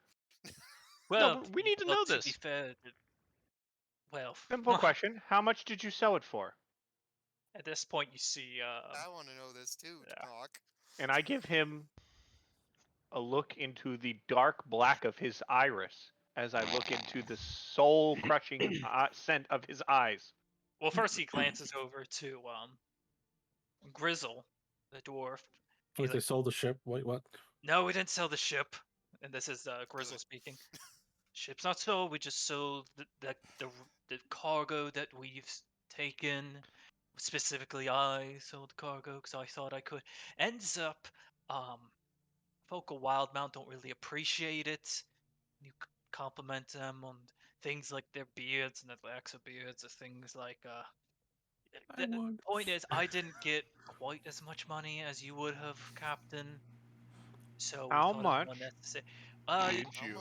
well, No, we need to know To be this. fair, well, Simple question. How much did you sell it for? at this point, you see. I want to know this too, Doc. And I give him a look into the dark black of his iris as I look into the soul-crushing scent of his eyes. Well, first he glances over to Grizzle, the dwarf. Wait, they sold the ship? Wait, what? No, we didn't sell the ship. And this is Grizzle speaking. Ship's not sold. We just sold the cargo that we've taken. Specifically, I sold the cargo because I thought I could. Ends up, folk of WildeMount don't really appreciate it. You compliment them on things like their beards and the lacks of beards, or things like the point is, I didn't get quite as much money as you would have, Captain. So we How thought much it was unnecessary. did you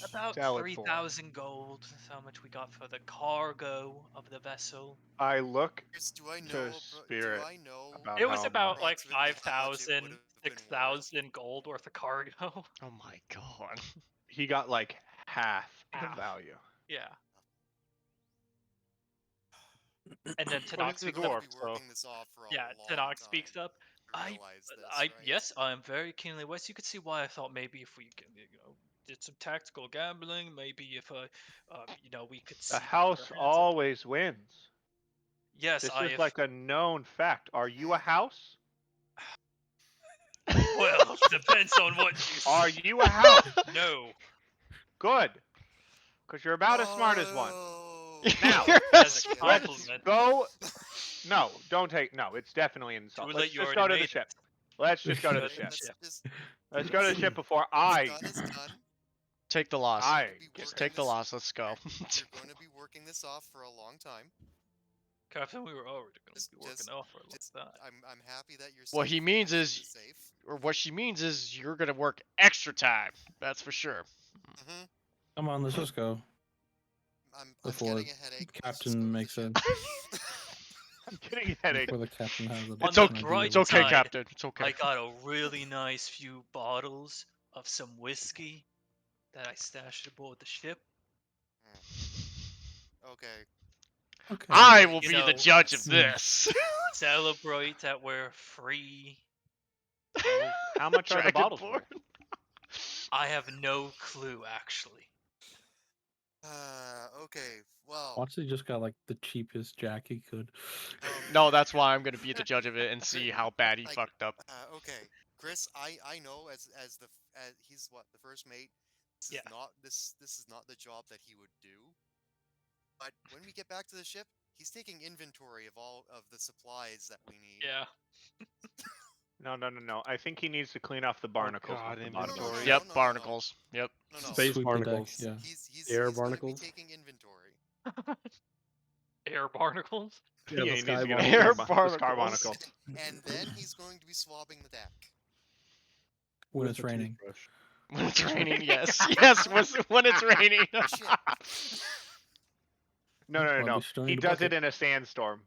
About sell it for? 3,000 gold. That's how much we got for the cargo of the vessel. I look Do I to know? Spirit Do I know? about It was how about like approximately how much it 5,000, would've been 6,000 gold worth of cargo. Oh my god. he got like half the Half. value. Yeah. And then Well, Tanakh he's a speaks dwarf, up. Working this off for a Yeah, long Tanakh time speaks up. to realize this, I right? yes, I am very keenly aware. So you could see why I thought maybe if we did some tactical gambling. Maybe if we could see The our house hands up. always wins. Yes, This I is have. like a known fact. Are you a house? Well, depends on what you Are say. you a house? No. Good. Because you're about as smart as one. Oh, Now, As a let's compliment. go. No, don't take. No, it's definitely an insult. Too Let's late, you just already go to made the it. ship. Let's just go to the okay, ship. let's just Let's go to the ship before the I. gun is done. Take the loss. I Be get Just working take the this- loss. Let's go. You're going to be working this off for a long time. Captain, we were already going to Just- be working just- off for a long just- time. I'm happy that you're. What safe. he means Everything is- safe. Or what she means is you're gonna work extra time. That's for sure. hmm Come on, let's just go. I'm Before getting a headache. Let's just Captain go to the makes ship. I'm getting a headache. Before the captain has a On It's the okay. bright It's okay, side, Captain. It's okay. I got a really nice few bottles of some whiskey that I stashed aboard the ship. Okay. Okay. I will You be the know, judge of Hmm. this. Celebrate that we're free. How much are the bottles Dragonborn. worth? I have no clue, actually. Okay. Well. Watson just got like the cheapest jack he could. No, that's why I'm gonna be the judge of it and see how bad he Like, fucked up. Okay, Chris. I know as he's what, the first mate. This Yeah. is not this is not the job that he would do. But when we get back to the ship, he's taking inventory of all of the supplies that we need. Yeah. No. I think he needs to clean off the barnacles. God, with the bottom. No, no, no, Yep, no, no. barnacles. Yep. No, Space Sweep the deck, barnacles. yeah. He's Air he's gonna barnacles? be taking inventory. Air barnacles. Yeah, the he needs sky to get barnacles. Air the scar barnacles. barnacle. And then he's going to be swabbing the deck. When With it's a raining. toothbrush. When it's raining, yes. Yes, when it's raining. No. Well, we still He need a does it bucket. in a sandstorm.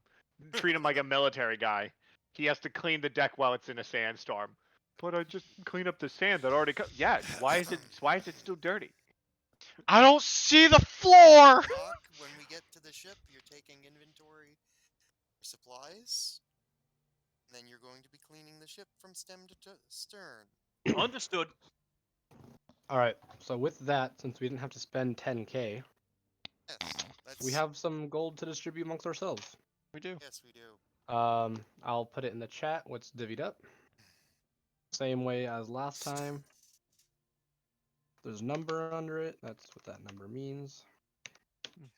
Treat him like a military guy. He has to clean the deck while it's in a sandstorm. But I just clean up the sand that already. Yeah. Why is it still dirty? I don't see the floor. Doc, when we get to the ship, you're taking inventory for supplies. And then you're going to be cleaning the ship from stem to stern. Understood. All right. So with that, since we didn't have to spend 10k, Yes, that's, we have some gold to distribute amongst ourselves. We do. Yes, we do. I'll put it in the chat. What's divvied up? Same way as last time. There's a number under it. That's what that number means.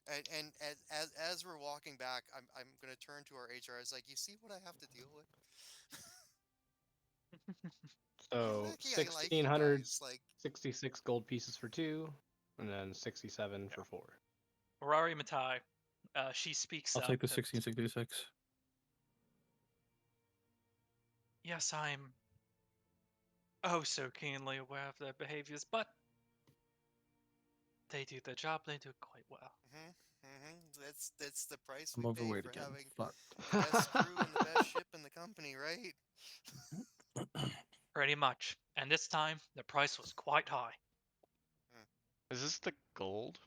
And as we're walking back, I'm gonna turn to our HR. It's like, you see what I have to deal with. So Lucky I like you 1600, guys, like, 66 gold pieces for 2, and then 67 for 4. Rari Matai. She speaks I'll up. take the and- 1666. Yes, I'm oh so keenly aware of their behaviors, but they do their job. They do it quite well. that's the price I'm we pay overweight for again. having Fuck. the best crew and the best ship in the company, right? Pretty much. And this time, the price was quite high. Is this the gold?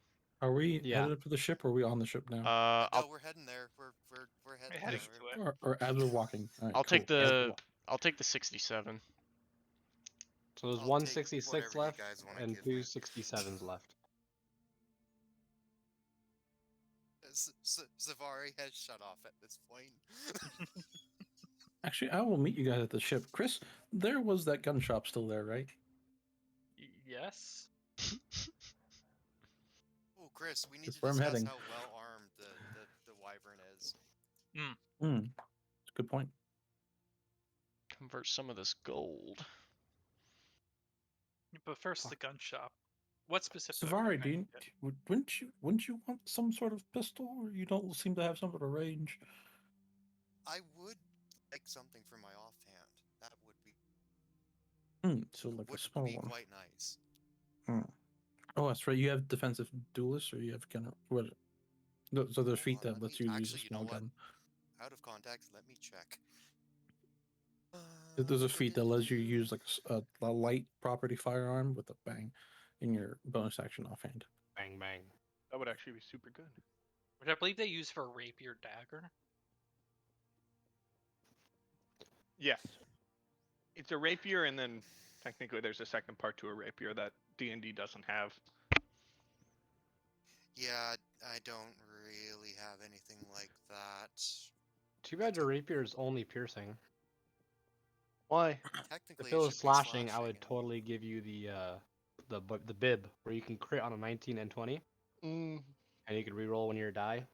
Are we Yeah. headed up to the ship or are we on the ship now? No, I'll we're heading there. We're heading heading there. to it. Or as we're walking? All right, I'll take cool. As we're the walking. I'll take the 67. So there's I'll one take 66 whatever you left guys wanna and give two me. 67s left. Zavari has shut off at this point. Actually, I will meet you guys at the ship. Chris, there was that gun shop still there, right? Yes. Oh, Chris, we need That's to where I'm discuss heading. how well armed the wyvern is. It's a good point. Convert some of this gold. But first, the gun shop. What specific? Savari, wouldn't you want some sort of pistol? Or you don't seem to have some sort of range. I would like something for my offhand. That would be So like a small one. quite nice. Oh, that's right. You have defensive duelist, or you have kind of what? No, so there's feat Hold on, that let lets me- you use a actually, you know small what? gun. Out of context, let me check. There's a feat that lets you use like a light property firearm with a bang in your bonus action offhand. Bang bang. That would actually be super good. Which I believe they use for rapier dagger. Yes. It's a rapier, and then technically there's a second part to a rapier that D&D doesn't have. Yeah, I don't really have anything like that. Too bad your rapier is only piercing. Why? Technically, If it it was should be slashing, I would and- totally give you the bib where you can crit on a 19 and 20, Mm, and you could reroll when you die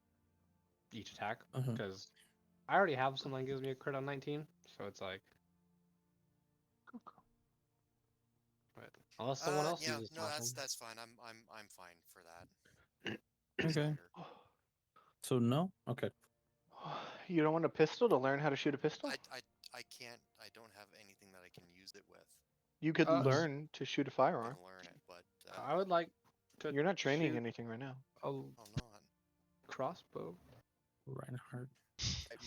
each attack. Uh-huh. Because I already have something that gives me a crit on 19, so it's like. But unless someone else yeah, uses no, slashing. that's fine. I'm fine for that. Okay. So no. Okay. you don't want a pistol to learn how to shoot a pistol? I can't. I don't have anything that I can use it with. You could Uh, learn to shoot a I firearm. can learn it, but I would like to. You're not training shoot anything right now. a I'll not. crossbow. Reinhardt.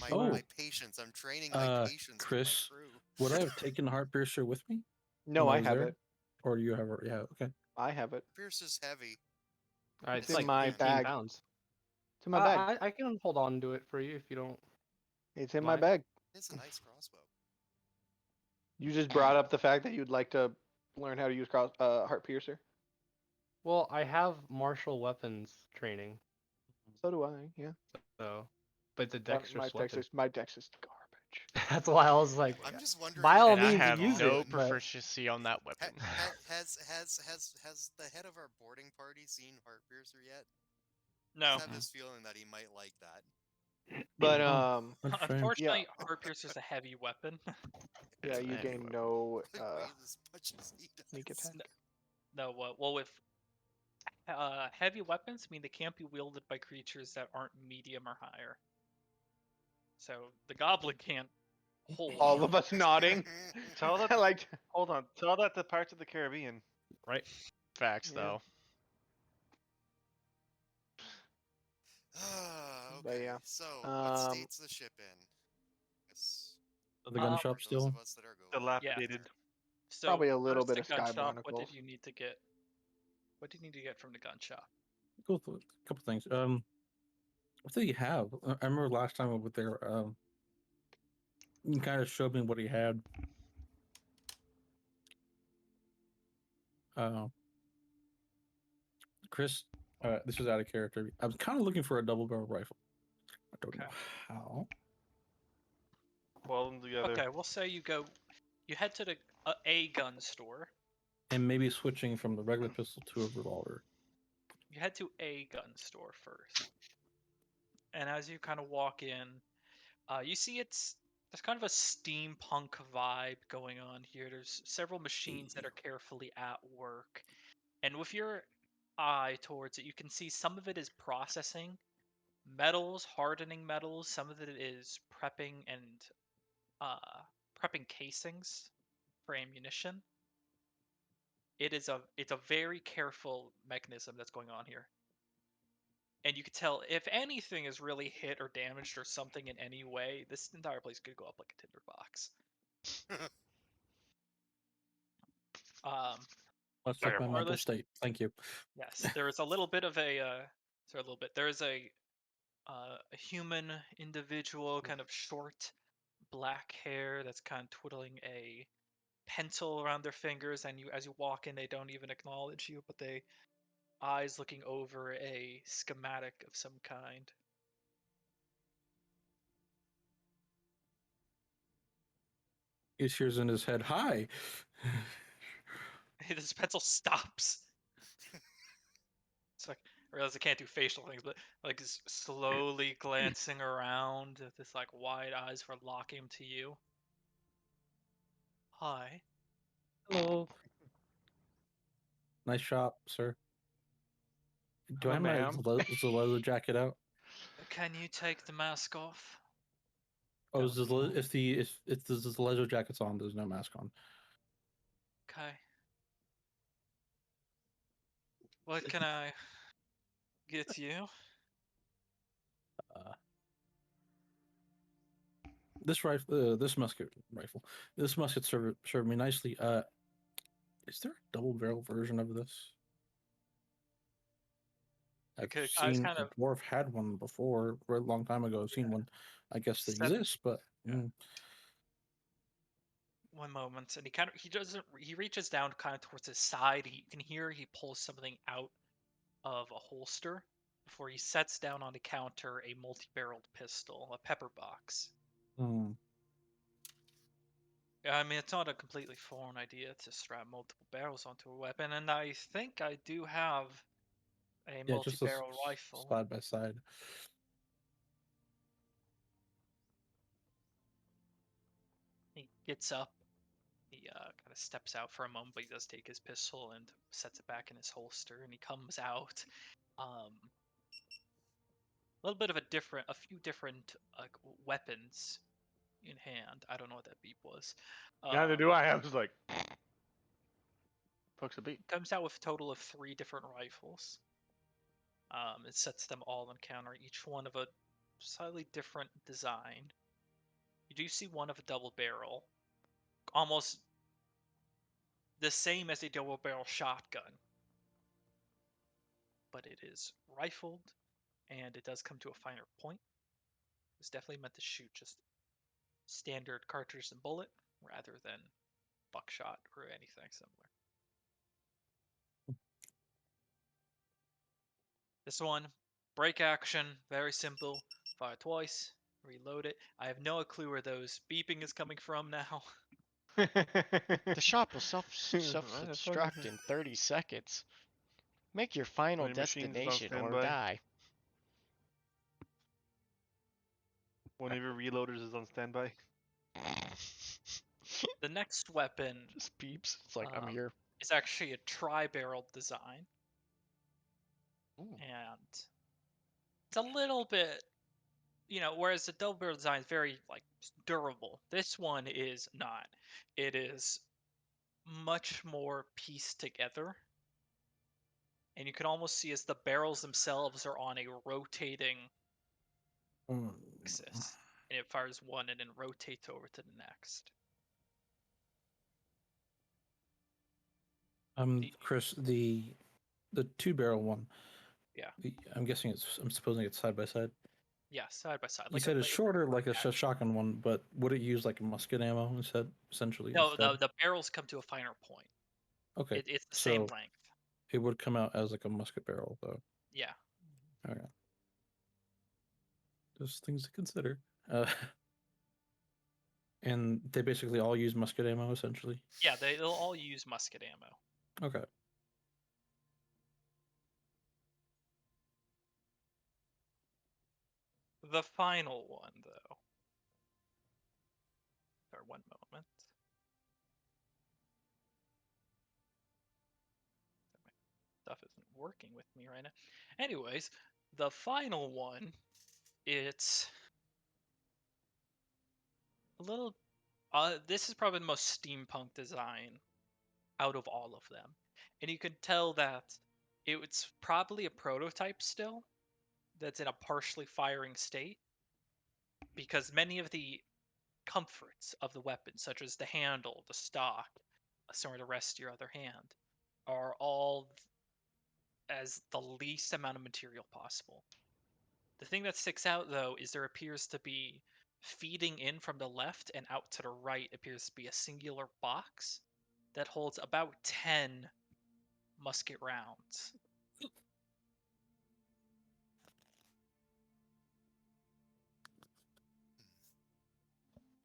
My patience. I'm training my patience Chris, with my crew. would I have taken Heart Piercer with me? No, when I was have there? it. Or do you have it? Yeah. Okay. I have it. Pierce is heavy. It's in like my 18 bag. pounds. It's in my bag. I can hold on to it for you if you don't. It's in my mind. bag. It's a nice crossbow. You just brought up the fact that you'd like to learn how to use heart piercer. Well, I have martial weapons training, So do I. Yeah. so. But the But dexterous weapon. my dex is garbage. That's why I was like, I'm just wondering. by all And I means, have use no it. But proficiency on that weapon. Has the head of our boarding party seen Heart Piercer yet? No. I have this feeling that he might like that. But What frame? Unfortunately, Heart Piercer's a heavy weapon. yeah, It's a you heavy gain weapon. no It weighs as much as he does. sneak attack. No, well, with heavy weapons, they can't be wielded by creatures that aren't medium or higher. So the goblin can't hold. All of us nodding. Tell that. like Hold on. Tell that to Pirates of the Caribbean. right. Facts, Yeah. though. Okay. But yeah. So, what state's the ship in? The gun shop For those still? of us that are going. Dilapidated. So Probably a little first, bit the of gun sky shop. What barnacles. did you need to get? What do you need to get from the gun shop? Go through a couple things. What did he have? I remember last time I was there. You kind of showed me what he had. Chris, this is out of character. I was kind of looking for a double barrel rifle. I don't know how. Well, them together. Okay, we'll say you head to the a gun store. And maybe switching from the regular pistol to a revolver. You head to a gun store first, and as you kind of walk in, you see there's kind of a steampunk vibe going on here. There's several machines that are carefully at work, and with your eye towards it, you can see some of it is processing metals, hardening metals. Some of it is prepping and prepping casings for ammunition. It's a very careful mechanism that's going on here. And you could tell if anything is really hit or damaged or something in any way, this entire place could go up like a tinderbox. Let's check my mental regardless, state. Thank you. yes, there is a little bit of there is a human individual, kind of short, black hair that's kind of twiddling a pencil around their fingers, and as you walk in, they don't even acknowledge you, but they eyes looking over a schematic of some kind. He hears in his head, "Hi." His pencil stops. It's like, I realize I can't do facial things, but like slowly glancing around with this like wide eyes for locking him to you. Hi. Hello. Nice shop, sir. Do I have my ma'am. leather jacket out? Can you take the mask off? Oh, if the leather jacket's on, there's no mask on. Okay. What can I get you? This musket served me nicely. Is there a double barrel version of this? I've I was seen kind a of dwarf had one before, a long time ago. I've seen one. I guess that Seven- exists, but one moment, and he reaches down kind of towards his side. You can hear he pulls something out of a holster before he sets down on the counter a multi-barreled pistol, a pepper box. Hmm. I mean, it's not a completely foreign idea to strap multiple barrels onto a weapon, and I think I do have a Yeah, just a multi-barrel rifle. side by side. He gets up. He kind of steps out for a moment, but he does take his pistol and sets it back in his holster, and he comes out. A little bit of a few different weapons in hand. I don't know what that beep was. Neither do I. I was like, fuck's a beat. Comes out with a total of 3 different rifles. It sets them all on counter, each one of a slightly different design. You do see one of a double barrel, almost the same as a double barrel shotgun, but it is rifled, and it does come to a finer point. It's definitely meant to shoot just standard cartridge and bullet rather than buckshot or anything similar. This one, break action, very simple. Fire twice, reload it. I have no clue where those beeping is coming from now. The shop will self-destruct in 30 seconds. Make your final Your machine's on destination or standby. die. One of your reloaders is on standby. The next weapon Just beeps. It's like, I'm here. is actually a tri-barreled design. Ooh. And it's a little bit, whereas the double barrel design is very durable. This one is not. It is much more pieced together. And you can almost see as the barrels themselves are on a rotating axis. And it fires one and then rotates over to the next. Chris, the 2-barrel one. Yeah. I'm guessing I'm supposing it's side by side. Yeah, side by side. You said it's shorter, like a shotgun one, but would it use like musket ammo instead, essentially? No, instead? the barrels come to a finer point. Okay. It's the same length. It would come out as like a musket barrel, though. Yeah. Okay. There's things to consider. And they basically all use musket ammo, essentially. Yeah, they'll all use musket ammo. Okay. The final one, though. For one moment. My stuff isn't working with me right now. Anyways, the final one, it's a little. This is probably the most steampunk design out of all of them, and you can tell that it's probably a prototype still that's in a partially firing state, because many of the comforts of the weapon, such as the handle, the stock, somewhere to rest your other hand, are all as the least amount of material possible. The thing that sticks out, though, is there appears to be, feeding in from the left and out to the right, appears to be a singular box that holds about 10 musket rounds.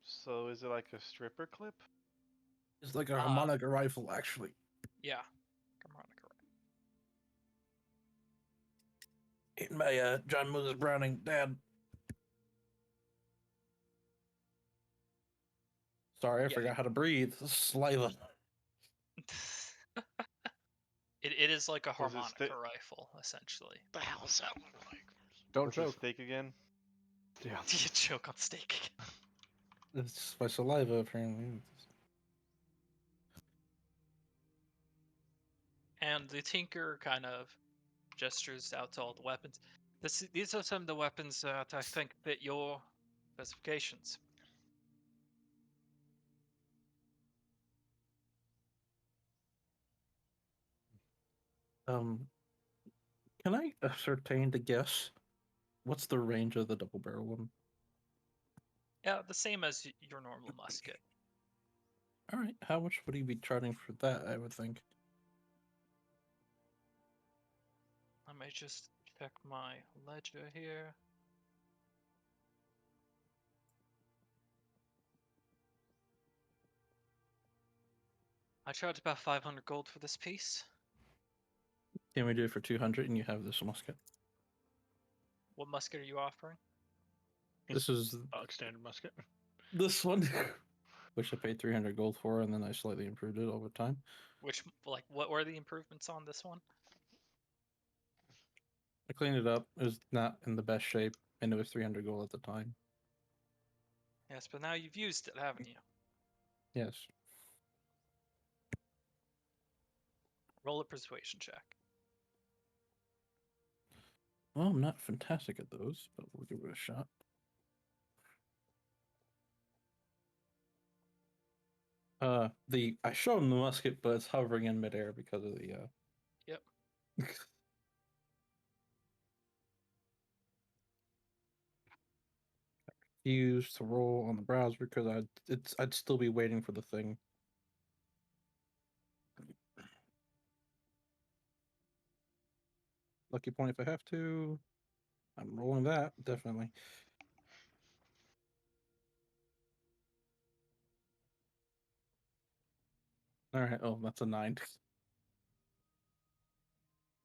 So is it like a stripper clip? It's like a harmonica rifle, actually. Yeah. Harmonica rifle. Eating my John Moses Browning, Dad. Sorry, I forgot how to breathe. Saliva. It is like a Does it harmonica rifle, essentially. The hell's that look like? Don't Does it choke. steak again? Yeah. Do you choke on steak? It's my saliva, apparently. And the Tinker kind of gestures out to all the weapons. These are some of the weapons that I think fit your specifications. Can I ascertain to guess what's the range of the double barrel one? Yeah, the same as your normal musket. All right. How much would he be charging for that? I would think. I might just check my ledger here. I charge about 500 gold for this piece. Can we do it for 200 and you have this musket? What musket are you offering? This is Standard musket. this one, which I paid 300 gold for, and then I slightly improved it over time. Which, like, what were the improvements on this one? I cleaned it up. It was not in the best shape, and it was 300 gold at the time. Yes, but now you've used it, haven't you? Yes. Roll a persuasion check. Well, I'm not fantastic at those, but we'll give it a shot. I show him the musket, but it's hovering in midair because of the. Yep. Used to roll on the browser because I'd still be waiting for the thing. Lucky point if I have to. I'm rolling that definitely. All right. Oh, that's a 9.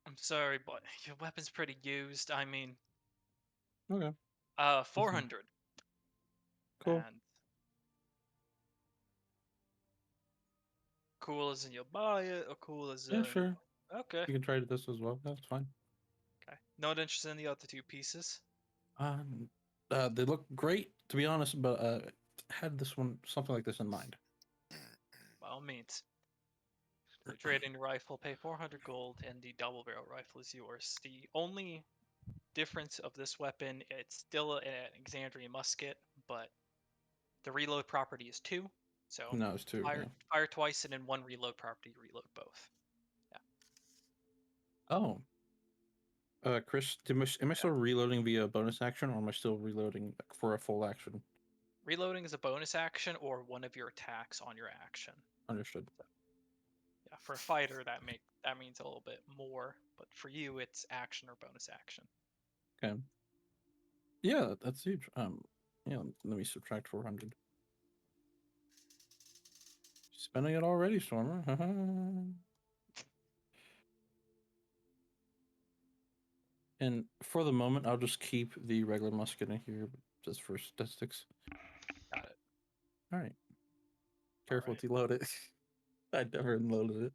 I'm sorry, but your weapon's pretty used. I mean, Okay. 400. Cool. And cool as in you'll buy it, or cool as Yeah, in... sure. Okay. You can try this as well. That's fine. Okay. Not interested in the other two pieces. They look great, to be honest, but had this one something like this in mind. By all means. The trading rifle, pay 400 gold, and the double barrel rifle is yours. The only difference of this weapon, it's still an Exandrian musket, but the reload property is 2. So No, it's 2. fire twice, and in one reload property, reload both. Yeah. Oh. Chris, am I still reloading via bonus action, or am I still reloading for a full action? Reloading is a bonus action or one of your attacks on your action. Understood. So, yeah, for a fighter that means a little bit more, but for you it's action or bonus action. Okay. Yeah, that's huge. Yeah, let me subtract 400. Spending it already, Stormer. And for the moment, I'll just keep the regular musket in here just for statistics. Got it. All right. Careful to load it. I never unloaded it.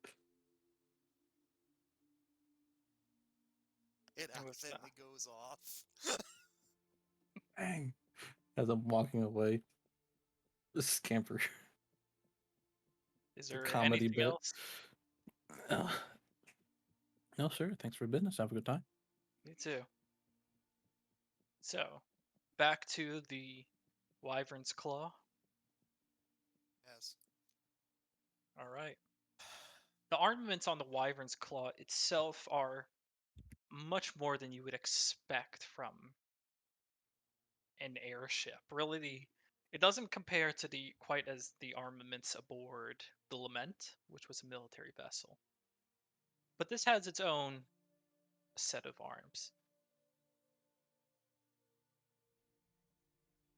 It accidentally goes off. Bang. As I'm walking away. This scamper. Is The there comedy anything bit. else? No, sir. Thanks for business. Have a good time. Me too. So, back to the Wyvern's Claw. Yes. All right. The armaments on the Wyvern's Claw itself are much more than you would expect from an airship. Really, it doesn't compare to quite as the armaments aboard the Lament, which was a military vessel. But this has its own set of arms.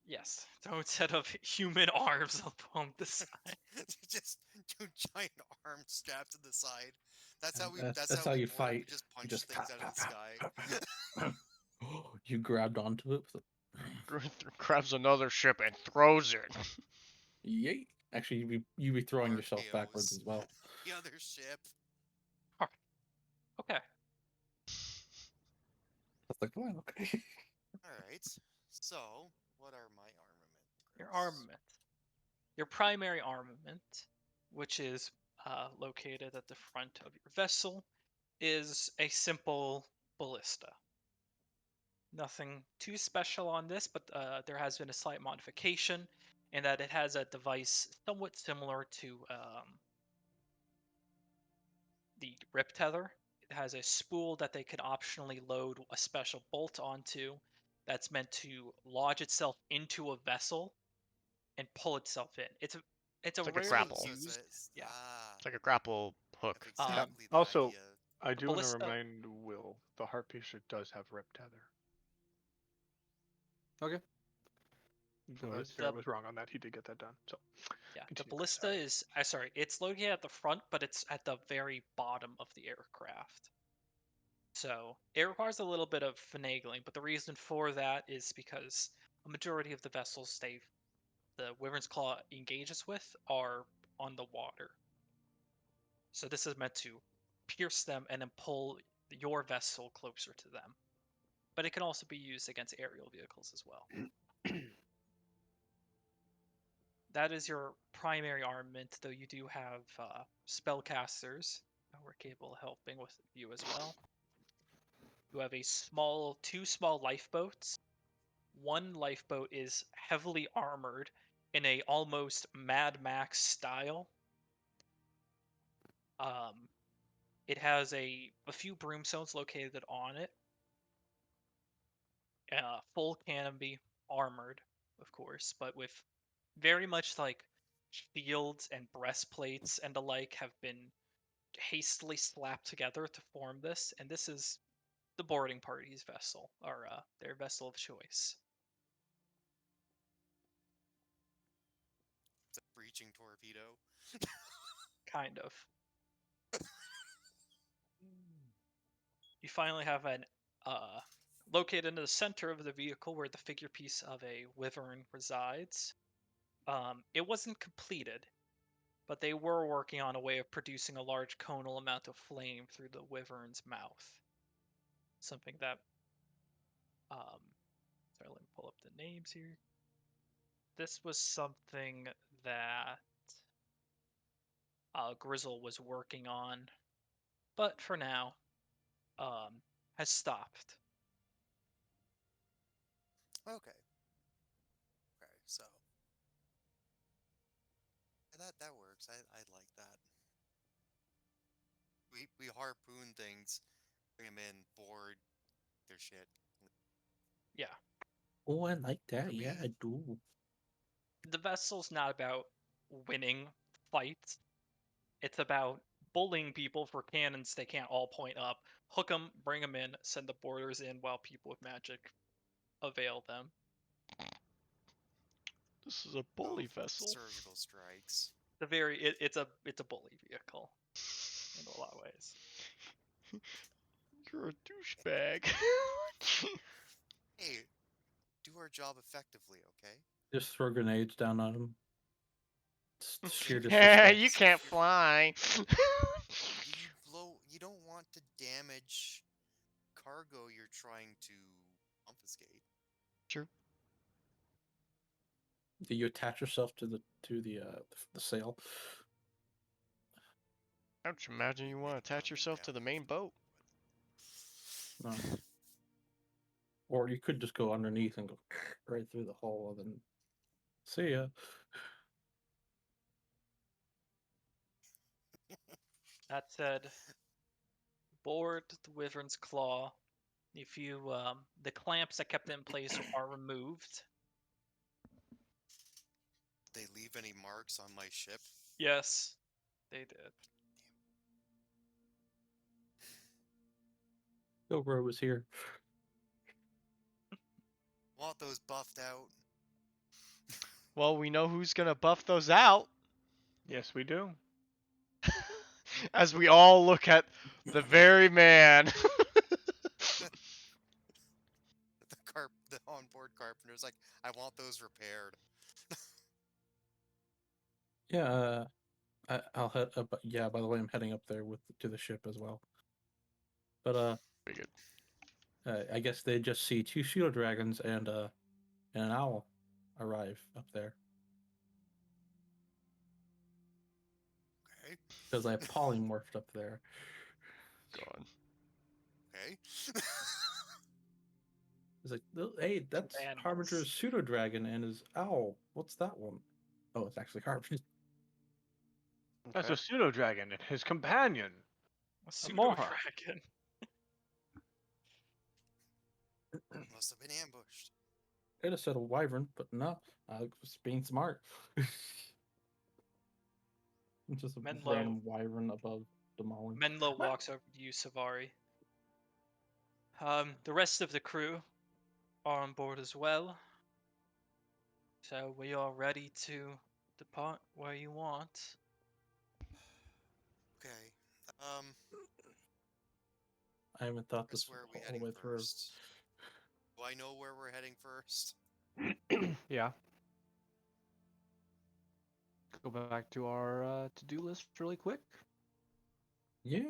Yes, its own set of human arms along the side. Just 2 giant arms strapped to the side. That's how we. That's how you fight. We just punch You just things out of the sky. You grabbed onto it. Grabs another ship and throws it. Yay! Actually, you be throwing yourself RKOs. backwards as well. The other ship. Okay. That's like, well, okay. All right. So, what are my armament? Your Chris? armament. Your primary armament, which is located at the front of your vessel, is a simple ballista. Nothing too special on this, but there has been a slight modification in that it has a device somewhat similar to the Rip Tether. It has a spool that they can optionally load a special bolt onto that's meant to lodge itself into a vessel and pull itself in. It's a like a rarely grapple. So used. Yeah. It's like a grapple hook. That's exactly the Also, idea. I do want to ballista- remind Will the Harpyster does have rip tether. Okay. Sarah was wrong on that. He did get that done. So Yeah, the continue, Chris, ballista sorry. is. Sorry, it's located at the front, but it's at the very bottom of the aircraft. So it requires a little bit of finagling, but the reason for that is because a majority of the vessels the Wyvern's Claw engages with are on the water. So this is meant to pierce them and then pull your vessel closer to them. But it can also be used against aerial vehicles as well. That is your primary armament, though you do have spellcasters who are capable of helping with you as well. You have two small lifeboats. One lifeboat is heavily armored in a almost Mad Max style. It has a few broomstones located on it. Full canopy, armored, of course, but with very much like shields and breastplates and the like have been hastily slapped together to form this, and this is the boarding party's vessel, or their vessel of choice. It's a breaching torpedo. Kind of. You finally have an located in the center of the vehicle where the figure piece of a wyvern resides. It wasn't completed, but they were working on a way of producing a large conal amount of flame through the wyvern's mouth. Something that, sorry, let me pull up the names here. This was something that Grizzle was working on, but for now, has stopped. Okay. Okay, so that works. I like that. We harpoon things, bring them in, board their shit. Yeah. Oh, I like that. Yeah, We- I do. The vessel's not about winning fights. It's about bullying people for cannons they can't all point up, hook them, bring them in, send the boarders in while people with magic avail them. This is a bully vessel. Surgical strikes. It's a bully vehicle in a lot of ways. You're a douchebag. Hey, do our job effectively, okay? Just throw grenades down on them. Sheer Yeah, disrespect. you can't fly. You don't want to damage cargo you're trying to confiscate. True. Do you attach yourself to the sail? Don't you imagine you want to attach yourself to the main boat? No. Or you could just go underneath and go right through the hole and then see ya. That said, board the Wyvern's Claw. If you the clamps that kept it in place are removed. They leave any marks on my ship? Yes, they did. Silver was here. Want those buffed out? Well, we know who's gonna buff those out. Yes, we do. As we all look at the very man. The onboard carpenter's like, I want those repaired. Yeah, I'll head up. Yeah, by the way, I'm heading up there to the ship as well. But Very good. I guess they just see two pseudo dragons and an owl arrive up there Okay. because I polymorphed up there. God. Okay. It's like, hey, that's Animals. Harbinger's pseudo dragon and his owl. What's that one? Oh, it's actually Harbinger. That's a pseudo dragon and his companion. A pseudo Mohawk. dragon. Must have been ambushed. It said a wyvern, but no, I was being smart. Just a Menlo. random wyvern above the mauling. Menlo walks over to you, Savari. The rest of the crew are on board as well. So we are ready to depart where you want. Okay. I haven't thought Chris, this where are we all the heading way through. first? Do I know where we're heading first? Yeah. Go back to our to-do list really quick. Yeah.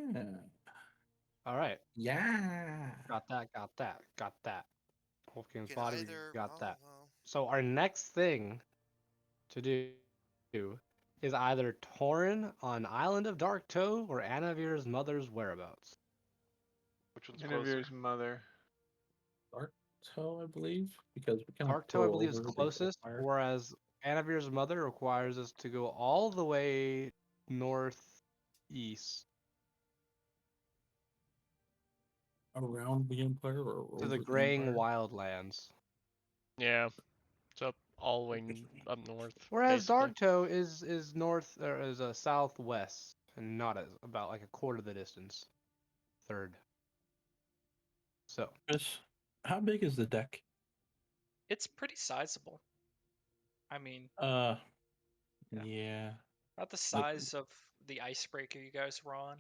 All right. Yeah. Got that. Wolfgang's Can body, we either. got that. Well, So our next thing to do is either Torin on Island of Dark Toe or Anavir's mother's whereabouts. Which one's closer? Interview's mother. Dark Toe, I believe, because we kind of Dark Toe, I go believe, is over the closest, fire. whereas Anavir's mother requires us to go all the way northeast Around the Empire or to over the the Graying Empire? Wildlands. Yeah. It's up all the way up north. Whereas basically. Dark Toe is north or is a southwest and not as about like a quarter of the distance. Third. So Chris, how big is the deck? It's pretty sizable. I mean, Yeah. Yeah. about the Like, size of the icebreaker you guys were on.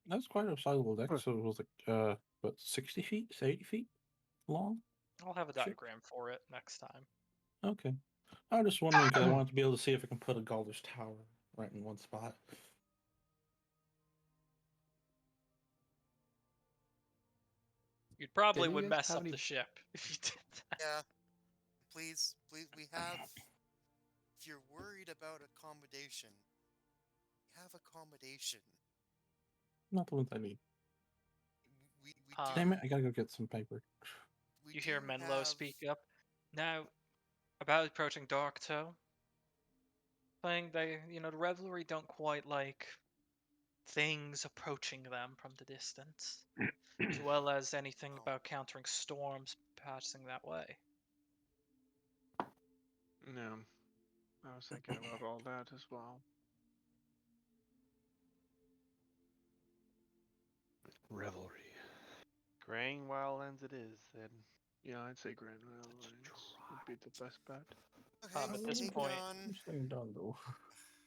that's quite a sizable deck. So it was like, what, 60 feet, 80 feet long? I'll have a Sure. diagram for it next time. Okay. I was just wondering because I wanted to be able to see if I can put a Galder's Tower right in one spot. You probably you would guys mess have up any- the ship if you did that. yeah. Please, we have. If you're worried about accommodation, we have accommodation. Not the ones I need. We Damn it, I gotta go get some paper. we You do hear Menlo have- speak up. Now, about approaching Dark Toe. Saying the Revelry don't quite like things approaching them from the distance, as well as anything Oh. about countering storms passing that way. No. I was thinking about all that as well. Revelry. Graying Wildlands it is, then. Yeah, I'd say Grand Islands would be the best bet. At this hey, point, John. I'm staying down though.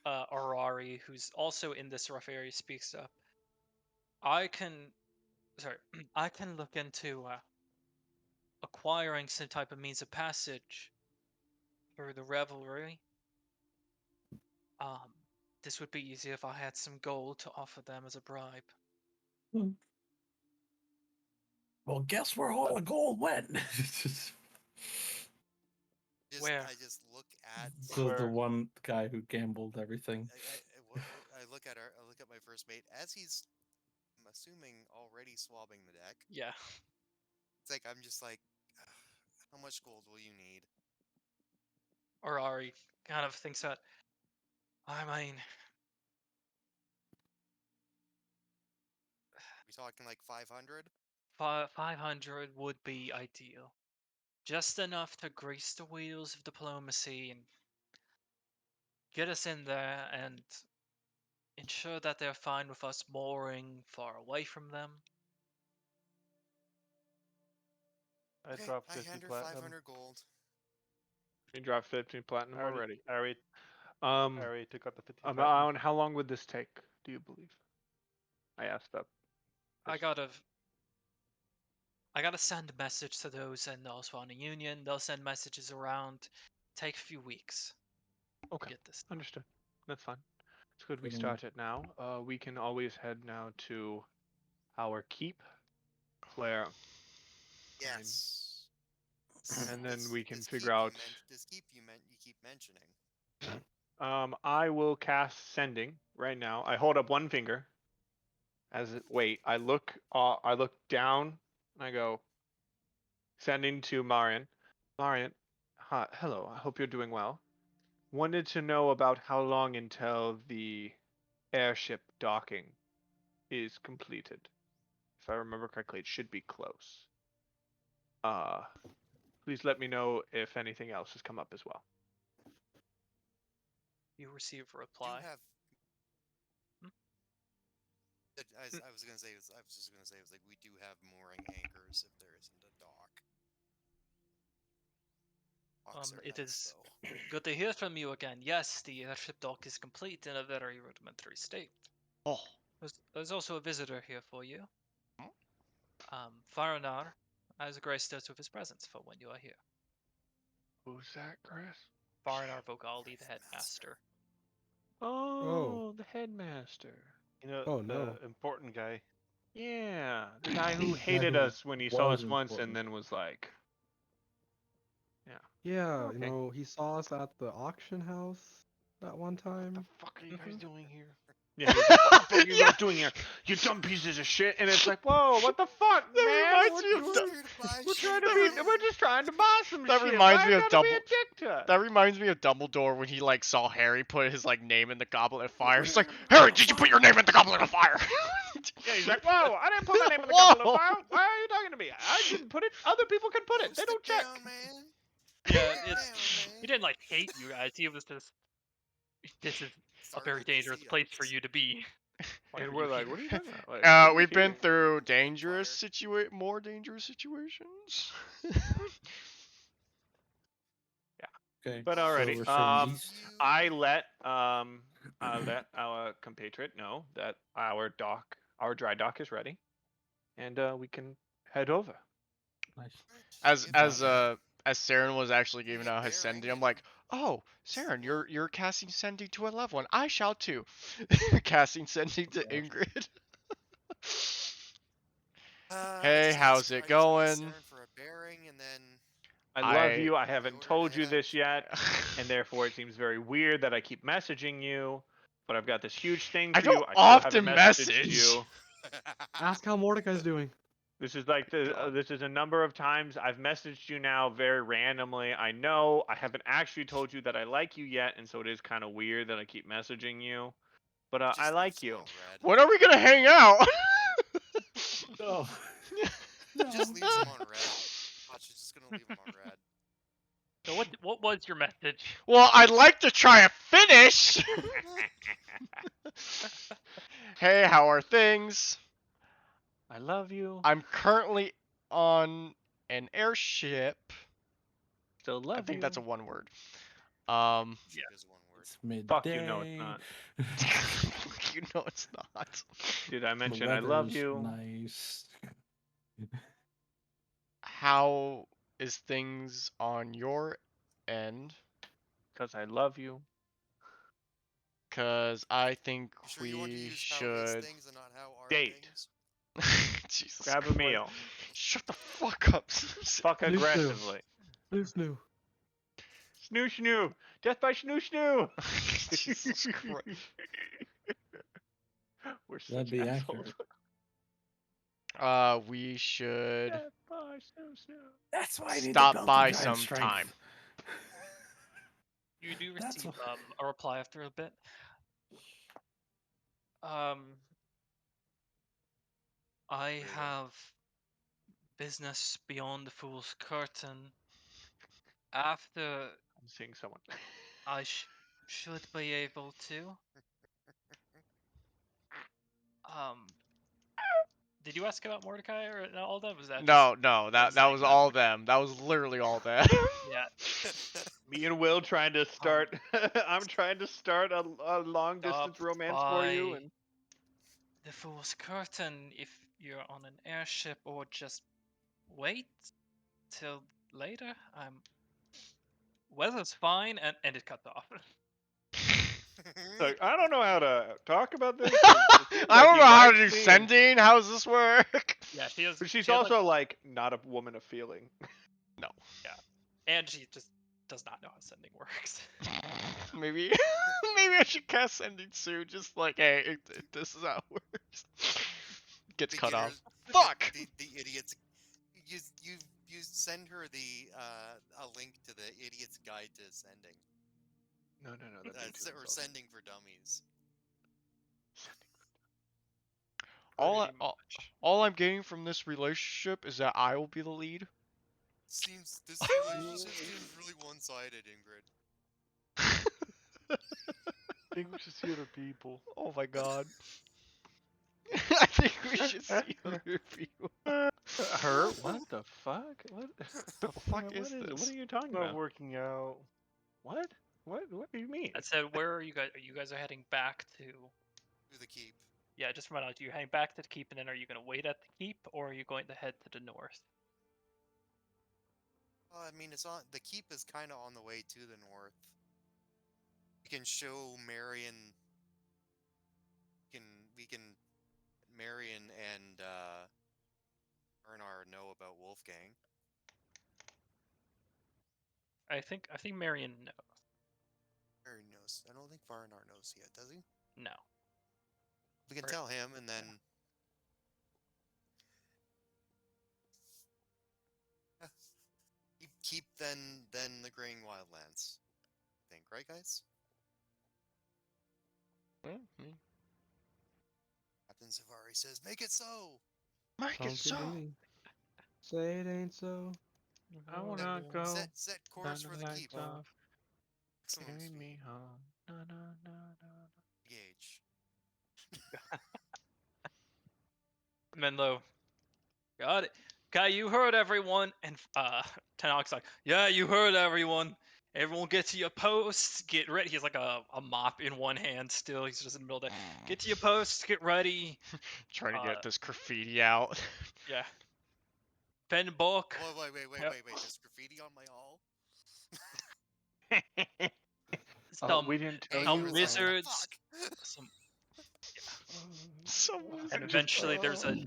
Arari, who's also in this rough area, speaks up. I can look into acquiring some type of means of passage through the Revelry. This would be easy if I had some gold to offer them as a bribe. Well, guess where all the gold went? Where? I just look at. the Where? one guy who gambled everything. I look at my first mate as he's, I'm assuming, already swabbing the deck. Yeah. It's like I'm just like, how much gold will you need? Arari kind of thinks that. I mean, We talking like 500? 500 would be ideal. Just enough to grease the wheels of diplomacy and get us in there and ensure that they're fine with us mooring far away from them. I Okay, dropped I 50 hand her platinum. 500 gold. You dropped 15 platinum already. I already Um, took out the 50 platinum. about how long would this take? Do you believe? I asked that. I gotta send a message to those and also on the Union. They'll send messages around. Take a few weeks. Okay, Get this done. understood. That's fine. It's good we Mm. start it now. We can always head now to our keep, Claire, Yes. and then This- we can this figure keep out. you keep mentioning. I will cast sending right now. I hold up one finger. Wait, I look down. And I go sending to Marian. Marian, hi, hello. I hope you're doing well. Wanted to know about how long until the airship docking is completed. If I remember correctly, it should be close. Please let me know if anything else has come up as well. You receive a Do reply. have I was gonna say, I was just gonna say, it was like we do have mooring anchors if there isn't a dock. Docks are It nice, is though. good to hear from you again. Yes, the airship dock is complete in a very rudimentary state. Oh. There's also a visitor here for you. Faranar has graced us with his presence for when you are here. Who's that, Chris? Faranar Vogali, the headmaster. Oh, the headmaster. You know, Oh, the no. important guy. Yeah, the guy who The guy hated who us when he saw was us once and important. then was like, Yeah, Okay. you know, he saw us at the auction house that one What the time. fuck are you guys doing here? yeah, he's like, what the fuck are you guys doing here? You dumb pieces of shit. And it's like, whoa, what the fuck, man? reminds me of We're Du- here to buy We're shit, trying to be, man. we're just trying to buy some That shit. reminds Why me you of gotta be a Double- dick to us? That reminds me of Dumbledore when he like saw Harry put his like name in the goblet of fire. It's like, Harry, did you put your name in the goblet of fire? Yeah, he's like, whoa, I didn't put my name in the Whoa. goblet of fire. Why are you talking to me? I didn't put it. Other people can put it. They Post don't check. down, man. Yeah, Post it's down, man. he didn't like hate you guys. He was just this is a Started very to dangerous see place us. for you to be. Why And are we're you like, here? what are you talking about? Like, what are we We've been here? through Fire. more dangerous situations. Okay. But So alrighty. we're showing east. I let our compatriot know that our dry dock is ready, and we can head over. Nice. As If as we- uh as Saren was actually we giving get out his bearing sending, I'm and like, oh, Saren, you're casting sending to a loved one. I shall too. Casting sending to Yeah. Ingrid. I Hey, just how's asked it Cyrus going? for a bearing, and then I love I- you. I haven't ordered told you ahead. this yet, and therefore it seems very weird that I keep messaging you. But I've got this huge thing for I don't you. I still haven't often messaged message. you. Ask how Mordecai's doing. This is like this is a number of times I've messaged you now very randomly. I know I haven't actually told you that I like you yet, and so it is kind of weird that I keep messaging you. But I Just like leaves you. him on red. When are we gonna hang out? No. Just leaves him on red. Watch, she's just gonna leave him on red. So what was your message? Well, I'd like to try a finish. Hey, how are things? I love you. I'm currently on an airship. Still love I think you. that's a one word. She is one word. It's midday. Fuck you, no, it's not. You know it's not. Did I The mention I love weather's you? Nice. How is things on your end? Because I love you. Cause I think You sure you want to we use how his should. things and not how our Date. things? Jesus Grab a Christ. meal. Shut the fuck up. Fuck New stew. aggressively. Who's new? Snoo snoo. Death by snoo snoo. Jesus Christ. We're That'd such be assholes. accurate. We should Death by snoo snoo. That's why stop by sometime. You do That's receive what- a reply after a bit. I Really? have business beyond the fool's curtain. After I'm seeing someone. I should be able to. Did you ask about Mordecai or all that? Was that No, that was that like was that. all them. That was literally all them. Yeah. Me and Will trying to start. I'm trying to start a long distance Stopped romance for you, by and the fool's curtain if you're on an airship, or just wait till later. Weather's fine, and it cut off. like I don't know how to talk about this. I don't know how to do sending. How does this work? Yeah, she is. But she's she has, also like not a woman of feeling. and she just does not know how sending works. Maybe I should cast sending soon. Just like, hey, this is how it works. Gets cut off. Beginners- Fuck! The idiots. You send her the a link to the idiot's guide to sending. No, that'd be too Or insulting. sending for dummies. All I'm getting from this relationship is that I will be the lead. This relationship seems really one-sided, Ingrid. Think we should see other people. Oh my god. think we should see a review. Her? What the fuck? What The fuck what is What this? are you talking Not about? working out. What? What do you mean? I said, where are you guys? Are you guys are heading back to? To the keep. Yeah, just from out. You're heading back to the keep, and then are you going to wait at the keep, or are you going to head to the north? I mean, it's on the keep is kind of on the way to the north. We can show Marion. We can Marion and Bernard know about Wolfgang. I think Marion knows. Marion knows. I don't think Bernard knows yet, does he? No. We can Right. tell him, and then keep then the Graying Wildlands. I think, right, guys? Captain Savari says, "Make it so." Mike is so. Say it ain't so. I wanna go. Set course for the keep. Off. Excellent Carry speed. me home. Na, na, na, na, na. Engage. Menlo, got it. Okay, you heard everyone. And Tanak's like, yeah, you heard everyone. Everyone get to your posts. Get ready. He's like a mop in one hand still. He's just in the middle of the day. Get to your posts. Get ready. Trying to get this graffiti out. Yeah. Pen book. Wait. Yep. There's graffiti on my hall. Some, we didn't tell some you. What the wizards. fuck? Some, Some and wizards. eventually there's a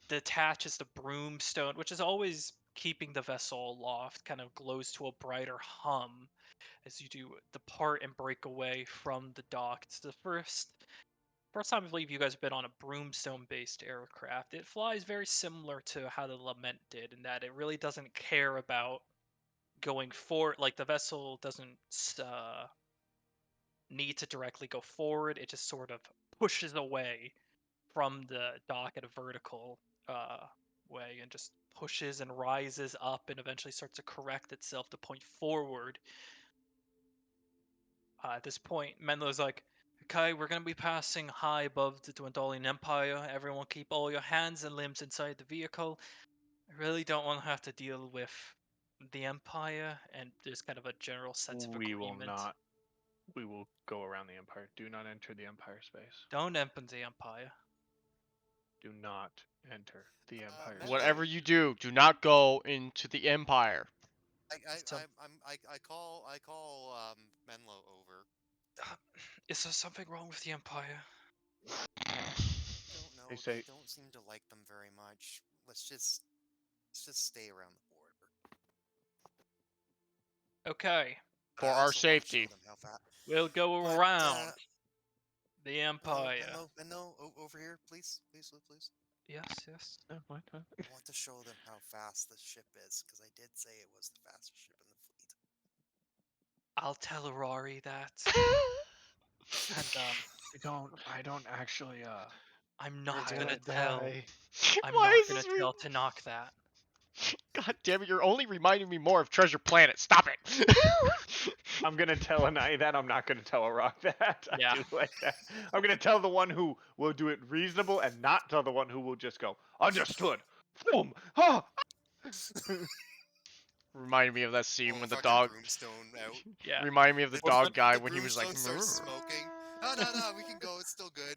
detaches the broomstone, which is always keeping the vessel aloft, kind of glows to a brighter hum as you do depart and break away from the dock. It's the first time I believe you guys have been on a broomstone-based aircraft. It flies very similar to how the Lament did, in that it really doesn't care about going forward. Like, the vessel doesn't need to directly go forward. It just sort of pushes away from the dock at a vertical way and just pushes and rises up and eventually starts to correct itself to point forward. At this point, Menlo's like, okay, we're going to be passing high above the Dwendalian Empire. Everyone keep all your hands and limbs inside the vehicle. I really don't want to have to deal with the Empire, and there's kind of a general sense of We agreement. will not. We will go around the Empire. Do not enter the Empire space. Don't enter the Empire. Do not enter the Empire. Menlo- Whatever you do not go into the Empire. I call Menlo over. Is there something wrong with the Empire? Don't know. They say- don't seem to like them very much. Let's just stay around the border. Okay, For I our also wanna show safety. them how fat. we'll go But, around the Empire. Menlo, over here, please. Yes. What? I want to show them how fast the ship is, because I did say it was the fastest ship in the fleet. I'll tell Rory that. And I don't actually. I'm not You're gonna gonna tell. die. I'm Why not is gonna this tell Tanakh that. God damn it, you're only reminding me more of Treasure Planet. Stop it. I'm gonna tell an eye that. I'm not gonna tell a rock that. Yeah. I do like that. I'm gonna tell the one who will do it reasonable, and not tell the one who will just go understood. Boom. Oh. Reminded me of that scene Pull when the fucking dog. broomstone out. Yeah. Reminded me of the Well, dog guy The when he was like. broomstone starts smoking. No, we can go. It's still good.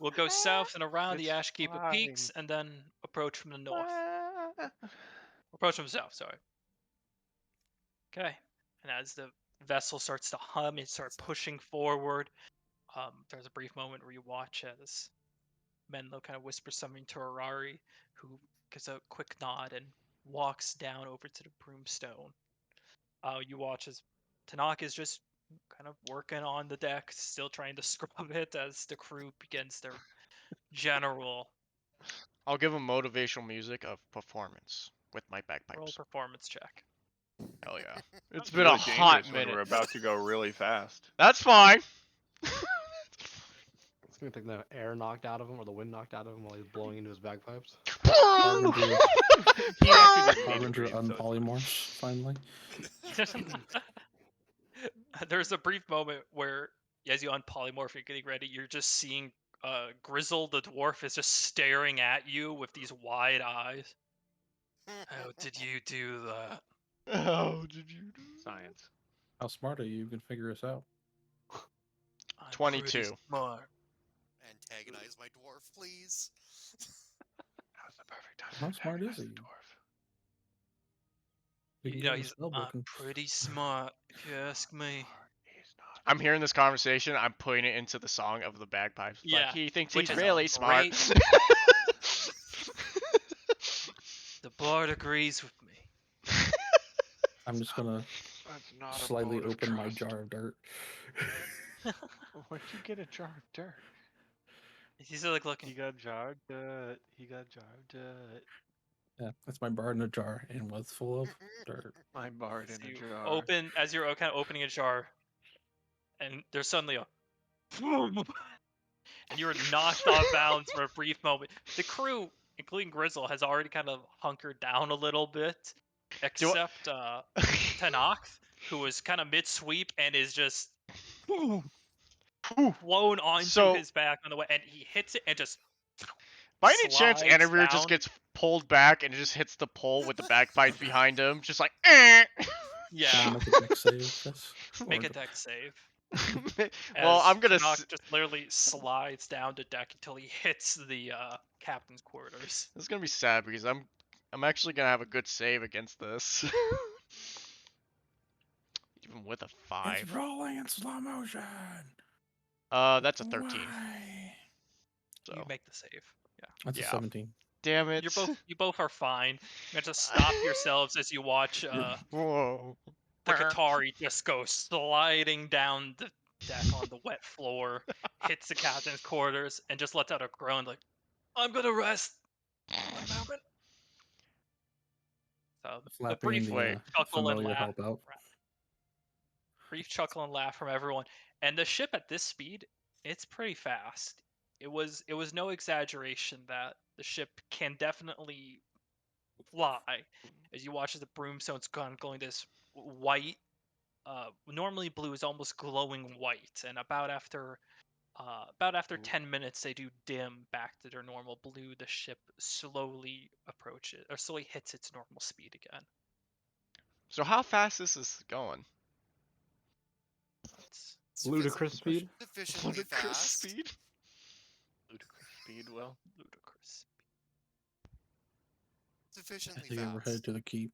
We'll go south and around the It's Ashkeeper Peaks, and then approach from the north. Ah. Approach from the south, sorry. Okay. And as the vessel starts to hum, it starts pushing forward. There's a brief moment where you watch as Menlo kind of whispers something to Harari, who gives a quick nod and walks down over to the broomstone. You watch as Tanakh is just kind of working on the deck, still trying to scrub it as the crew begins their general I'll give him motivational music of performance with my roll bagpipes. performance check. Hell yeah. It's It's been really a hot dangerous when minute. We're about to go really fast. That's fine. It's gonna take the air knocked out of him or the wind knocked out of him while he's blowing into his bagpipes. Harbinger, He actually didn't need to Harbinger breathe, so it's fine. unpolymorphs, finally. There's a brief moment where, as you unpolymorph, you're getting ready, you're just seeing Grizzle the dwarf is just staring at you with these wide eyes. How did you do that? How did you do? Science. How smart are you? You can figure us out. I'm 22. pretty smart. Antagonize my dwarf, please. That was the perfect time. How to smart is antagonize the he? dwarf. We can You know, get a he's spell book and- pretty smart, if you ask me. He's not. I'm hearing this conversation. I'm putting it into the song of the bagpipes. Yeah, Like, he thinks which he's is a really smart. The bard agrees with me. I'm just gonna That's not slightly a vote of open my trust. jar of dirt. Where'd you get a jar of dirt? He's like looking. He got jar of dirt. He got jar of dirt. Yeah, that's my bar in a jar and was full of dirt. My bard in So a you jar. open as you're kind of opening a jar, and there's suddenly a boom, and you were knocked off balance for a brief moment. The crew, including Grizzle, has already kind of hunkered down a little bit, except Tanox, who was kind of mid-sweep and is just flown onto So- his back on the way, and he hits it and just. By any chance, slides Andrea just down. gets pulled back and it just hits the pole with the bagpipes behind him, just like, eh. Can Yeah, I make a dex save, Chris? make Or- a deck save. Well, as I'm gonna. Tanox just literally slides down to deck until he hits the captain's quarters. This is gonna be sad because I'm actually gonna have a good save against this. Even with a 5. It's rolling in slow motion. That's a 13. Why? You So, make the save. Yeah, That's Yeah. a 17. damn it. you both are fine. You have to stop yourselves as you watch Whoa. the Qatari just go sliding down the deck on the wet floor, hits the captain's quarters, and just lets out a groan like, "I'm gonna rest." I'm now gonna... So the Flapping brief the Wait. chuckle and familiar laugh. help out. Brief chuckle and laugh from everyone. And the ship at this speed, it's pretty fast. It was no exaggeration that the ship can definitely fly. As you watch as the broomstone's going this white, normally blue is almost glowing white, and about after 10 minutes they do dim back to their normal blue. The ship slowly approaches or slowly hits its normal speed again. So how fast is this going? It's Ludicrous speed. Sufficiently Ludicrous fast. speed? Ludicrous speed, Will. ludicrous. I Sufficiently think we're fast. headed to the keep.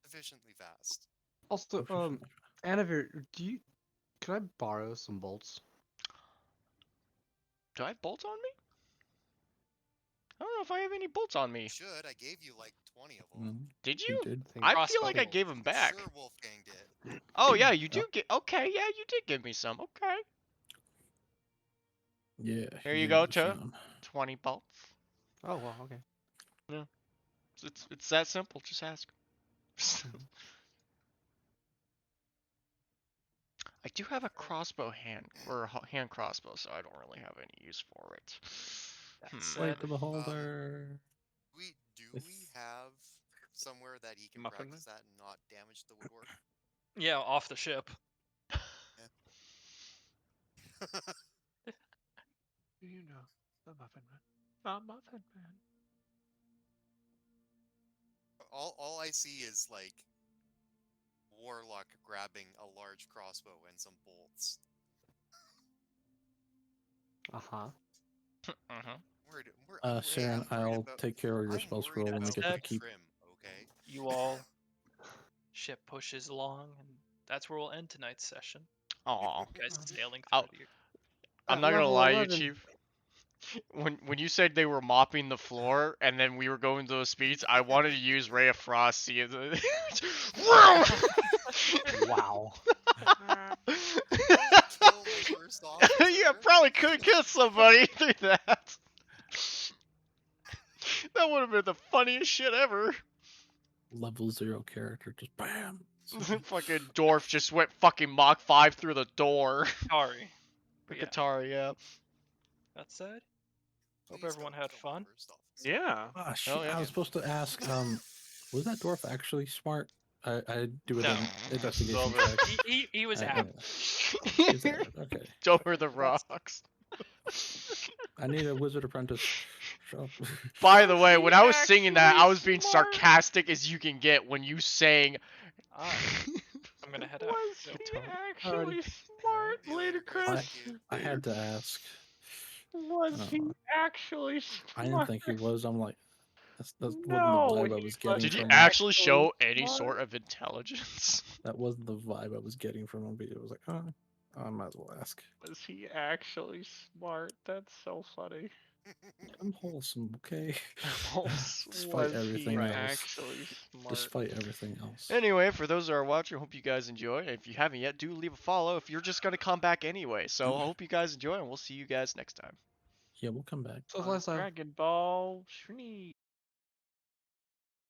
Sufficiently fast. Also, Sufficiently fast. Anavir, can I borrow some bolts? Do I have bolts on me? I don't know if I have any bolts on me. You should. I gave you like 20 of them. Mhm. Did You you? did. I Crossbow feel like I bolt. gave them I'm back. Sure, Wolfgang did. Oh yeah, you do Yep. get. Okay, yeah, you did give me some. Okay. Yeah. Here he you gave go, us Cho. some. 20 bolts. Oh well, okay. It's that simple. Just ask. I do have a crossbow hand hand crossbow, so I don't really have any use for it. That Hmm. said, Light the beholder. Do If- we have somewhere that he can Muffin practice that and not damage the woodwork? yeah, off the ship. Do you know the Muffin Man? The Muffin Man. all I see is like Warlock grabbing a large crossbow and some bolts. Uh-huh. Uh-huh. Hey, Saren, I'm worried I'll about- take care of your I'm spell worried scroll when we about get to that the keep. Trim, okay? You all ship pushes along, and that's where we'll end tonight's session. Aw. You guys sailing Oh. through the I'm At not gonna level lie, 11. you Chief. When you said they were mopping the floor and then we were going to those speeds, I wanted to use Ray of Frost. See it. Wow. Kill my first officer. Yeah, probably could kill somebody through that. That would have been the funniest shit ever. Level 0 character, just bam. Fucking dwarf just went fucking Mach 5 through the door. Katari. The But yeah, Katari, yeah. that said, hope Please everyone don't had kill my fun. first officer. Yeah. Ah, shit, Oh, yeah. I was supposed to ask, was that dwarf actually smart? I do an No. investigation Over. check. He was I- happy. Is that- okay. Over the rocks. I need a wizard apprentice. Shut up. By the Was way, he when I was singing that, I actually was being smart? sarcastic as you can get when you sang. I'm gonna head out. Was Go. he Alrighty. actually smart, See you Lady later, Chris. Chris? Thank you. I had to ask. Was he Uh, actually I didn't smart? think he was. I'm like, that wasn't the No, vibe I he was getting was Did he from him. actually show actually any smart. sort of intelligence? That wasn't the vibe I was getting from him. But it was like, oh, I might as well ask. Was he actually smart? That's so funny. I'm wholesome, okay? Was Despite everything he else. actually smart? Despite everything else. Anyway, for those that are watching, I hope you guys enjoy. If you haven't yet, do leave a follow if you're just going to come back anyway. So I hope you guys enjoy, and we'll see you guys next time. Yeah, we'll come back. So, Dragon Ball Shri.